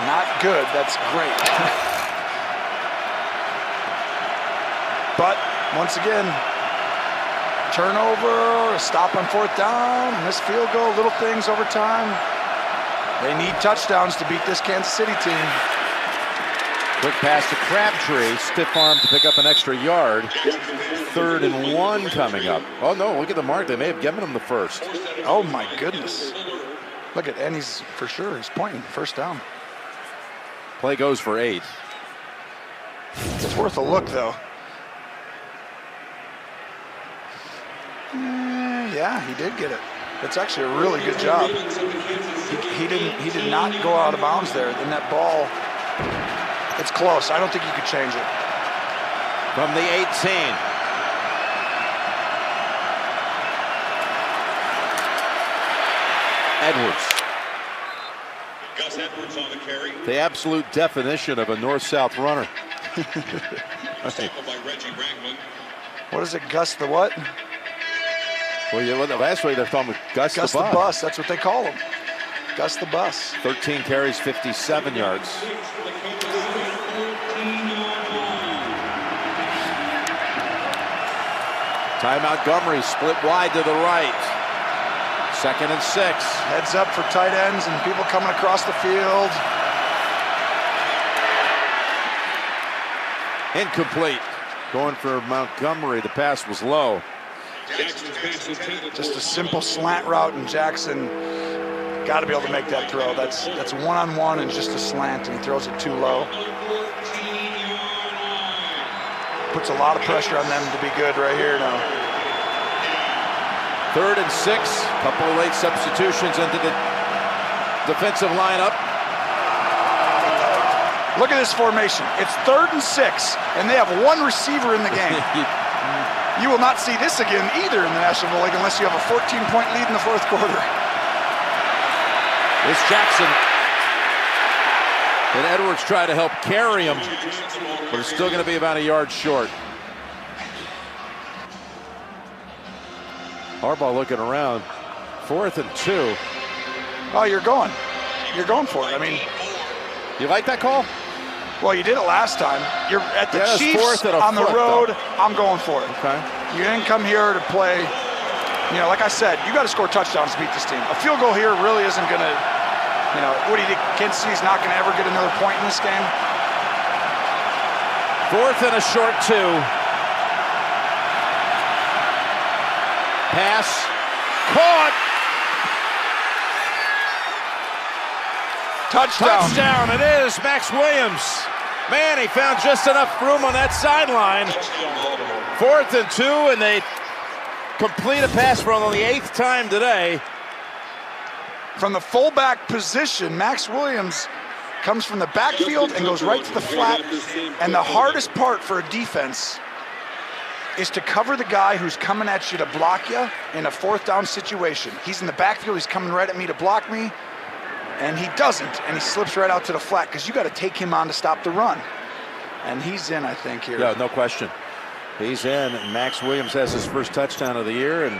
D: not good. That's great. But once again, turnover, a stop on 4th down, missed field goal, little things over time. They need touchdowns to beat this Kansas City team.
B: Quick pass to Crabtree, stiff arm to pick up an extra yard. 3rd and 1 coming up. Oh no, look at the mark. They may have given him the first.
D: Oh my goodness. Look at, and he's for sure, he's pointing, 1st down.
B: Play goes for 8.
D: It's worth a look though. Yeah, he did get it. It's actually a really good job. He did not go out of bounds there. Then that ball, it's close. I don't think you could change it.
B: From the 18. Edwards.
K: Gus Edwards on the carry.
B: The absolute definition of a north-south runner.
K: Tackled by Reggie Ragland.
D: What is it, Gus the what?
B: Well, yeah, last week they're talking Gus the
D: Bus. That's what they call him. Gus the Bus.
B: 13 carries, 57 yards. Ty Montgomery split wide to the right. 2nd and 6.
D: Heads up for tight ends and people coming across the field.
B: Incomplete. Going for Montgomery. The pass was low.
D: Just a simple slant route, and Jackson got to be able to make that throw. That's one-on-one and just a slant, and he throws it too low. Puts a lot of pressure on them to be good right here now.
B: 3rd and 6. Couple of late substitutions into the defensive lineup.
D: Look at this formation. It's 3rd and 6, and they have 1 receiver in the game. You will not see this again either in the National League unless you have a 14-point lead in the 4th quarter.
B: It's Jackson. And Edwards tried to help carry him, but it's still going to be about a yard short. Harbaugh looking around. 4th and 2.
D: Oh, you're going for it. I mean,
B: you like that call?
D: Well, you did it last time. You're at the Chiefs on the road. Though. I'm going for it.
B: Okay.
D: You didn't come here to play. You know, like I said, you got to score touchdowns to beat this team. A field goal here really isn't going to, you know, what do you think? Kansas City's not going to ever get another point in this game?
B: 4th and a short 2. Pass. Caught.
D: Touchdown.
B: It is. Max Williams. Man, he found just enough room on that sideline. 4th and 2, and they complete a pass for only the 8th time today.
D: From the fullback position, Max Williams comes from the backfield and goes right to the flat. And the hardest part for a defense is to cover the guy who's coming at you to block you in a 4th down situation. He's in the backfield. He's coming right at me to block me. And he doesn't, and he slips right out to the flat because you got to take him on to stop the run. And he's in, I think, here.
B: Yeah, no question. He's in. Max Williams has his first touchdown of the year, and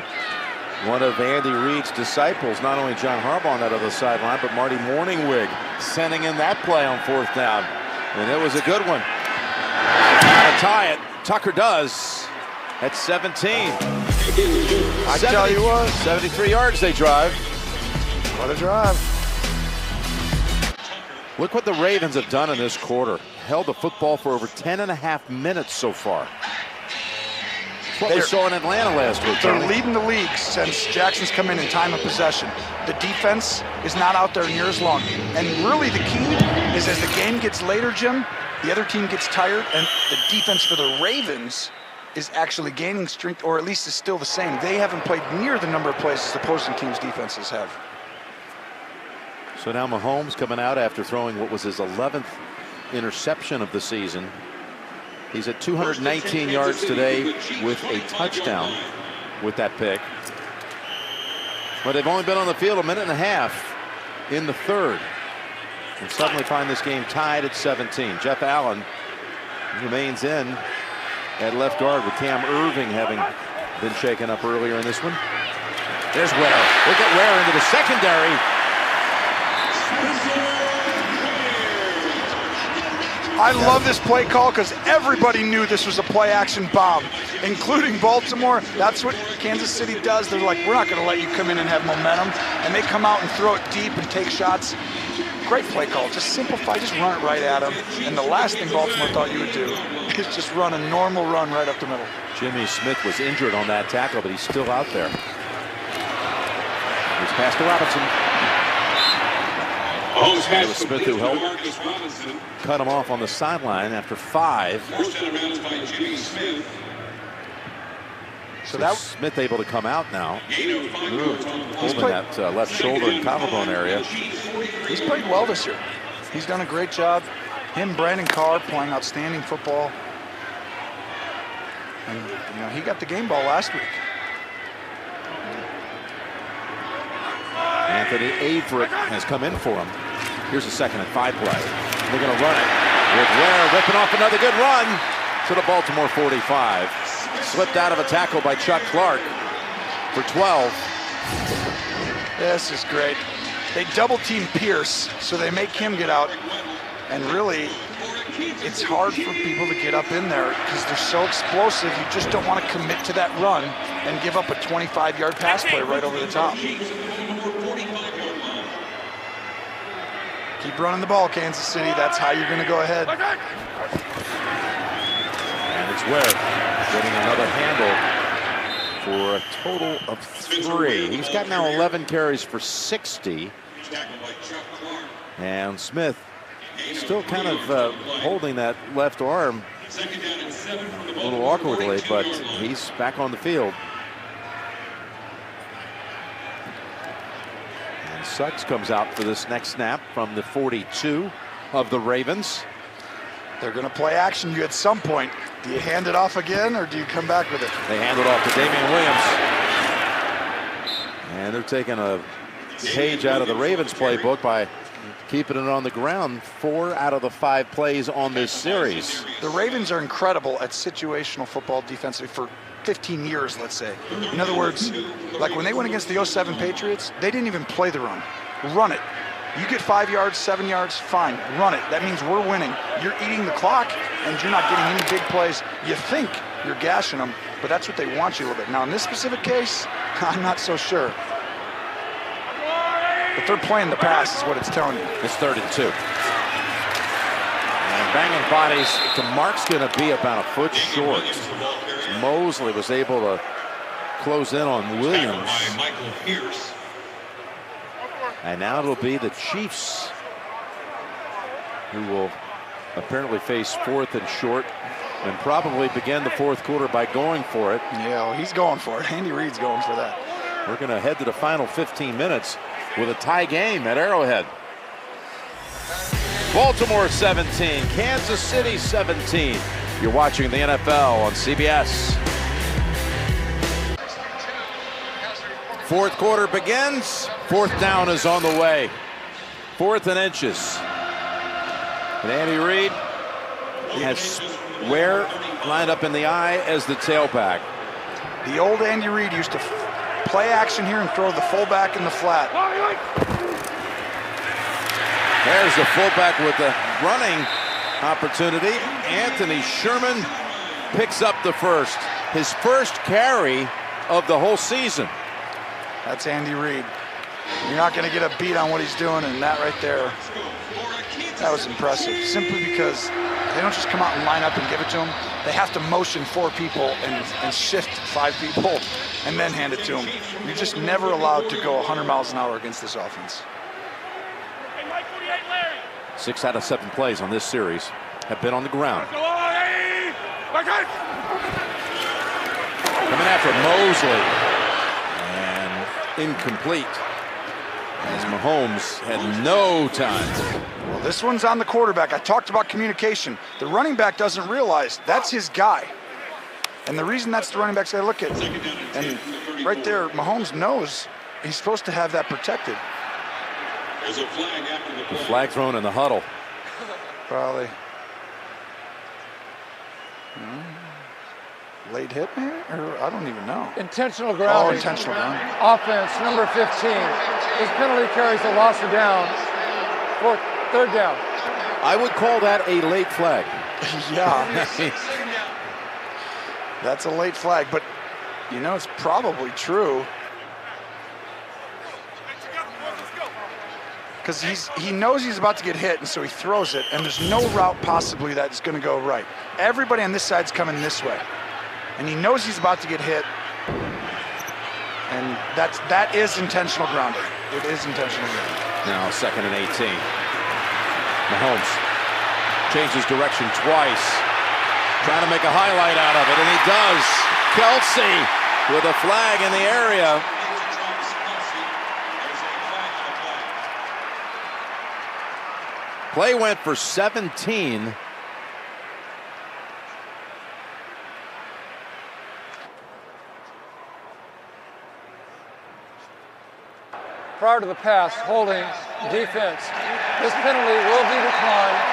B: one of Andy Reid's disciples, not only John Harbaugh on that other sideline, but Marty Morningwig sending in that play on 4th down. And it was a good one. To tie it, Tucker does at 17.
D: I tell you what.
B: 73 yards they drive.
D: What a drive.
B: Look what the Ravens have done in this quarter. Held the football for over 10.5 minutes so far. That's what we saw in Atlanta last week.
D: They're leading the league since Jackson's come in time of possession. The defense is not out there near as long. And really the key is as the game gets later, Jim, the other team gets tired, and the defense for the Ravens is actually gaining strength, or at least is still the same. They haven't played near the number of plays as the opposing team's defenses have.
B: So now Mahomes coming out after throwing what was his 11th interception of the season. He's at 219 yards today with a touchdown with that pick. But they've only been on the field a minute and a half in the third. And suddenly find this game tied at 17. Jeff Allen remains in at left guard with Cam Irving having been shaken up earlier in this one. There's Ware. Look at Ware into the secondary.
D: I love this play call because everybody knew this was a play-action bomb, including Baltimore. That's what Kansas City does. They're like, we're not going to let you come in and have momentum. And they come out and throw it deep and take shots. Great play call. Just simplify, just run it right at them. And the last thing Baltimore thought you would do is just run a normal run right up the middle.
B: Jimmy Smith was injured on that tackle, but he's still out there. Here's pass to Robinson. It was Smith who helped cut him off on the sideline after 5. So that Smith able to come out now. Holding that left shoulder and collarbone area.
D: He's played well this year. He's done a great job. Him, Brandon Carr playing outstanding football. And you know, he got the game ball last week.
B: Anthony Averett has come in for him. Here's a 2nd and 5 play. They're going to run it with Ware ripping off another good run to the Baltimore 45. Slipped out of a tackle by Chuck Clark for 12.
D: This is great. They double team Pierce, so they make him get out. And really, it's hard for people to get up in there because they're so explosive. You just don't want to commit to that run and give up a 25-yard pass play right over the top. Keep running the ball, Kansas City. That's how you're going to go ahead.
B: And it's Ware getting another handle for a total of 3. He's got now 11 carries for 60. And Smith still kind of holding that left arm a little awkwardly, but he's back on the field. And Suggs comes out for this next snap from the 42 of the Ravens.
D: They're going to play action you at some point. Do you hand it off again, or do you come back with it?
B: They hand it off to Damian Williams. And they're taking a page out of the Ravens playbook by keeping it on the ground 4 out of the 5 plays on this series.
D: The Ravens are incredible at situational football defensively for 15 years, let's say. In other words, like when they went against the 07 Patriots, they didn't even play the run. Run it. You get 5 yards, 7 yards, fine, run it. That means we're winning. You're eating the clock, and you're not getting any big plays. You think you're gashing them, but that's what they want you a little bit. Now, in this specific case, I'm not so sure. But they're playing the pass is what it's telling you.
B: It's 3rd and 2. And banging bodies. DeMarc's going to be about a foot short. Mosley was able to close in on Williams. And now it'll be the Chiefs who will apparently face 4th and short and probably begin the 4th quarter by going for it.
D: Yeah, well, he's going for it. Andy Reid's going for that.
B: We're going to head to the final 15 minutes with a tie game at Arrowhead. Baltimore 17, Kansas City 17. You're watching the NFL on CBS. 4th quarter begins. 4th down is on the way. 4th and inches. And Andy Reid has Ware lined up in the eye as the tailback.
D: The old Andy Reid used to play action here and throw the fullback in the flat.
B: There's the fullback with the running opportunity. Anthony Sherman picks up the first. His first carry of the whole season.
D: That's Andy Reid. You're not going to get a beat on what he's doing, and that right there, that was impressive. Simply because they don't just come out and line up and give it to him. They have to motion 4 people and shift 5 people and then hand it to him. You're just never allowed to go 100 miles an hour against this offense.
B: 6 out of 7 plays on this series have been on the ground. Coming after Mosley. And incomplete. As Mahomes had no time.
D: Well, this one's on the quarterback. I talked about communication. The running back doesn't realize that's his guy. And the reason that's the running back's guy, look at, and right there, Mahomes knows he's supposed to have that protected.
K: There's a flag after the
B: The flag thrown in the huddle.
D: Probably. Late hit, man? Or I don't even know.
E: Intentional grounding.
D: Oh, intentional grounding.
E: Offense, number 15. This penalty carries a loss of down. Third down.
B: I would call that a late flag.
D: Yeah. That's a late flag, but you know, it's probably true. Because he knows he's about to get hit, and so he throws it, and there's no route possibly that's going to go right. Everybody on this side's coming this way, and he knows he's about to get hit, and that is intentional grounding. It is intentional grounding.
B: Now 2nd and 18. Mahomes changes direction twice, trying to make a highlight out of it, and he does. Kelsey with a flag in the area. Play went for 17.
E: Prior to the pass, holding defense. This penalty will be declined.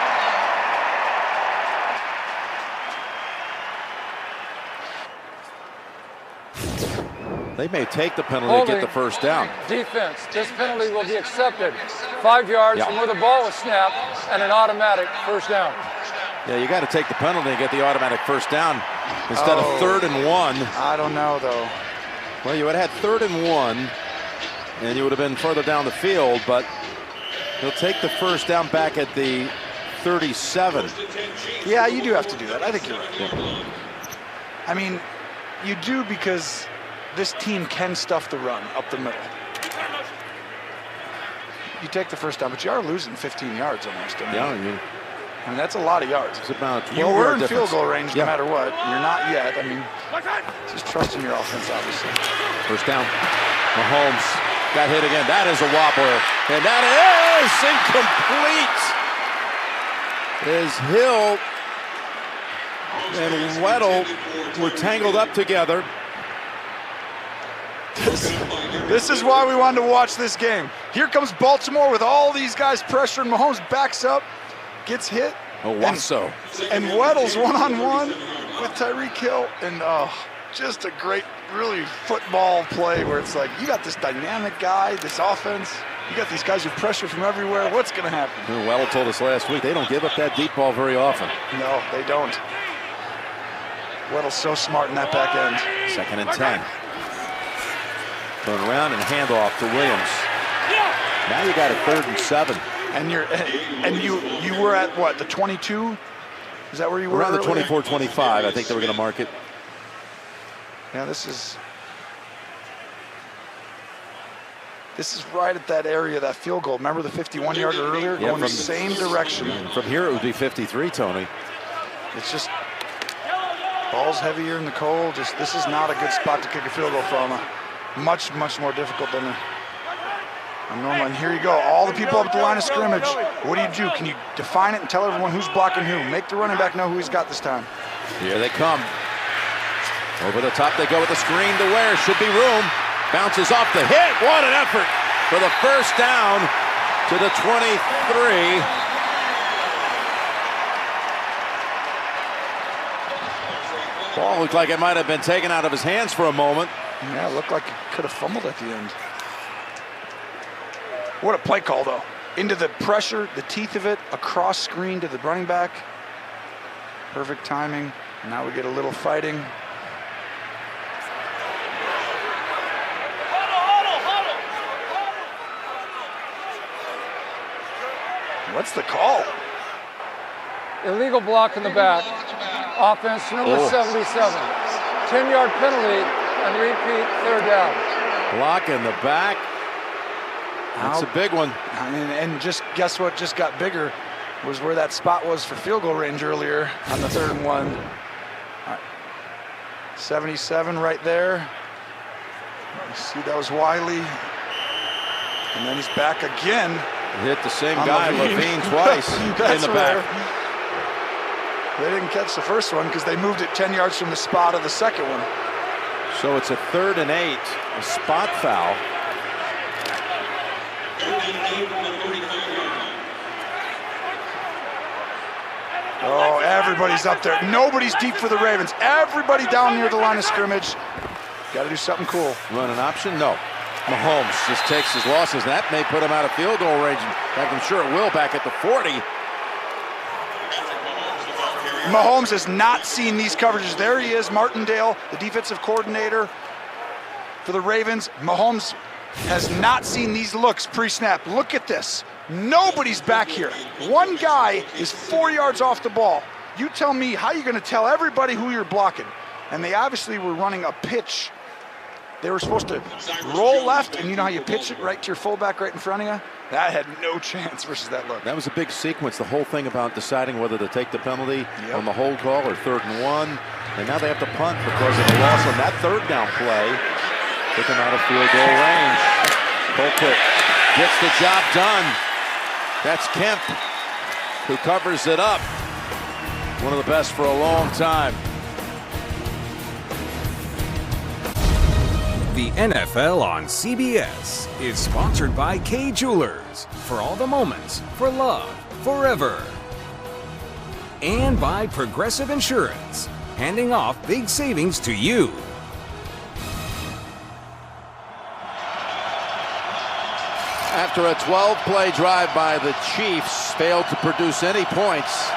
B: They may take the penalty to get the first down.
E: Defense. This penalty will be accepted. 5 yards from where the ball was snapped and an automatic first down.
B: Yeah, you got to take the penalty and get the automatic first down instead of 3rd and 1.
D: I don't know, though.
B: Well, you would have had 3rd and 1, and you would have been further down the field, but he'll take the first down back at the 37.
D: Yeah, you do have to do that. I think you're right.
B: Yeah.
D: I mean, you do because this team can stuff the run up the middle. You take the first down, but you are losing 15 yards almost. I mean, that's a lot of yards.
B: It's about 12
D: you were in
B: difference.
D: field goal range no matter what. You're not yet. I mean, just trusting your offense, obviously.
B: First down. Mahomes got hit again. That is a wobbler. And that is incomplete. As Hill and Weddle were tangled up together.
D: This is why we wanted to watch this game. Here comes Baltimore with all these guys pressuring. Mahomes backs up, gets hit.
B: Owasso.
D: And Weddle's one-on-one with Tyreek Hill. And just a great, really football play where it's like, you got this dynamic guy, this offense. You got these guys who pressure from everywhere. What's going to happen?
B: Weddle told us last week they don't give up that deep ball very often.
D: No, they don't. Weddle's so smart in that back end.
B: 2nd and 10. Turn around and handoff to Williams. Now you got a 3rd and 7.
D: And you were at what, the 22? Is that where you were?
B: Around the
D: earlier?
B: 24-25. I think they were going to mark it.
D: Yeah, this is right at that area, that field goal. Remember the 51-yarder earlier?
B: Yeah,
D: going the same direction.
B: From here it would be 53, Tony.
D: It's just ball's heavier in the cold. This is not a good spot to kick a field goal from. Much, much more difficult than a normal. And here you go. All the people up at the line of scrimmage. What do? Can you define it and tell everyone who's blocking who? Make the running back know who he's got this time.
B: Here they come. Over the top they go with the screen to Ware. Should be room. Bounces off the hit. What an effort for the first down to the 23. Ball looked like it might have been taken out of his hands for a moment.
D: Yeah, it looked like he could have fumbled at the end. What a play call, though. Into the pressure, the teeth of it, across screen to the running back. Perfect timing. Now we get a little fighting. What's the call?
E: Illegal block in the back. Offense number 77. 10-yard penalty and repeat 3rd down.
B: Block in the back. That's a big one.
D: I mean, and just guess what just got bigger was where that spot was for field goal range earlier on the 3rd and 1. 77 right there. You see, that was Wiley. And then he's back again.
B: Hit the same guy, Levine, twice in the back.
D: They didn't catch the first one because they moved it 10 yards from the spot of the second one.
B: So it's a 3rd and 8, a spot foul.
D: Oh, everybody's up there. Nobody's deep for the Ravens. Everybody down near the line of scrimmage. Got to do something cool.
B: Run an option? No. Mahomes just takes his losses. That may put him out of field goal range. In fact, I'm sure it will back at the 40.
D: Mahomes has not seen these coverages. There he is, Martindale, the defensive coordinator for the Ravens. Mahomes has not seen these looks pre-snap. Look at this. Nobody's back here. One guy is 4 yards off the ball. You tell me how you're going to tell everybody who you're blocking. And they obviously were running a pitch. They were supposed to roll left, and you know how you pitch it right to your fullback right in front of you? That had no chance versus that look.
B: That was a big sequence, the whole thing about deciding whether to take the penalty on the hold call or 3rd and 1. And now they have to punt because of the loss on that 3rd down play. Took him out of field goal range. Colquitt gets the job done. That's Kemp, who covers it up. One of the best for a long time.
A: The NFL on CBS is sponsored by Kay Jewelers. For all the moments, for love, forever. And by Progressive Insurance, handing off big savings to you.
B: After a 12-play drive by the Chiefs failed to produce any points,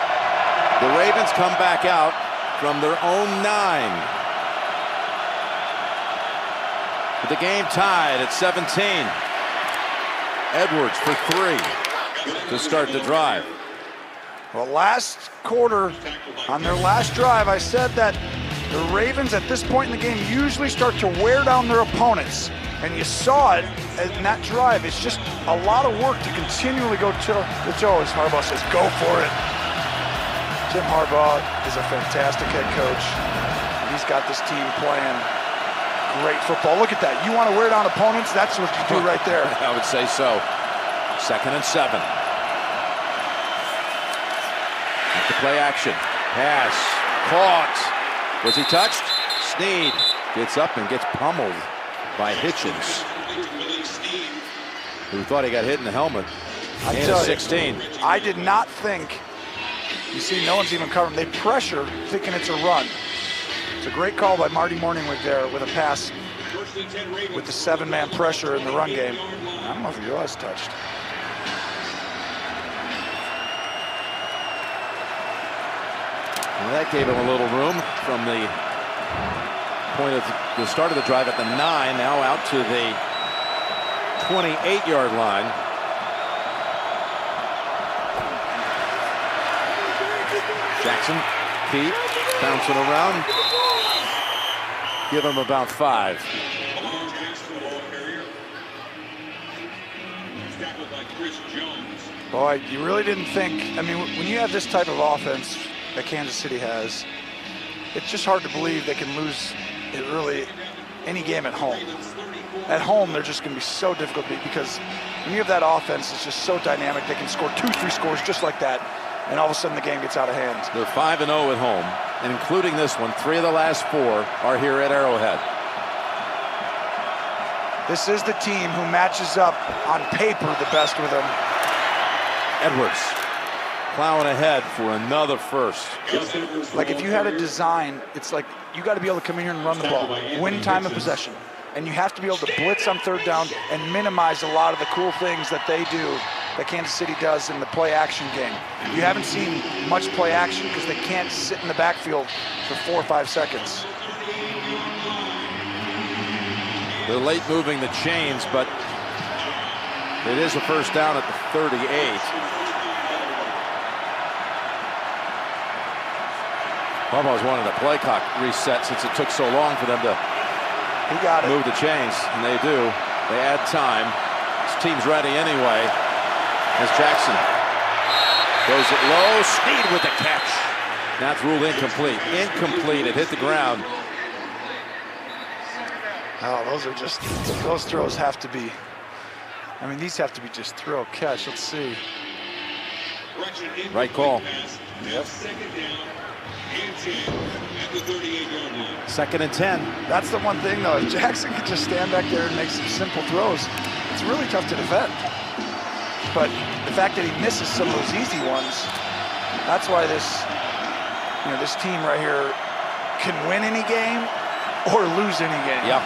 B: the Ravens come back out from their own 9. With the game tied at 17. Edwards for 3 to start the drive.
D: Well, last quarter, on their last drive, I said that the Ravens at this point in the game usually start to wear down their opponents. And you saw it in that drive. It's just a lot of work to continually go toe to toe, as Harbaugh says, go for it. Jim Harbaugh is a fantastic head coach. He's got this team playing great football. Look at that. You want to wear down opponents? That's what you do right there.
B: I would say so. 2nd and 7. At the play action. Pass. Caught. Was he touched? Snead gets up and gets pummeled by Hitchens, who thought he got hit in the helmet.
D: I tell you,
B: 16.
D: I did not think. You see, no one's even covering. They pressure, thinking it's a run. It's a great call by Marty Morningwig there with a pass with the 7-man pressure in the run game. I don't know if he was touched.
B: Well, that gave him a little room from the point of the start of the drive at the 9, now out to the 28-yard line. Jackson, Pete, bouncing around. Give him about 5.
D: Boy, you really didn't think, I mean, when you have this type of offense that Kansas City has, it's just hard to believe they can lose it really any game at home. At home, they're just going to be so difficult to beat because when you have that offense, it's just so dynamic. They can score 2-3 scores just like that, and all of a sudden the game gets out of hand.
B: They're 5-0 at home, and including this one, 3 of the last 4 are here at Arrowhead.
D: This is the team who matches up on paper the best with them.
B: Edwards plowing ahead for another first.
D: Like if you had a design, it's like you got to be able to come in here and run the ball, win time of possession, and you have to be able to blitz on 3rd down and minimize a lot of the cool things that they do, that Kansas City does in the play action game. You haven't seen much play action because they can't sit in the backfield for 4 or 5 seconds.
B: They're late moving the chains, but it is a first down at the 38. Harbaugh's wanted a play clock reset since it took so long for them to move the chains, and they do. They add time. This team's ready anyway. As Jackson goes it low, Snead with the catch. Now it's ruled incomplete. Incomplete. It hit the ground.
D: Oh, those throws have to be, I mean, these have to be just throw catch. Let's see.
B: Right call.
D: Yep.
B: Second and 10.
D: That's the one thing, though. If Jackson could just stand back there and make some simple throws, it's really tough to defend. But the fact that he misses some of those easy ones, that's why this team right here can win any game or lose any game.
B: Yep.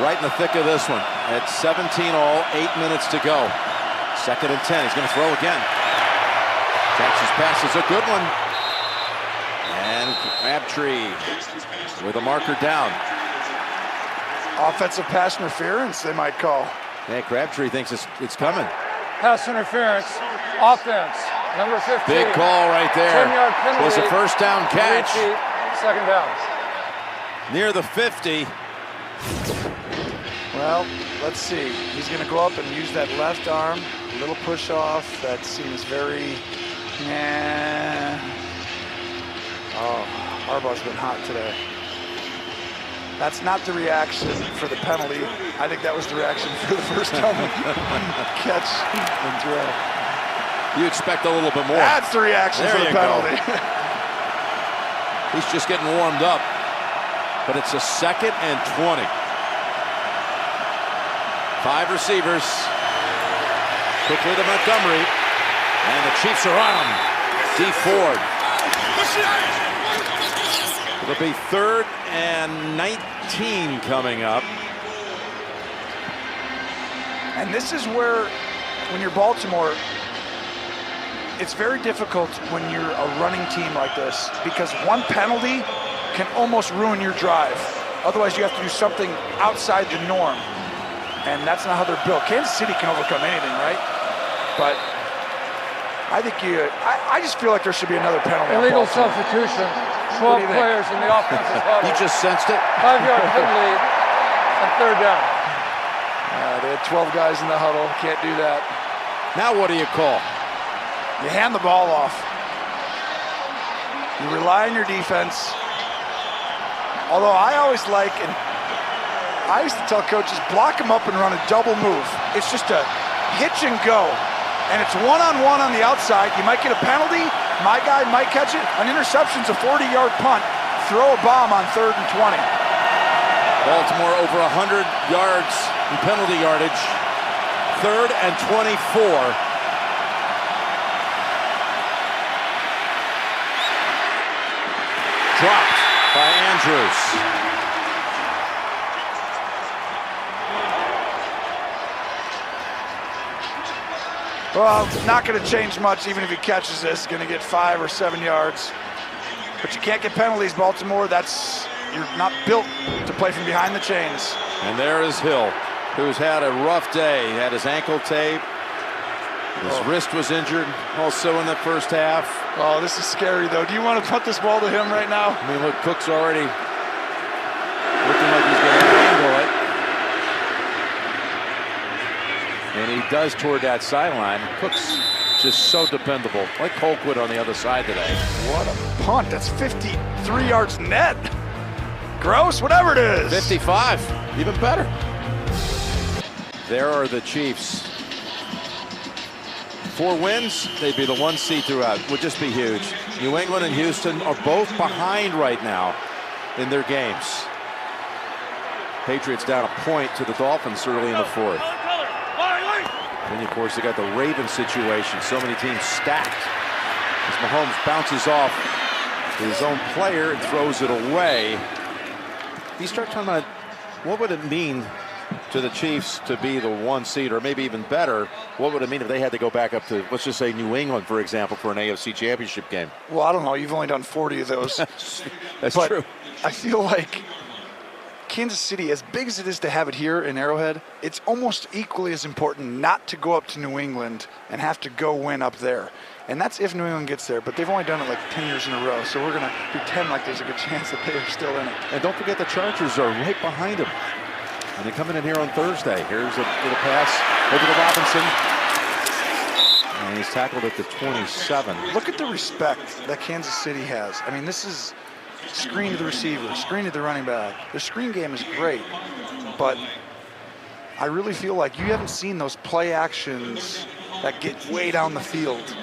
B: Right in the thick of this one. At 17 all, 8 minutes to go. Second and 10. He's going to throw again. Jackson's pass is a good one. And Crabtree with a marker down.
D: Offensive pass interference, they might call.
B: Yeah, Crabtree thinks it's coming.
E: Pass interference, offense, number 15.
B: Big call right there.
E: 10-yard penalty.
B: Was a first down catch.
E: Second down.
B: Near the 50.
D: Well, let's see. He's going to go up and use that left arm. A little push off. That seems very... Oh, Harbaugh's been hot today. That's not the reaction for the penalty. I think that was the reaction for the first down catch and throw.
B: You expect a little bit more.
D: That's the reaction for the penalty.
B: He's just getting warmed up. But it's a second and 20. 5 receivers. Quickly to Montgomery. And the Chiefs are on him. D. Ford. It'll be 3rd and 19 coming up.
D: And this is where, when you're Baltimore, it's very difficult when you're a running team like this, because one penalty can almost ruin your drive. Otherwise, you have to do something outside the norm. And that's not how they're built. Kansas City can overcome anything, right? But I think I just feel like there should be another penalty.
E: Illegal substitution. 12 players in the offensive huddle.
B: You just sensed it?
E: 5-yard penalty and third down.
D: They had 12 guys in the huddle. Can't do that.
B: Now what do you call?
D: You hand the ball off. You rely on your defense. Although I always like, and I used to tell coaches, block them up and run a double move. It's just a hitch and go. And it's one-on-one on the outside. You might get a penalty. My guy might catch it. An interception's a 40-yard punt. Throw a bomb on 3rd and 20.
B: Baltimore over 100 yards in penalty yardage. 3rd and 24. Dropped by Andrews.
D: Well, not going to change much even if he catches this. Going to get 5 or 7 yards. But you can't get penalties, Baltimore. You're not built to play from behind the chains.
B: And there is Hill, who's had a rough day. He had his ankle tape. His wrist was injured also in the first half.
D: Oh, this is scary, though. Do you want to put this ball to him right now?
B: I mean, look, Cook's already looking like he's going to handle it. And he does toward that sideline. Cook's just so dependable, like Colquitt on the other side today.
D: What a punt. That's 53 yards net. Gross, whatever it is.
B: 55, even better. There are the Chiefs. 4 wins, they'd be the 1 seed throughout. Would just be huge. New England and Houston are both behind right now in their games. Patriots down a point to the Dolphins early in the 4th. Then, of course, they got the Ravens situation. So many teams stacked. As Mahomes bounces off his own player and throws it away. You start talking about what would it mean to the Chiefs to be the 1 seed, or maybe even better, what would it mean if they had to go back up to, let's just say, New England, for example, for an AFC Championship game?
D: Well, I don't know. You've only done 40 of those.
B: That's
D: but
B: true.
D: I feel like Kansas City, as big as it is to have it here in Arrowhead, it's almost equally as important not to go up to New England and have to go win up there. And that's if New England gets there, but they've only done it like 10 years in a row, so we're going to pretend like there's a good chance that they are still in it.
B: And don't forget the Chargers are right behind them. And they're coming in here on Thursday. Here's a little pass over to Robinson. And he's tackled at the 27.
D: Look at the respect that Kansas City has. I mean, this is screen to the receiver, screen to the running back. Their screen game is great, but I really feel like you haven't seen those play actions that get way down the field.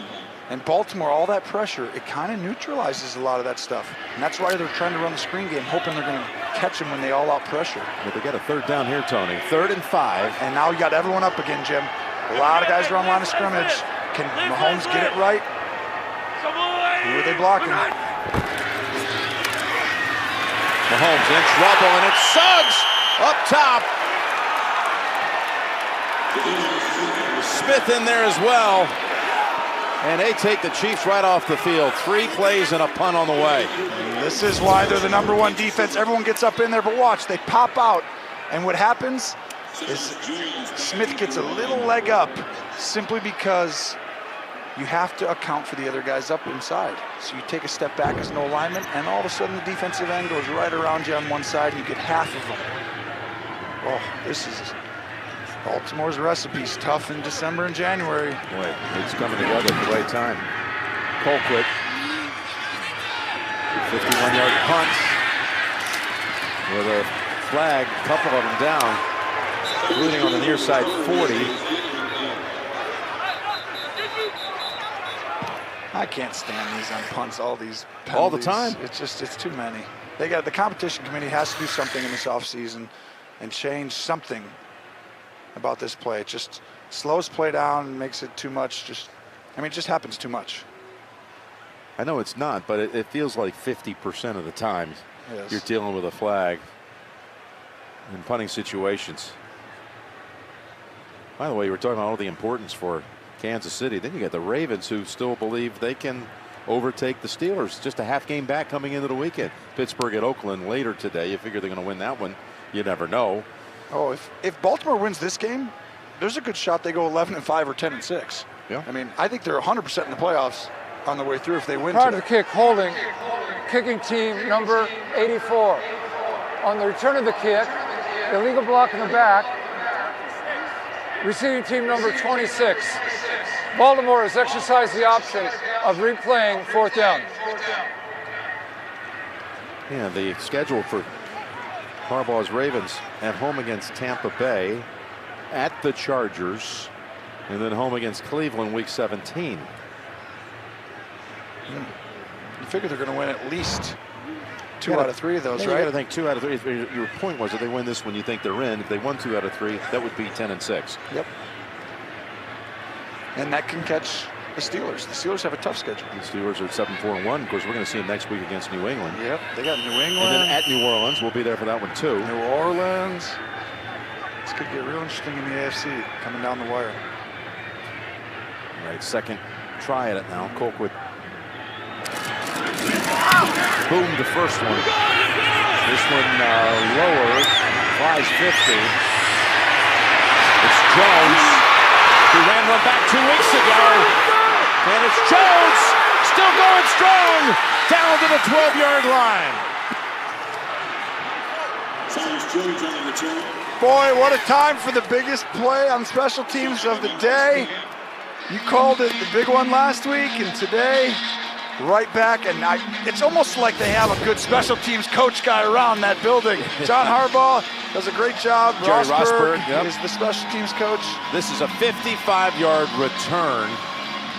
D: And Baltimore, all that pressure, it kind of neutralizes a lot of that stuff. And that's why they're trying to run the screen game, hoping they're going to catch them when they all out pressure.
B: But they got a third down here, Tony. 3rd and 5.
D: And now you got everyone up again, Jim. A lot of guys are on line of scrimmage. Can Mahomes get it right? Who are they blocking?
B: Mahomes in trouble, and it's Suggs up top. Smith in there as well. And they take the Chiefs right off the field. 3 plays and a punt on the way.
D: This is why they're the #1 defense. Everyone gets up in there, but watch, they pop out. And what happens is Smith gets a little leg up simply because you have to account for the other guys up inside. So you take a step back as no lineman, and all of a sudden the defensive end goes right around you on one side, and you get half of them. Oh, this is Baltimore's recipe's tough in December and January.
B: Boy, it's coming together at the right time. Colquitt, 51-yard punt with a flag, a couple of them down, including on the near side 40.
D: I can't stand these on punts, all these penalties.
B: All the time.
D: It's too many. The competition committee has to do something in this offseason and change something about this play. It just slows play down and makes it too much. It just happens too much.
B: I know it's not, but it feels like 50% of the time
D: Yes.
B: you're dealing with a flag in punting situations. By the way, you were talking about all the importance for Kansas City. Then you got the Ravens, who still believe they can overtake the Steelers. Just a half game back coming into the weekend. Pittsburgh at Oakland later today. You figure they're going to win that one. You never know.
D: Oh, if Baltimore wins this game, there's a good shot they go 11-5 or 10-6.
B: Yeah.
D: I think they're 100% in the playoffs on the way through if they win
E: Prior to
D: today.
E: the kick, holding, kicking team number 84. On the return of the kick, illegal block in the back, receiving team number 26. Baltimore has exercised the option of replaying 4th down.
B: Yeah, the schedule for Harbaugh's Ravens at home against Tampa Bay, at the Chargers, and then home against Cleveland week 17.
D: You figure they're going to win at least 2 out of 3 of those,
B: You
D: right?
B: got to think 2 out of 3. Your point was if they win this one, you think they're in. If they won 2 out of 3, that would be 10-6.
D: Yep. And that can catch the Steelers. The Steelers have a tough schedule.
B: The Steelers are at 7-4-1. Of course, we're going to see them next week against New England.
D: Yep, they got New England.
B: And then at New Orleans, we'll be there for that one too.
D: New Orleans. This could get real interesting in the AFC coming down the wire.
B: All right, second try at it now. Colquitt. Boom, the first one. This one lower, flies 50. It's Jones, who ran one back 2 weeks ago. And it's Jones, still going strong, down to the 12-yard line.
D: Boy, what a time for the biggest play on special teams of the day. You called it the big one last week, and today, right back. And it's almost like they have a good special teams coach guy around that building. John Harbaugh does a great job.
B: Jerry Rosburg
D: is the special teams coach.
B: This is a 55-yard return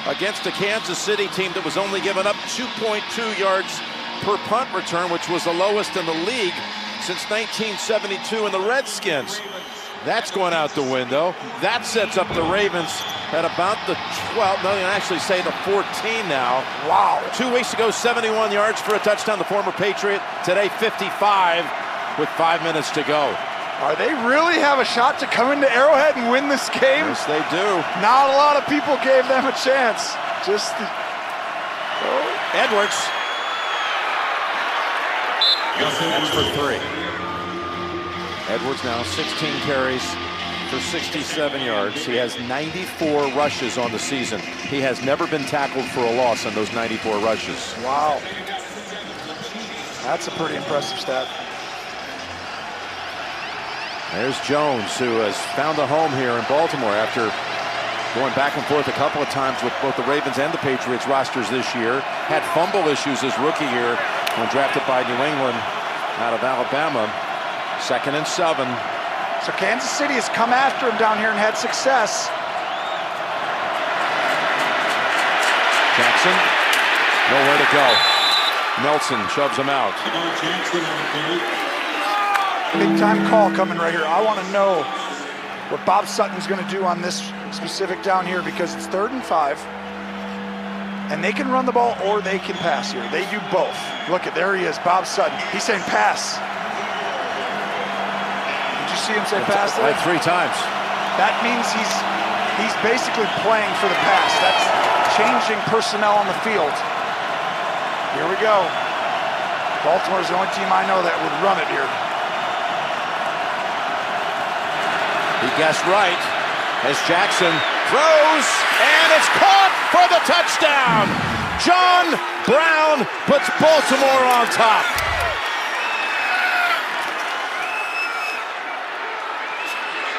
B: against a Kansas City team that was only giving up 2.2 yards per punt return, which was the lowest in the league since 1972 in the Redskins. That's going out the window. That sets up the Ravens at about the 12, no, you can actually say the 14 now.
D: Wow.
B: 2 weeks ago, 71 yards for a touchdown, the former Patriot. Today, 55 with 5 minutes to go.
D: Are they really have a shot to come into Arrowhead and win this game?
B: Yes, they do.
D: Not a lot of people gave them a chance.
B: Edwards. That's for 3. Edwards now 16 carries for 67 yards. He has 94 rushes on the season. He has never been tackled for a loss on those 94 rushes.
D: Wow. That's a pretty impressive stat.
B: There's Jones, who has found a home here in Baltimore after going back and forth a couple of times with both the Ravens and the Patriots rosters this year. Had fumble issues his rookie year drafted by New England out of Alabama. 2nd and 7.
D: So Kansas City has come after him down here and had success.
B: Jackson, nowhere to go. Nelson shoves him out.
D: Big time call coming right here. I want to know what Bob Sutton's going to do on this specific down here, because it's 3rd and 5. And they can run the ball or they can pass here. They do both. Look at, there he is, Bob Sutton. He's saying pass. Did you see him say pass there?
B: Like 3 times.
D: That means he's basically playing for the pass. That's changing personnel on the field. Here we go. Baltimore's the only team I know that would run it here.
B: He guessed right as Jackson throws, and it's caught for the touchdown. John Brown puts Baltimore on top.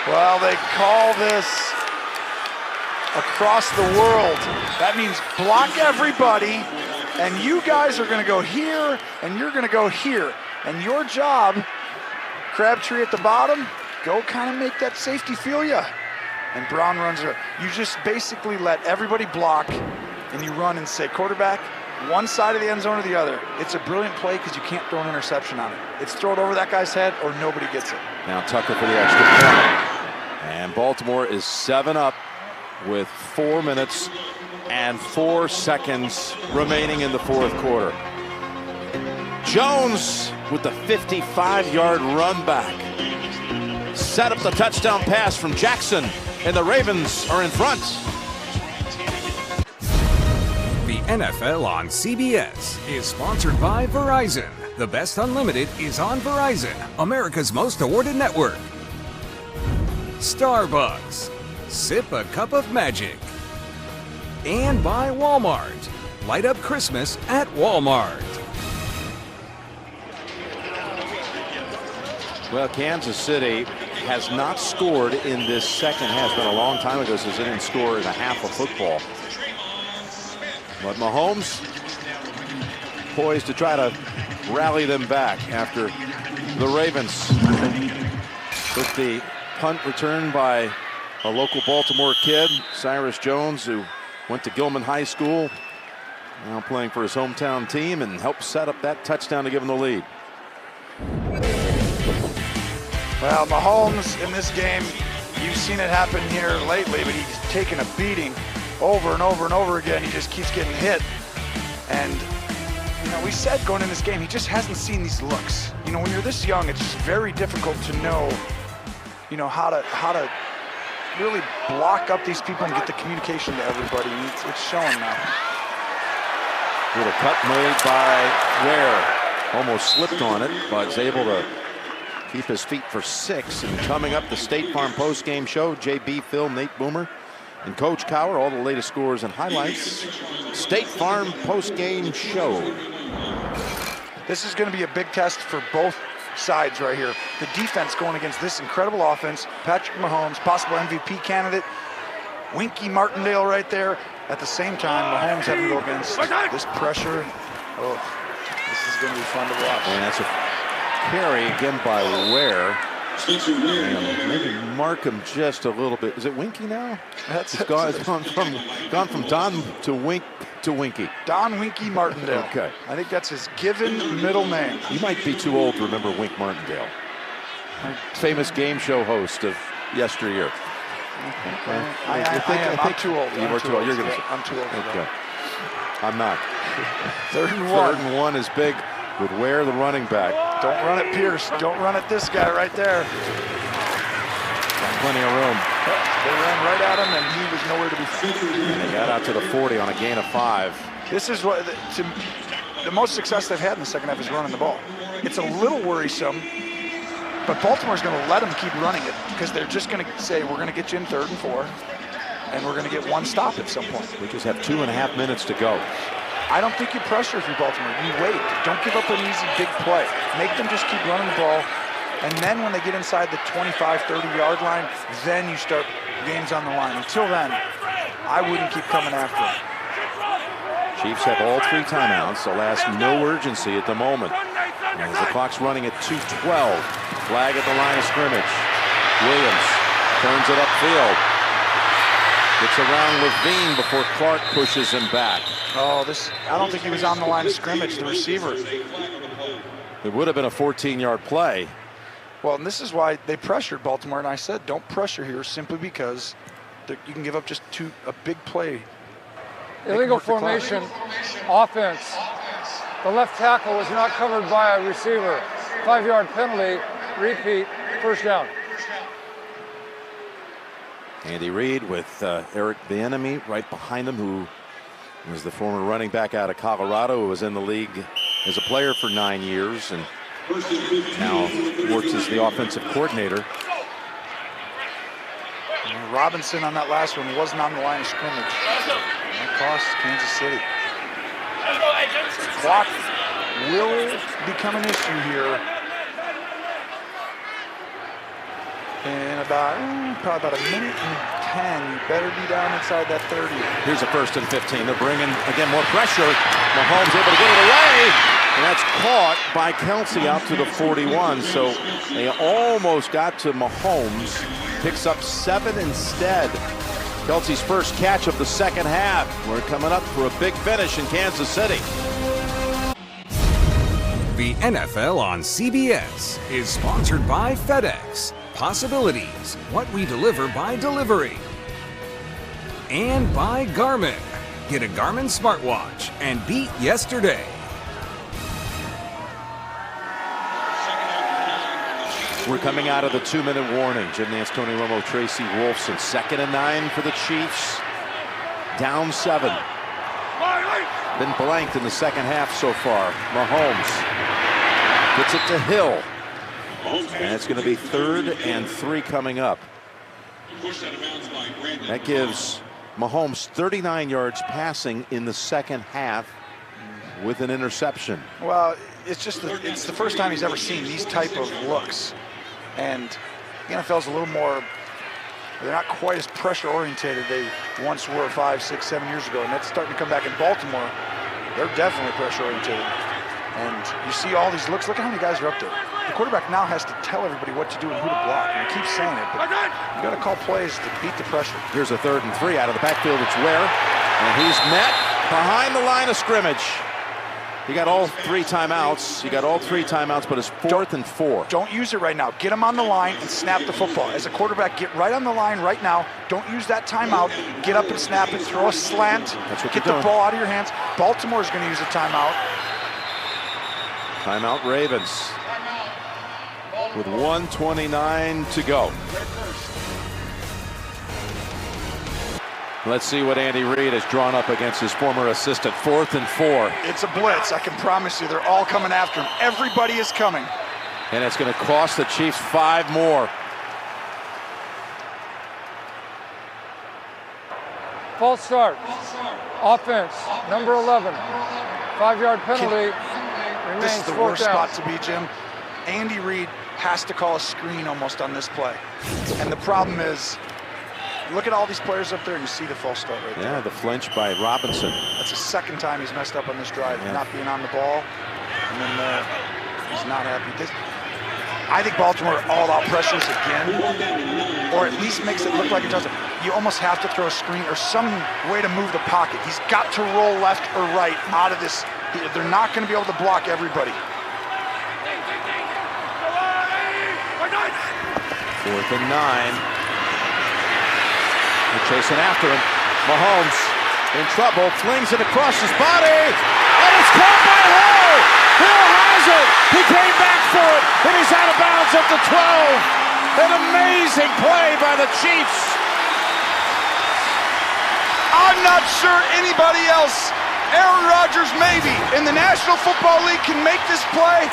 D: Well, they call this across the world. That means block everybody, and you guys are going to go here, and you're going to go here. And your job, Crabtree at the bottom, go kind of make that safety feel ya. And Brown runs it. You just basically let everybody block, and you run and say, quarterback, one side of the end zone or the other. It's a brilliant play because you can't throw an interception on it. It's throw it over that guy's head or nobody gets it.
B: Now Tucker for the extra point. And Baltimore is 7 up with 4 minutes and 4 seconds remaining in the 4th quarter. Jones with the 55-yard run back. Set up the touchdown pass from Jackson, and the Ravens are in front.
A: The NFL on CBS is sponsored by Verizon. The best unlimited is on Verizon, America's most awarded network. Starbucks. Sip a cup of magic. And by Walmart. Light up Christmas at Walmart.
B: Well, Kansas City has not scored in this second half. It's been a long time ago since they didn't score in a half of football. But Mahomes poised to try to rally them back after the Ravens with the punt returned by a local Baltimore kid, Cyrus Jones, who went to Gilman High School, now playing for his hometown team, and helped set up that touchdown to give him the lead.
D: Well, Mahomes in this game, you've seen it happen here lately, but he's taken a beating over and over and over again. He just keeps getting hit. And, you know, we said going in this game, he just hasn't seen these looks. You know, when you're this young, it's just very difficult to know, you know, how to really block up these people and get the communication to everybody. And it's showing now.
B: Little cut made by Ware. Almost slipped on it, but is able to keep his feet for 6. And coming up, the State Farm post-game show, JB, Phil, Nate Boomer, and Coach Cowher, all the latest scores and highlights. State Farm post-game show.
D: This is going to be a big test for both sides right here. The defense going against this incredible offense. Patrick Mahomes, possible MVP candidate. Winky Martindale right there. At the same time, Mahomes having to go against this pressure. Oh, this is going to be fun to watch.
B: And that's a carry again by Ware. And maybe mark him just a little bit. Is it Winky now? It's gone from Don to Winky.
D: Don Winky Martindale.
B: Okay.
D: I think that's his given middle name.
B: You might be too old to remember Wink Martindale. Famous game show host of yesteryear.
D: Okay. I'm too old.
B: You were too old. You're going to say.
D: I'm too old.
B: Okay. I'm not.
D: 3rd and 1.
B: 3rd and 1 is big with Ware, the running back.
D: Don't run it, Pierce. Don't run it, this guy right there.
B: Got plenty of room.
D: They ran right at him, and he was nowhere to be found.
B: And they got out to the 40 on a gain of 5.
D: This is what the most success they've had in the second half is running the ball. It's a little worrisome, but Baltimore's going to let them keep running it because they're just going to say, we're going to get you in 3rd and 4, and we're going to get one stop at some point.
B: We just have 2.5 minutes to go.
D: I don't think you pressure if you're Baltimore. You wait. Don't give up an easy big play. Make them just keep running the ball. And then when they get inside the 25, 30-yard line, then you start games on the line. Until then, I wouldn't keep coming after them.
B: Chiefs have all 3 timeouts. The last no urgency at the moment. As the clock's running at 2:12. Flag at the line of scrimmage. Williams turns it upfield. Gets around Levine before Clark pushes him back.
D: Oh, I don't think he was on the line of scrimmage, the receiver.
B: It would have been a 14-yard play.
D: Well, and this is why they pressured Baltimore, and I said don't pressure here simply because you can give up just a big play.
E: Illegal formation, offense. The left tackle was not covered by a receiver. 5-yard penalty, repeat, first down.
B: Andy Reid with Eric Bieniemy right behind him, who was the former running back out of Colorado, who was in the league as a player for 9 years and now works as the offensive coordinator.
D: Robinson on that last one wasn't on the line of scrimmage. That cost Kansas City. Clock will become an issue here in probably about a minute and 10. You better be down inside that 30.
B: Here's a 1st and 15. They're bringing, again, more pressure. Mahomes able to get it away. And that's caught by Kelce out to the 41. So they almost got to Mahomes. Picks up 7 instead. Kelce's first catch of the second half. We're coming up for a big finish in Kansas City.
A: The NFL on CBS is sponsored by FedEx. Possibilities, what we deliver by delivery. And by Garmin. Get a Garmin smartwatch and beat yesterday.
B: We're coming out of the 2-minute warning. Jim Nantz, Tony Romo, Tracy Wolfson. 2nd and 9 for the Chiefs. Down 7. Been blanked in the second half so far. Mahomes gets it to Hill. And it's going to be 3rd and 3 coming up. That gives Mahomes 39 yards passing in the second half with an interception.
D: Well, it's the first time he's ever seen these type of looks. And the NFL's a little more, they're not quite as pressure orientated they once were 5, 6, 7 years ago. And that's starting to come back in Baltimore. They're definitely pressure orientated. And you see all these looks. Look at how many guys are up there. The quarterback now has to tell everybody what to do and who to block. And he keeps saying it, but you got to call plays to beat the pressure.
B: Here's a 3rd and 3 out of the backfield. It's Ware. And he's met behind the line of scrimmage. You got all 3 timeouts. But it's 4th and 4.
D: Don't use it right now. Get him on the line and snap the football. As a quarterback, get right on the line right now. Don't use that timeout. Get up and snap it. Throw a slant.
B: That's what
D: get the ball out of your hands. Baltimore's going to use a timeout.
B: Timeout Ravens with 1:29 to go. Let's see what Andy Reid has drawn up against his former assistant. 4th and 4.
D: It's a blitz. I can promise you they're all coming after him. Everybody is coming.
B: And it's going to cost the Chiefs 5 more.
E: False start. Offense, number 11. 5-yard penalty.
D: This is the worst spot to be, Jim. Andy Reid has to call a screen almost on this play. And the problem is, look at all these players up there and you see the false start right there.
B: Yeah, the flinch by Robinson.
D: That's the 2nd time he's messed up on this drive, not being on the ball. And then he's not happy. I think Baltimore all-out pressures again, or at least makes it look like it doesn't. You almost have to throw a screen or some way to move the pocket. He's got to roll left or right out of this. They're not going to be able to block everybody.
B: 4th and 9. They're chasing after him. Mahomes in trouble, flings it across his body, and it's caught by Hill. Hill has it. He came back for it, and he's out of bounds at the 12. An amazing play by the Chiefs.
D: I'm not sure anybody else, Aaron Rodgers maybe, in the National Football League can make this play.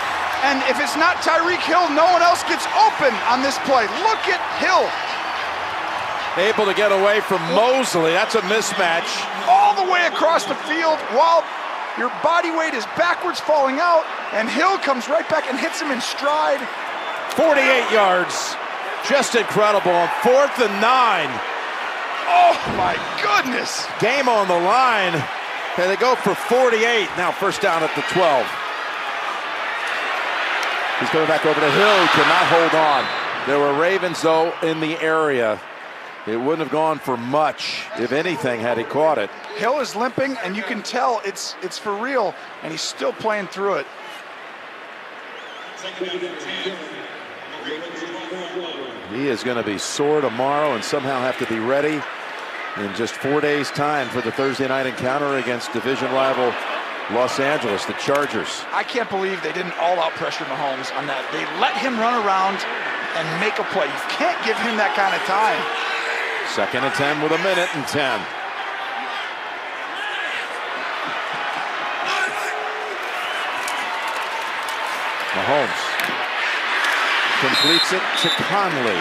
D: And if it's not Tyreek Hill, no one else gets open on this play. Look at Hill.
B: Able to get away from Mosley. That's a mismatch.
D: All the way across the field while your body weight is backwards falling out, and Hill comes right back and hits him in stride.
B: 48 yards. Just incredible on 4th and 9.
D: Oh my goodness.
B: Game on the line. And they go for 48. Now first down at the 12. He's coming back over to Hill. He cannot hold on. There were Ravens, though, in the area. It wouldn't have gone for much, if anything, had he caught it.
D: Hill is limping, and you can tell it's for real, and he's still playing through it.
B: He is going to be sore tomorrow and somehow have to be ready in just 4 days' time for the Thursday night encounter against division rival Los Angeles, the Chargers.
D: I can't believe they didn't all-out pressure Mahomes on that. They let him run around and make a play. You can't give him that kind of time.
B: 2nd and 10 with 1:10. Mahomes completes it to Conley.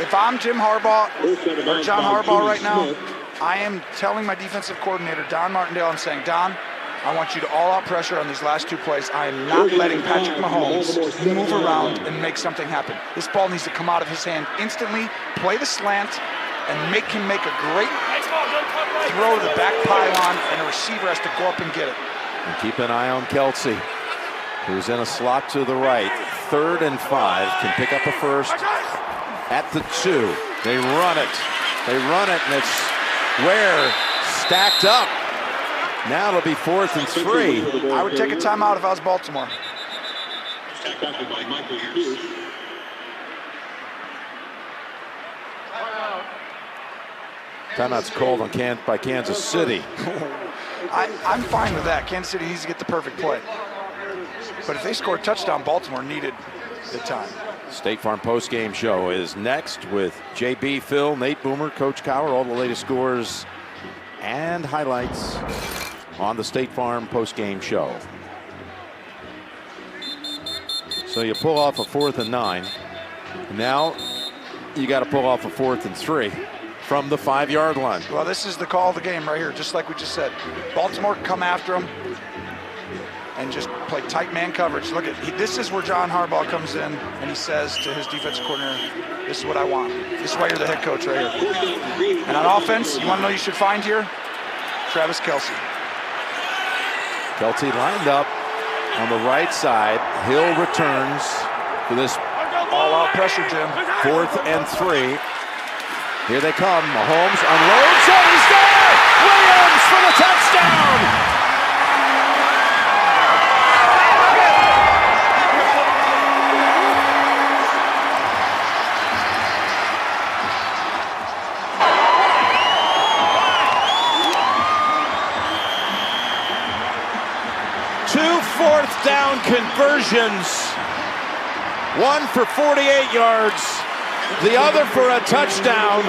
D: If I'm Jim Harbaugh or John Harbaugh right now, I am telling my defensive coordinator, Don Martindale, I'm saying, Don, I want you to all-out pressure on these last 2 plays. I am not letting Patrick Mahomes move around and make something happen. This ball needs to come out of his hand instantly, play the slant, and make him make a great throw to the back pylon, and the receiver has to go up and get it.
B: And keep an eye on Kelsey, who's in a slot to the right. 3rd and 5, can pick up a first at the 2. They run it. They run it, and it's Ware stacked up. Now it'll be 4th and 3.
D: I would take a timeout if I was Baltimore.
B: Timeout's called on by Kansas City.
D: I'm fine with that. Kansas City needs to get the perfect play. But if they score a touchdown, Baltimore needed the time.
B: State Farm postgame show is next with JB, Phil, Nate Boomer, Coach Cowher, all the latest scores and highlights on the State Farm postgame show. So you pull off a 4th and 9. Now you got to pull off a 4th and 3 from the 5-yard line.
D: Well, this is the call of the game right here, just like we just said. Baltimore come after him and just play tight man coverage. Look at this is where John Harbaugh comes in and he says to his defensive coordinator, "This is what I want. This is why you're the head coach right here." And on offense, you want to know you should find here? Travis Kelce.
B: Kelce lined up on the right side. Hill returns for this
D: all-out pressure, Jim.
B: 4th and 3. Here they come. Mahomes unloads, and he's there! Williams for the touchdown! Two 4th down conversions. One for 48 yards. The other for a touchdown,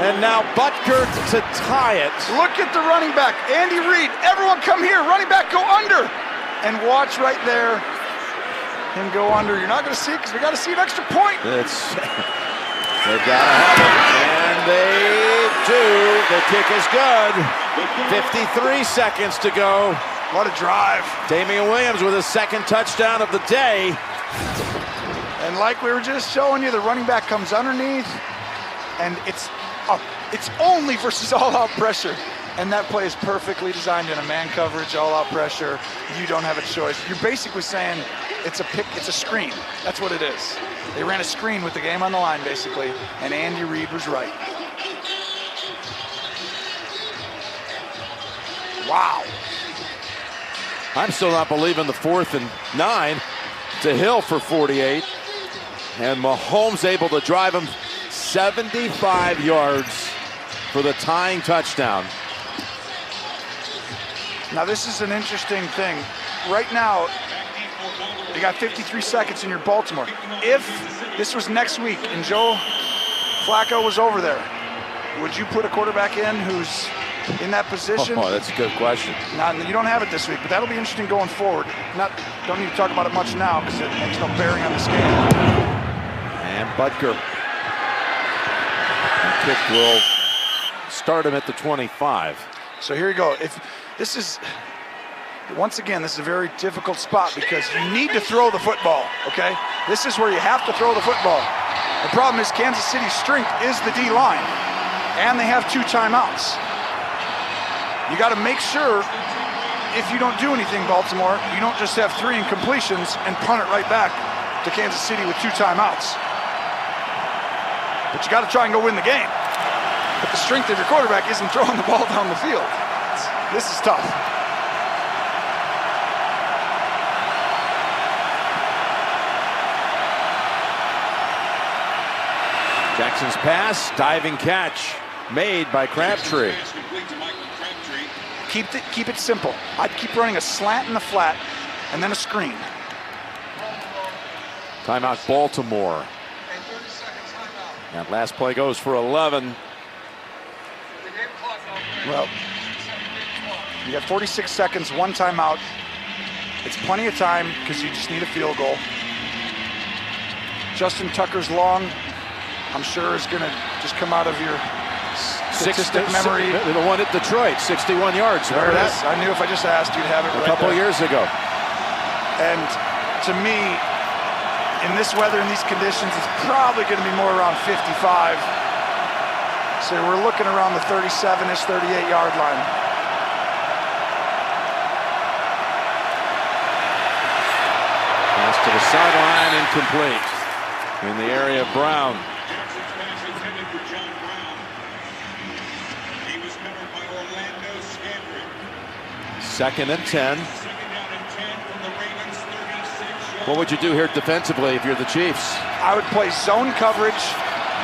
B: and now Butker to tie it.
D: Look at the running back, Andy Reid. Everyone come here, running back, go under. And watch right there, him go under. You're not going to see it because we got to see an extra point.
B: They've got to have it, and they do. The kick is good. 53 seconds to go.
D: What a drive.
B: Damian Williams with his 2nd touchdown of the day.
D: And like we were just showing you, the running back comes underneath, and it's only versus all-out pressure. And that play is perfectly designed in a man coverage, all-out pressure. You don't have a choice. You're basically saying it's a screen. That's what it is. They ran a screen with the game on the line, basically, and Andy Reid was right. Wow.
B: I'm still not believing the 4th and 9 to Hill for 48. And Mahomes able to drive him 75 yards for the tying touchdown.
D: Now this is an interesting thing. Right now, you got 53 seconds in your Baltimore. If this was next week and Joe Flacco was over there, would you put a quarterback in who's in that position?
B: Oh, that's a good question.
D: Now, you don't have it this week, but that'll be interesting going forward. Don't need to talk about it much now because it makes no bearing on this game.
B: And Butker. The kick will start him at the 25.
D: So here you go. Once again, this is a very difficult spot because you need to throw the football, okay? This is where you have to throw the football. The problem is Kansas City's strength is the D-line. and they have 2 timeouts. You got to make sure, if you don't do anything, Baltimore, you don't just have 3 incompletions and punt it right back to Kansas City with 2 timeouts. But you got to try and go win the game. But the strength of your quarterback isn't throwing the ball down the field. This is tough.
B: Jackson's pass, diving catch made by Crabtree.
D: Keep it simple. I'd keep running a slant in the flat and then a screen.
B: Timeout Baltimore. That last play goes for 11.
D: Well, you got 46 seconds, 1 timeout. It's plenty of time because you just need a field goal. Justin Tucker's long, I'm sure, is going to just come out of your statistic memory.
B: The one at Detroit, 61 yards.
D: There it is. I knew if I just asked, you'd have it right
B: a couple
D: there.
B: Years ago.
D: And to me, in this weather, in these conditions, it's probably going to be more around 55. So we're looking around the 37-ish, 38-yard line.
B: Pass to the sideline, incomplete. In the area of Brown. Second and 10. What would you do here defensively if you're the Chiefs?
D: I would play zone coverage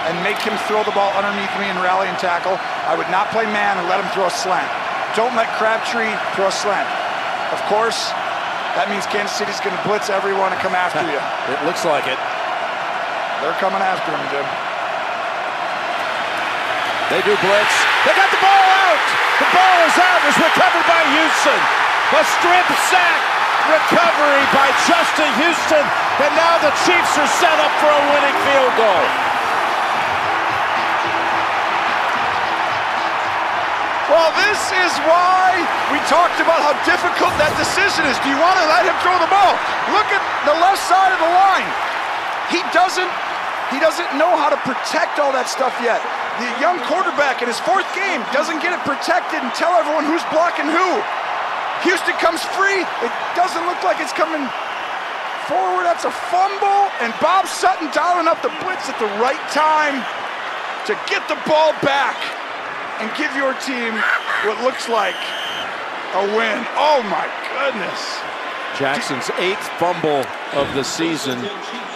D: and make him throw the ball underneath me and rally and tackle. I would not play man and let him throw a slant. Don't let Crabtree throw a slant. Of course, that means Kansas City's going to blitz everyone and come after you.
B: It looks like it.
D: They're coming after him, Jim.
B: They do blitz. They got the ball out. The ball is out. It's recovered by Houston. A strip sack recovery by Justin Houston. And now the Chiefs are set up for a winning field goal.
D: Well, this is why we talked about how difficult that decision is. Do you want to let him throw the ball? Look at the left side of the line. He doesn't know how to protect all that stuff yet. The young quarterback in his 4th game doesn't get it protected and tell everyone who's blocking who. Houston comes free. It doesn't look like it's coming forward. That's a fumble. And Bob Sutton dialing up the blitz at the right time to get the ball back and give your team what looks like a win. Oh my goodness.
B: Jackson's 8th fumble of the season,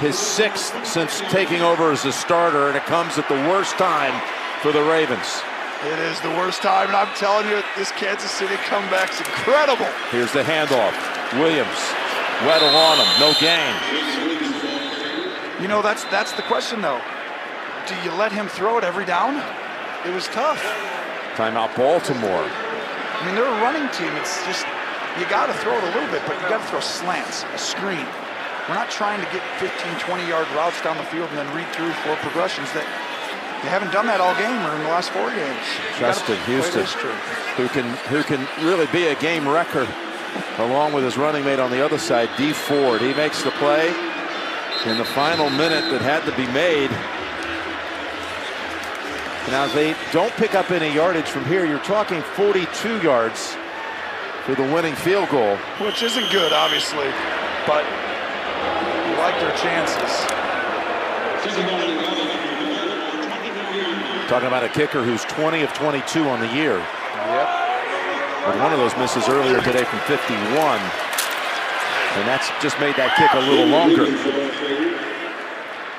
B: his 6th since taking over as a starter, and it comes at the worst time for the Ravens.
D: It is the worst time, and I'm telling you, this Kansas City comeback's incredible.
B: Here's the handoff. Williams, Weddle on him, no gain.
D: You know, that's the question, though. Do you let him throw it every down? It was tough.
B: Timeout Baltimore.
D: I mean, they're a running team. It's just, you got to throw it a little bit, but you got to throw slants, a screen. We're not trying to get 15, 20-yard routes down the field and then read through 4 progressions. That you haven't done that all game or in the last 4 games.
B: Justin Houston, who can really be a game wrecker, along with his running mate on the other side, Dee Ford. He makes the play in the final minute that had to be made. Now, they don't pick up any yardage from here. You're talking 42 yards for the winning field goal.
D: Which isn't good, obviously, but you like their chances.
B: Talking about a kicker who's 20 of 22 on the year.
D: Yep.
B: With one of those misses earlier today from 51. And that's just made that kick a little longer.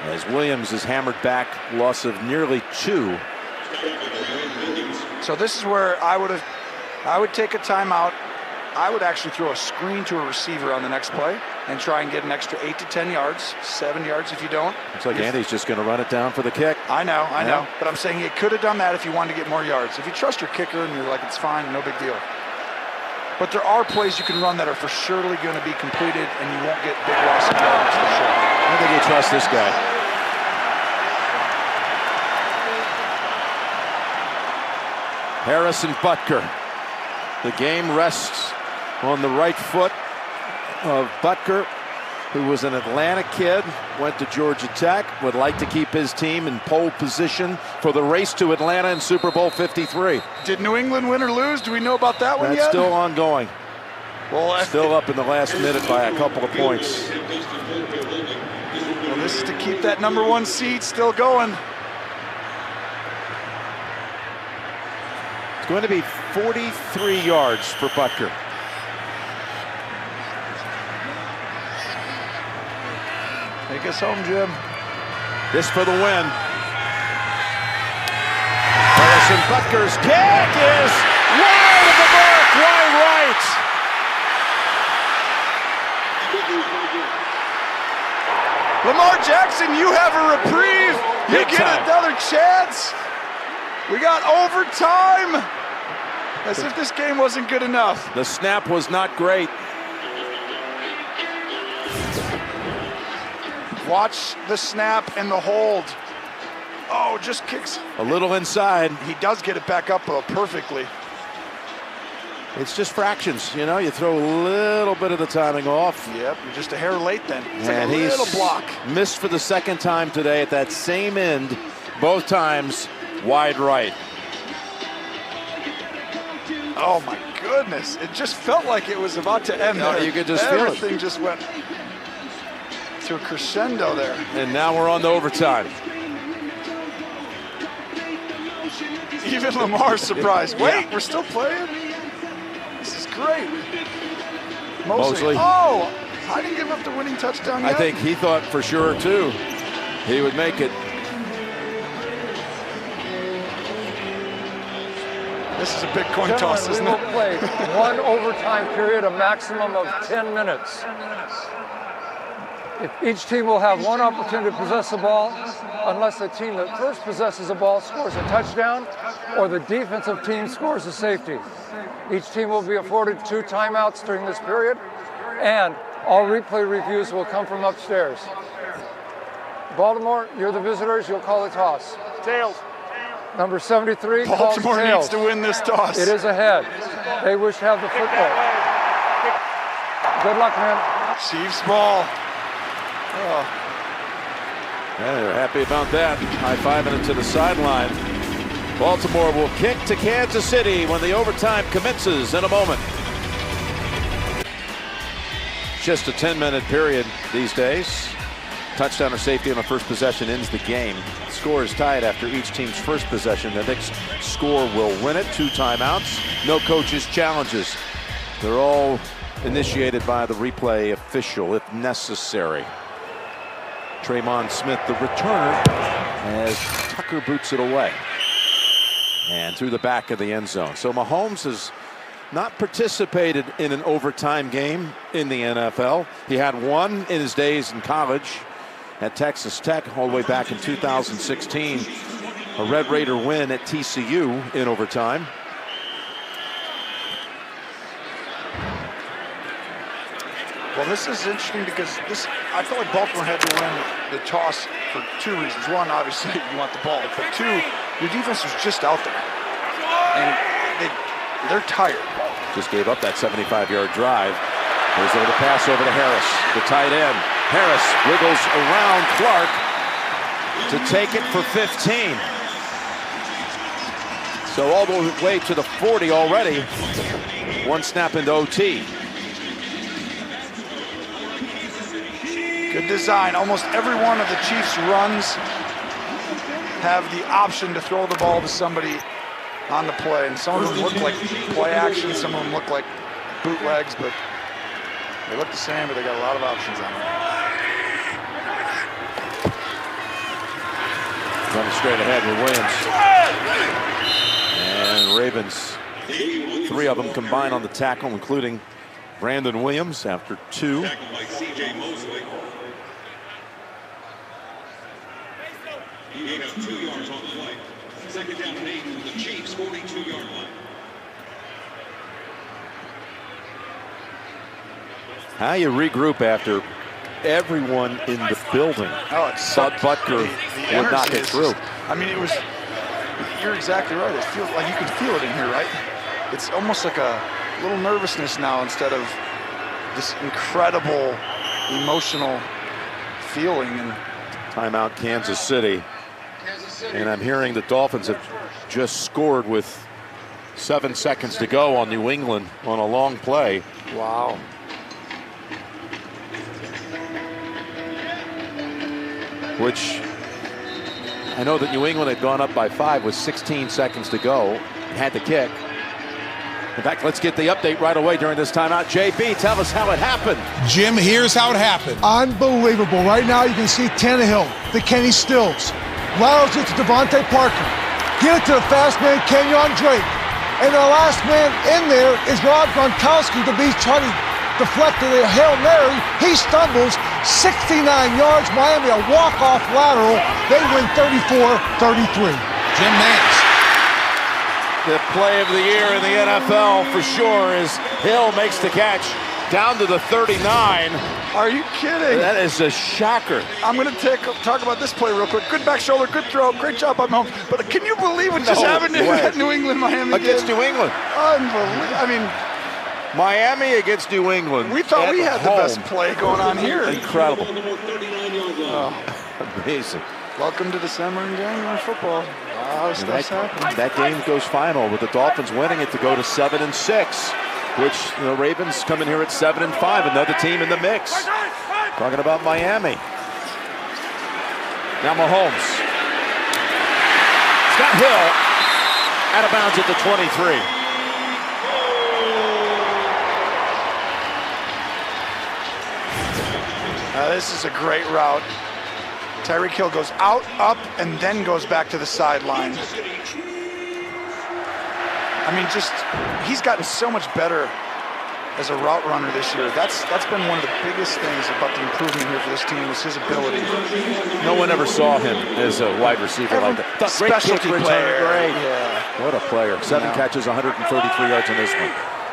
B: As Williams is hammered back, loss of nearly 2.
D: So this is where I would take a timeout. I would actually throw a screen to a receiver on the next play and try and get an extra 8 to 10 yards, 7 yards if you don't.
B: Looks like Andy's just going to run it down for the kick.
D: I know. But I'm saying you could have done that if you wanted to get more yards. If you trust your kicker and you're like, it's fine, no big deal. But there are plays you can run that are for surely going to be completed and you won't get big loss of yards for sure.
B: I think you trust this guy. Harrison Butker. The game rests on the right foot of Butker. who was an Atlanta kid, went to Georgia Tech, would like to keep his team in pole position for the race to Atlanta in Super Bowl 53.
D: Did New England win or lose? Do we know about that one
B: That's
D: yet?
B: still ongoing.
D: Well,
B: still up in the last minute by a couple of points.
D: Well, this is to keep that #1 seed still going.
B: It's going to be 43 yards for Butker.
D: Take us home, Jim.
B: This for the win. Harrison Butker's kick is wide of the mark, wide right.
D: Lamar Jackson, you have a reprieve. You get another chance. We got overtime. As if this game wasn't good enough.
B: The snap was not great.
D: Watch the snap and the hold. Oh, just kicks.
B: A little inside.
D: He does get it back up perfectly.
B: It's just fractions, you know. You throw a little bit of the timing off.
D: Yep, you're just a hair late then. It's
B: and
D: like a little
B: he's
D: block.
B: Missed for the second time today at that same end, both times wide right.
D: Oh my goodness! It just felt like it was about to end.
B: No,
D: there.
B: you could just feel it.
D: Everything just went to a crescendo there.
B: And now we're on to overtime.
D: Even Lamar's surprised. Wait,
B: Yeah.
D: we're still playing? This is great.
B: Mosley.
D: Oh, I didn't give up the winning touchdown yet.
B: I think he thought for sure, too, he would make it.
D: This is a big coin toss, isn't
E: we
D: it?
E: will play one overtime period, a maximum of 10 minutes. Each team will have one opportunity to possess the ball unless the team that first possesses the ball scores a touchdown or the defensive team scores a safety. Each team will be afforded 2 timeouts during this period, and all replay reviews will come from upstairs. Baltimore, you're the visitors, you'll call the toss.
I: Tails.
E: Number 73 calls
D: Baltimore
E: tails.
D: needs to win this toss.
E: It is ahead. They wish to have the football. Good luck, man.
D: Chiefs ball. Oh.
B: Yeah, they're happy about that. High-fiving it to the sideline. Baltimore will kick to Kansas City when the overtime commences in a moment. Just a 10-minute period these days. Touchdown or safety on the first possession ends the game. The score is tied after each team's first possession. The next score will win it. 2 timeouts. No coaches' challenges. They're all initiated by the replay official if necessary. Tremon Smith, the returner, as Tucker boots it away. And through the back of the end zone. So Mahomes has not participated in an overtime game in the NFL. He had one in his days in college at Texas Tech all the way back in 2016. A Red Raider win at TCU in overtime.
D: Well, this is interesting because I felt like Baltimore had to win the toss for 2 reasons. One, obviously, you want the ball. But 2, your defense was just out there. And they're tired.
B: Just gave up that 75-yard drive. There's the pass over to Harris, the tight end. Harris wiggles around Clark to take it for 15. So all the way to the 40 already. 1 snap into OT.
D: Good design. Almost every one of the Chiefs' runs have the option to throw the ball to somebody on the play. And some of them look like play action, some of them look like bootlegs, but they look the same, but they got a lot of options on them.
B: Running straight ahead with Williams. And Ravens, 3 of them combined on the tackle, including Brandon Williams after 2.
K: He gave up 2 yards on the play. Second down and 8 from the Chiefs' 42-yard line.
B: How you regroup after everyone in the building.
D: Oh, it's
B: Bud Butker would not get through.
D: I mean, you're exactly right. It feels like you can feel it in here, right? It's almost like a little nervousness now instead of this incredible emotional feeling. And
B: timeout, Kansas City. And I'm hearing the Dolphins have just scored with 7 seconds to go on New England on a long play.
D: Wow.
B: Which I know that New England had gone up by 5 with 16 seconds to go and had to kick. In fact, let's get the update right away during this timeout. JB, tell us how it happened.
G: Jim, here's how it happened.
H: Unbelievable. Right now you can see Tannehill, the Kenny Stills, laterals it to Devontae Parker. Get it to the fast man, Kenyon Drake. And the last man in there is Rob Gronkowski to be trying to deflect the Hail Mary. He stumbles 69 yards. Miami a walk-off lateral. They win 34-33.
G: Jim Nance.
B: The play of the year in the NFL for sure is Hill makes the catch down to the 39.
D: Are you kidding?
B: That is a shocker.
D: I'm going to talk about this play real quick. Good back shoulder, good throw, great job by Mahomes. But can you believe what just happened in that New England-Miami game?
B: Against New England.
D: Unbelievable. I mean,
B: Miami against New England.
D: We thought we had the best play going on here.
B: Incredible.
D: Oh.
B: Amazing.
D: Welcome to December and January football. Wow, stuff's happening.
B: That game goes final with the Dolphins winning it to go to 7-6, which the Ravens come in here at 7-5, another team in the mix. Talking about Miami. Now Mahomes. Scott Hill out of bounds at the 23.
D: This is a great route. Tyreek Hill goes out, up, and then goes back to the sideline. I mean, he's gotten so much better as a route runner this year. That's been one of the biggest things about the improvement here for this team was his ability.
B: No one ever saw him as a wide receiver like that.
D: Specialty player.
B: Great.
D: Yeah.
B: What a player. 7 catches, 133 yards on this one.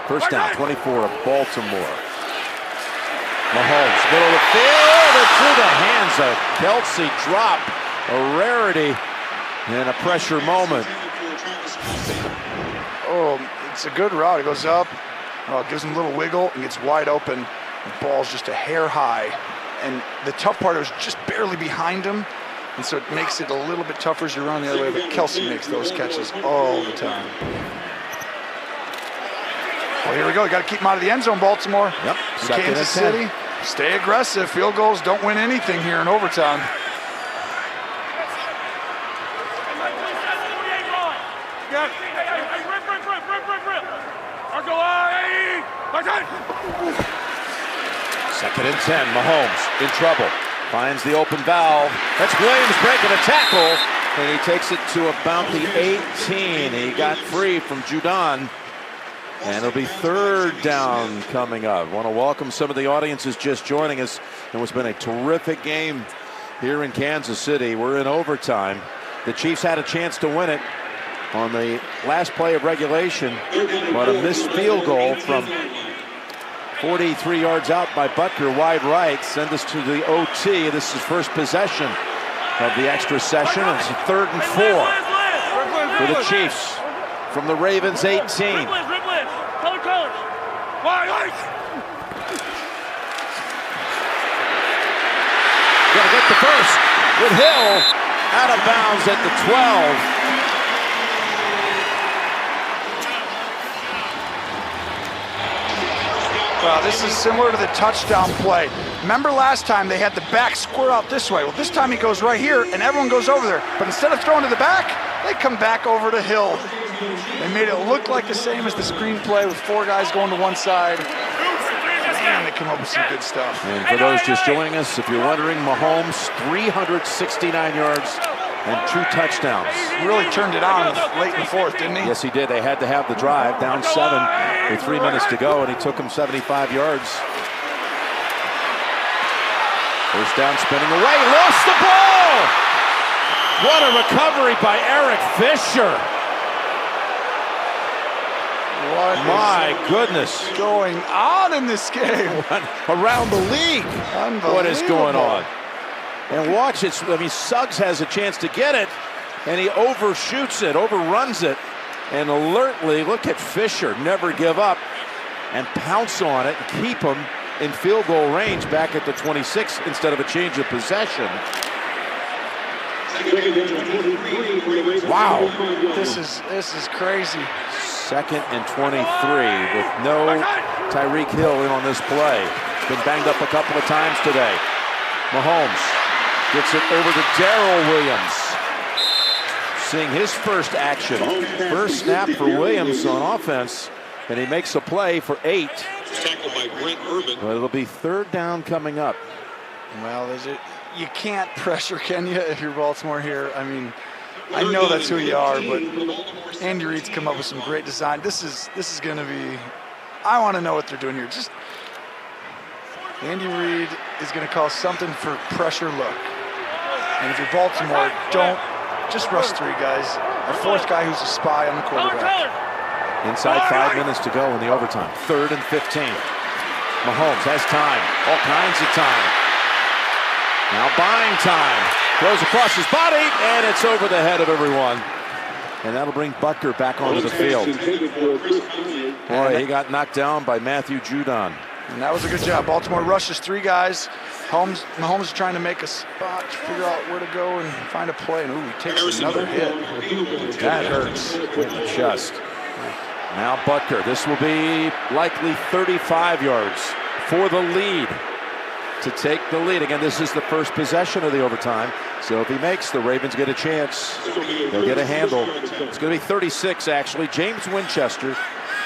B: First down, 24 of Baltimore. Mahomes, middle of the field, and through the hands of Kelsey. Drop, a rarity in a pressure moment.
D: Oh, it's a good route. It goes up, gives him a little wiggle, and gets wide open. The ball's just a hair high. And the tough part was just barely behind him, and so it makes it a little bit tougher as you run the other way, but Kelsey makes those catches all the time. Well, here we go. You got to keep him out of the end zone, Baltimore.
B: Yep.
D: Kansas City, stay aggressive. Field goals don't win anything here in overtime.
K: Second
B: and 10. Mahomes in trouble. Finds the open valve. That's Williams breaking a tackle, and he takes it to about the 18. He got free from Judon. And it'll be third down coming up. I want to welcome some of the audiences just joining us. It has been a terrific game here in Kansas City. We're in overtime. The Chiefs had a chance to win it on the last play of regulation, but a missed field goal from 43 yards out by Butker, wide right, send us to the OT. This is first possession of the extra session. It's 3rd and 4 for the Chiefs from the Ravens 18. Gonna get the first with Hill out of bounds at the 12.
D: Well, this is similar to the touchdown play. Remember last time they had the back square out this way. Well, this time he goes right here and everyone goes over there. But instead of throwing to the back, they come back over to Hill. They made it look like the same as the screen play with 4 guys going to one side. Man, they come up with some good stuff.
B: And for those just joining us, if you're wondering, Mahomes, 369 yards and 2 touchdowns.
D: Really turned it on late in the 4th, didn't he?
B: Yes, he did. They had to have the drive, down 7 with 3 minutes to go, and he took them 75 yards. First down, spinning away, lost the ball! What a recovery by Eric Fisher. My goodness.
D: Going on in this game?
B: Around the league. What is going on? And watch it. I mean, Suggs has a chance to get it, and he overshoots it, overruns it. And alertly, look at Fisher, never give up, and pounce on it, and keep him in field goal range back at the 26 instead of a change of possession.
D: Wow, this is crazy.
B: 2nd and 23 with no Tyreek Hill in on this play. Been banged up a couple of times today. Mahomes gets it over to Darrell Williams. Seeing his first action. First snap for Williams on offense, and he makes a play for 8.
K: Tackled by Brent Urban.
B: But it'll be 3rd down coming up.
D: Well, you can't pressure, can you, if you're Baltimore here? I mean, I know that's who you are, but Andy Reid's come up with some great design. This is going to be, I want to know what they're doing here. Just Andy Reid is going to call something for pressure look. And if you're Baltimore, don't just rush 3 guys. A 4th guy who's a spy on the quarterback.
B: Inside 5 minutes to go in the overtime. 3rd and 15. Mahomes has time, all kinds of time. Now buying time. Throws across his body, and it's over the head of everyone. And that'll bring Butker back onto the field. Boy, he got knocked down by Matthew Judon.
D: And that was a good job. Baltimore rushes 3 guys. Mahomes is trying to make a spot to figure out where to go and find a play. And he takes another hit. That hurts.
B: With the chest. Now Butker. This will be likely 35 yards for the lead. To take the lead. Again, this is the first possession of the overtime. So if he makes, the Ravens get a chance. They'll get a handle. It's going to be 36, actually. James Winchester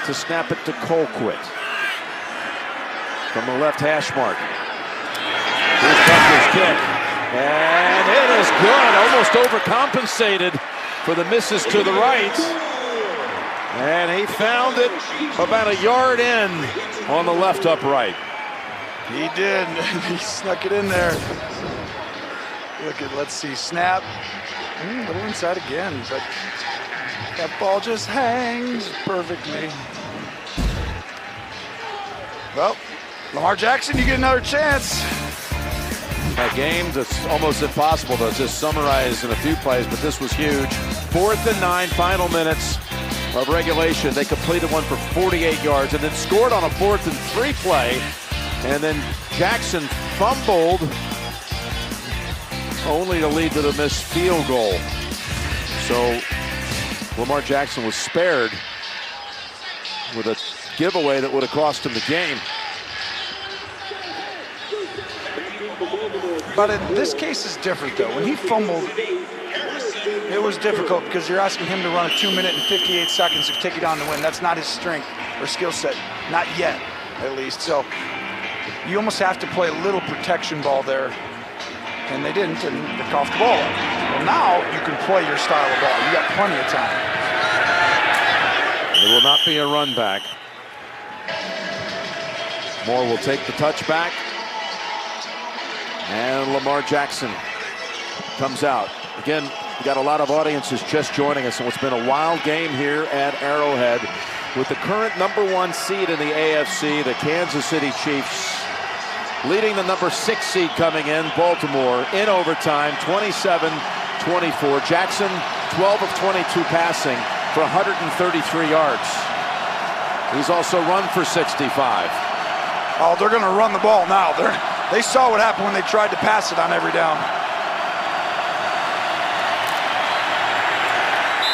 B: to snap it to Colquitt. From the left hash mark. Here's Butker's kick. And it is good. Almost overcompensated for the misses to the right. And he found it about a yard in on the left upright.
D: He did. He snuck it in there. Let's see, snap. A little inside again, but that ball just hangs perfectly. Well, Lamar Jackson, you get another chance.
B: That game, that's almost impossible to just summarize in a few plays, but this was huge. 4th and 9, final minutes of regulation. They completed one for 48 yards and then scored on a 4th and 3 play. And then Jackson fumbled, only to lead to the missed field goal. So Lamar Jackson was spared with a giveaway that would have cost him the game.
D: But in this case is different, though. When he fumbled, it was difficult because you're asking him to run a 2 minute and 58 seconds to take you down to win. That's not his strength or skill set, not yet, at least. So you almost have to play a little protection ball there, and they didn't, and they coughed the ball up. Well, now you can play your style of ball. You got plenty of time.
B: There will not be a run back. Moore will take the touchback, and Lamar Jackson comes out. Again, we got a lot of audiences just joining us, and it's been a wild game here at Arrowhead with the current #1 seed in the AFC, the Kansas City Chiefs, leading the #6 seed coming in, Baltimore, in overtime, 27-24. Jackson, 12 of 22 passing for 133 yards. He's also run for 65.
D: Oh, they're going to run the ball now. They saw what happened when they tried to pass it on every down.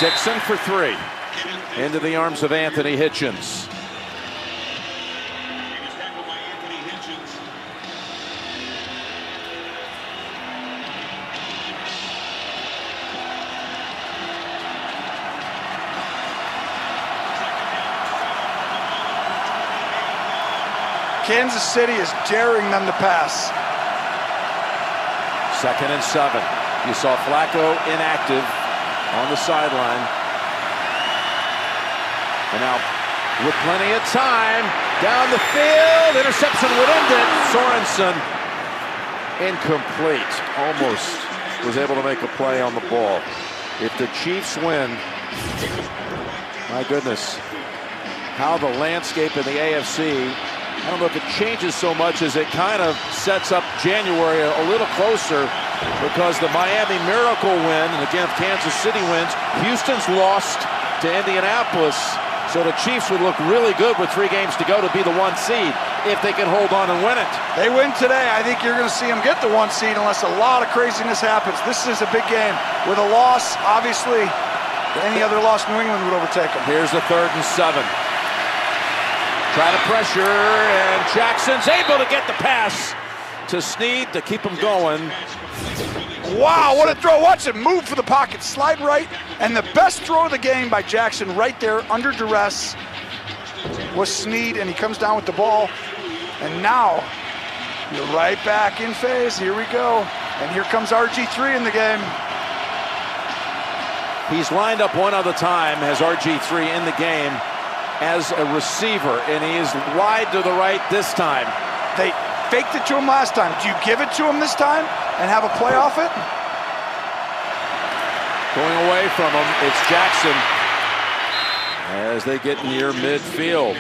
B: Dixon for 3. Into the arms of Anthony Hitchens.
D: Kansas City is daring them to pass.
B: 2nd and 7. You saw Flacco inactive on the sideline. And now, with plenty of time, down the field, interception would end it. Sorensen, incomplete. Almost was able to make a play on the ball. If the Chiefs win, my goodness, how the landscape in the AFC, I don't know if it changes so much as it kind of sets up January a little closer, because the Miami Miracle win, and again, if Kansas City wins, Houston's lost to Indianapolis. So the Chiefs would look really good with 3 games to go to be the 1 seed if they can hold on and win it.
D: They win today. I think you're going to see them get the 1 seed unless a lot of craziness happens. This is a big game. With a loss, obviously, any other loss New England would overtake them.
B: Here's the 3rd and 7. Try to pressure, and Jackson's able to get the pass to Snead to keep him going.
D: Wow, what a throw. Watch him move for the pocket, slide right, and the best throw of the game by Jackson right there under duress was Snead, and he comes down with the ball. And now you're right back in phase. Here we go. And here comes RG3 in the game.
B: He's lined up one other time, has RG3 in the game as a receiver, and he is wide to the right this time.
D: They faked it to him last time. Do you give it to him this time and have a play off it?
B: Going away from him, it's Jackson as they get near midfield.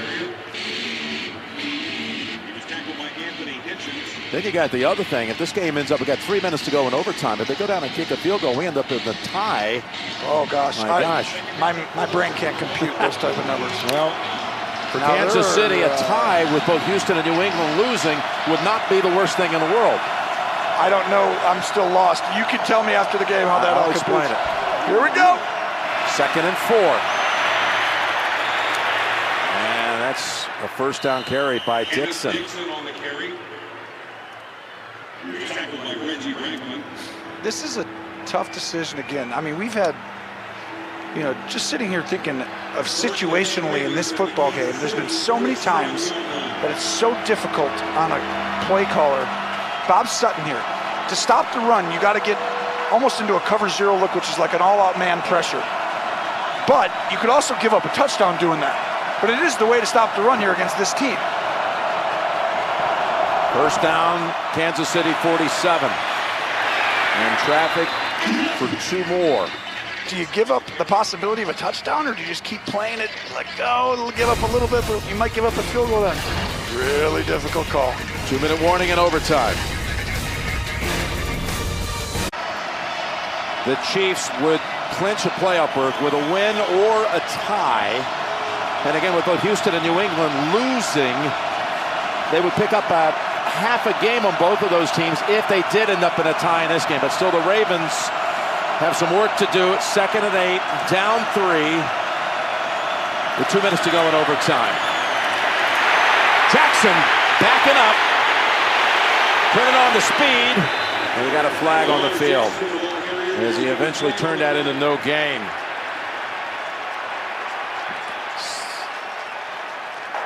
B: Then you got the other thing. If this game ends up, we got 3 minutes to go in overtime. If they go down and kick a field goal, we end up in the tie.
D: Oh gosh,
B: my gosh,
D: my brain can't compute those type of numbers.
B: Well, for Kansas City, a tie with both Houston and New England losing would not be the worst thing in the world.
D: I don't know. I'm still lost. You can tell me after the game how that all
B: explain it.
D: Here we go.
B: 2nd and 4. And that's a 1st down carry by Dixon.
D: This is a tough decision again. I mean, we've had, just sitting here thinking of situationally in this football game, there's been so many times that it's so difficult on a play caller. Bob Sutton here. To stop the run, you got to get almost into a cover 0 look, which is like an all-out man pressure. But you could also give up a touchdown doing that. But it is the way to stop the run here against this team.
B: 1st down, Kansas City 47. And traffic for 2 more.
D: Do you give up the possibility of a touchdown, or do you just keep playing it like, oh, it'll give up a little bit, but you might give up a field goal then? Really difficult call.
B: 2-minute warning in overtime. The Chiefs would clinch a playoff berth with a win or a tie. And again, with both Houston and New England losing, they would pick up a half a game on both of those teams if they did end up in a tie in this game. But still, the Ravens have some work to do. It's 2nd and 8, down 3, with 2 minutes to go in overtime. Jackson backing up, turning on the speed, and he got a flag on the field as he eventually turned that into no gain.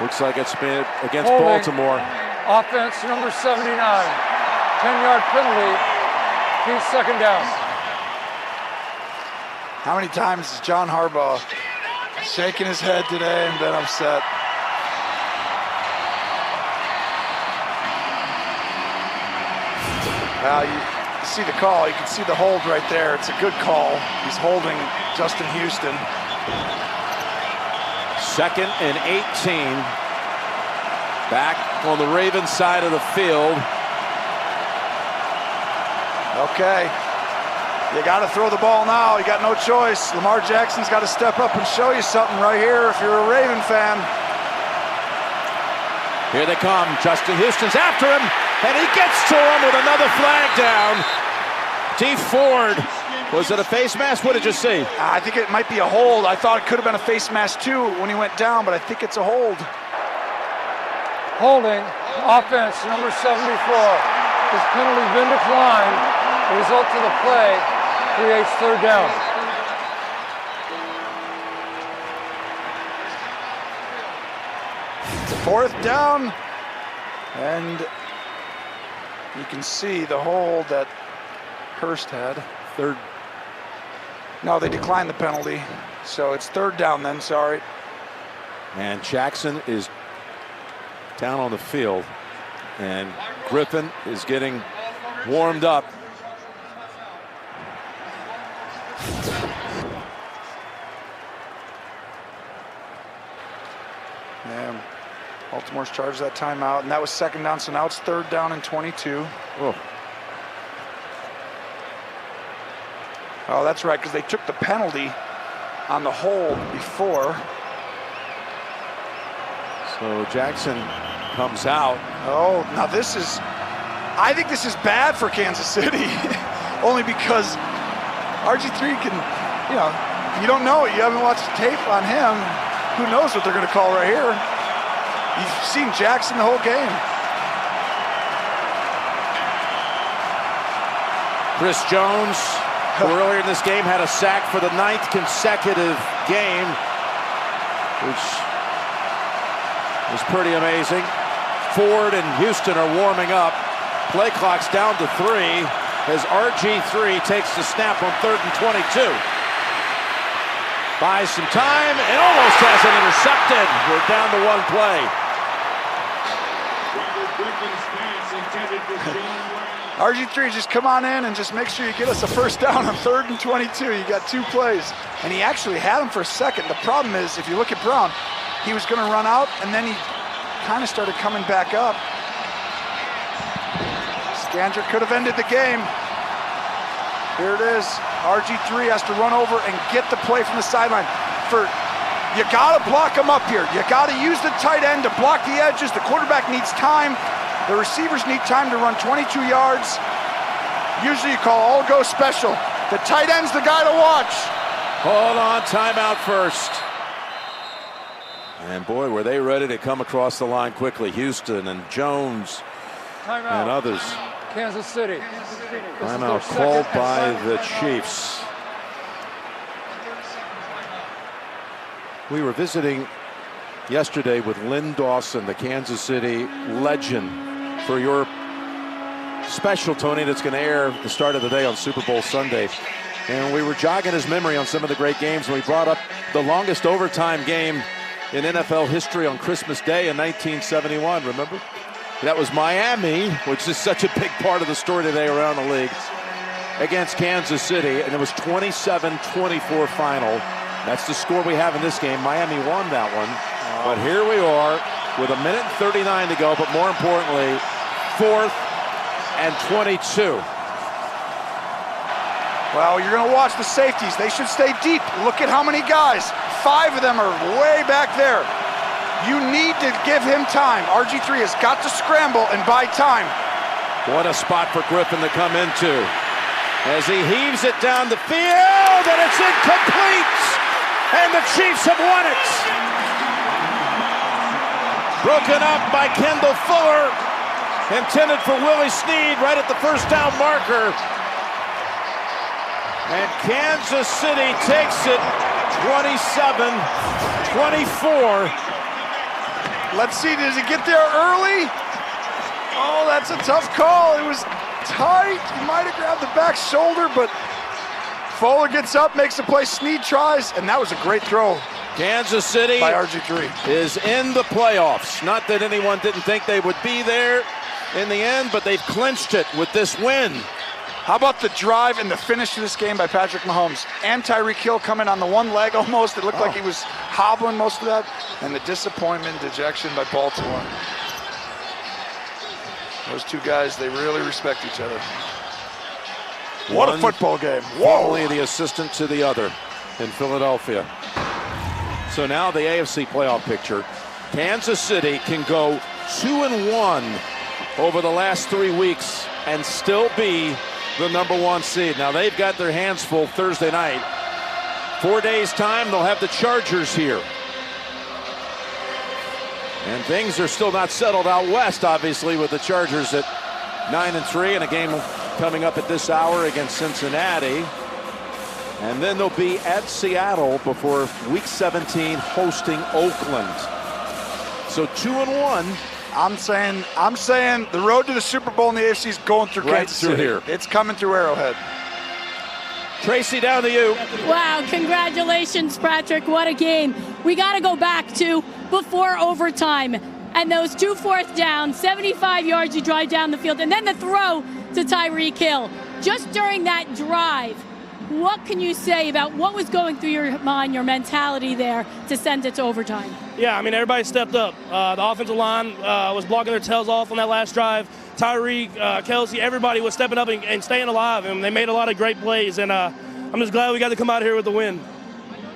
B: Looks like it's been against Baltimore.
E: Offense number 79. 10-yard penalty. Keeps 2nd down.
D: How many times has John Harbaugh shaken his head today and been upset? Well, you see the call. You can see the hold right there. It's a good call. He's holding Justin Houston.
B: 2nd and 18. Back on the Ravens side of the field.
D: Okay. You got to throw the ball now. You got no choice. Lamar Jackson's got to step up and show you something right here if you're a Raven fan.
B: Here they come. Justin Houston's after him, and he gets to him with another flag down. T. Ford. Was it a face mask? What did you see?
D: I think it might be a hold. I thought it could have been a face mask too when he went down, but I think it's a hold.
E: Holding, offense number 74. His penalty been declined. The result of the play creates 3rd down.
D: It's 4th down, and you can see the hold that Hurst had.
B: 3rd.
D: No, they declined the penalty, so it's 3rd down then, sorry.
B: And Jackson is down on the field, and Griffin is getting warmed up.
D: Yeah, Baltimore's charged that timeout, and that was 2nd down, so now it's 3rd down and 22. Oh, that's right, because they took the penalty on the hold before.
B: So Jackson comes out.
D: Oh, now I think this is bad for Kansas City. Only because RG3 can, you don't know it. You haven't watched the tape on him. Who knows what they're going to call right here. You've seen Jackson the whole game.
B: Chris Jones, who earlier in this game had a sack for the 9th consecutive game, which is pretty amazing. Ford and Houston are warming up. Play clock's down to 3 as RG3 takes the snap on 3rd and 22. Buys some time and almost has it intercepted. We're down to 1 play.
D: RG3, just come on in and just make sure you get us a first down on 3rd and 22. You got 2 plays. And he actually had him for a second. The problem is, if you look at Brown, he was going to run out, and then he kind of started coming back up. Scandrick could have ended the game. Here it is. RG3 has to run over and get the play from the sideline. You got to block him up here. You got to use the tight end to block the edges. The quarterback needs time. The receivers need time to run 22 yards. Usually you call all go special. The tight end's the guy to watch.
B: Hold on, timeout first. And boy, were they ready to come across the line quickly. Houston and Jones and others.
E: Kansas City.
B: Timeout called by the Chiefs. We were visiting yesterday with Lynn Dawson, the Kansas City legend, for your special, Tony, that's going to air at the start of the day on Super Bowl Sunday. And we were jogging his memory on some of the great games, and we brought up the longest overtime game in NFL history on Christmas Day in 1971, remember? That was Miami, which is such a big part of the story today around the league, against Kansas City, and it was 27-24 final. That's the score we have in this game. Miami won that one. But here we are with 1:39 to go, but more importantly, 4th and 22.
D: Well, you're going to watch the safeties. They should stay deep. Look at how many guys. 5 of them are way back there. You need to give him time. RG3 has got to scramble and buy time.
B: What a spot for Griffin to come into as he heaves it down the field, and it's incomplete. And the Chiefs have won it. Broken up by Kendall Fuller. Intended for Willie Snead right at the first down marker. And Kansas City takes it 27-24.
D: Let's see, does he get there early? Oh, that's a tough call. It was tight. He might have grabbed the back shoulder, but Fuller gets up, makes the play. Snead tries, and that was a great throw.
B: Kansas City
D: by RG3
B: is in the playoffs. Not that anyone didn't think they would be there in the end, but they've clinched it with this win.
D: How about the drive and the finish to this game by Patrick Mahomes? And Tyreek Hill coming on the one leg almost. It looked like he was hobbling most of that. And the disappointment, dejection by Baltimore. Those two guys, they really respect each other. What a football game.
B: Only the assistant to the other in Philadelphia. So now the AFC playoff picture. Kansas City can go 2-1 over the last 3 weeks and still be the #1 seed. Now they've got their hands full Thursday night. 4 days time, they'll have the Chargers here. And things are still not settled out west, obviously, with the Chargers at 9-3 and a game coming up at this hour against Cincinnati. And then they'll be at Seattle before week 17 hosting Oakland. So 2-1.
D: I'm saying the road to the Super Bowl in the AFC is going through Kansas City.
B: Here.
D: It's coming through Arrowhead.
B: Tracy, down to you.
C: Wow, congratulations, Patrick. What a game. We got to go back to before overtime. And those 2 4th downs, 75 yards you drive down the field, and then the throw to Tyreek Hill. Just during that drive, what can you say about what was going through your mind, your mentality there to send it to overtime?
L: Yeah, I mean, everybody stepped up. The offensive line was blocking their tails off on that last drive. Tyreek, Kelsey, everybody was stepping up and staying alive, and they made a lot of great plays. And I'm just glad we got to come out here with the win.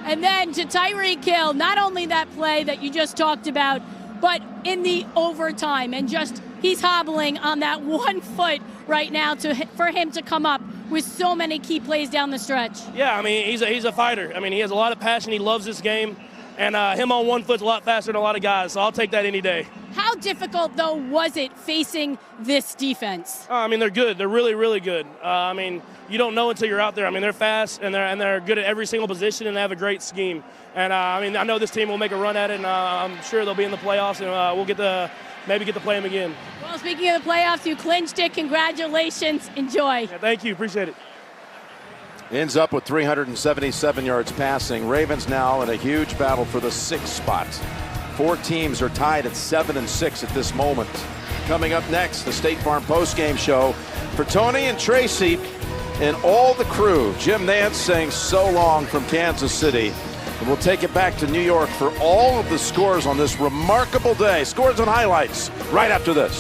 C: And then to Tyreek Hill, not only that play that you just talked about, but in the overtime, and just he's hobbling on that 1 foot right now for him to come up with so many key plays down the stretch.
L: Yeah, I mean, he's a fighter. I mean, he has a lot of passion. He loves this game. And him on 1 foot's a lot faster than a lot of guys, so I'll take that any day.
C: How difficult, though, was it facing this defense?
L: I mean, they're good. They're really, really good. I mean, you don't know until you're out there. I mean, they're fast, and they're good at every single position, and they have a great scheme. And, I mean, I know this team will make a run at it, and I'm sure they'll be in the playoffs, and we'll maybe get to play them again.
C: Well, speaking of the playoffs, you clinched it. Congratulations. Enjoy.
L: Yeah, thank you. Appreciate it.
B: Ends up with 377 yards passing. Ravens now in a huge battle for the 6th spot. 4 teams are tied at 7 and 6 at this moment. Coming up next, the State Farm postgame show for Tony and Tracy and all the crew. Jim Nantz saying so long from Kansas City. And we'll take it back to New York for all of the scores on this remarkable day. Scores and highlights right after this.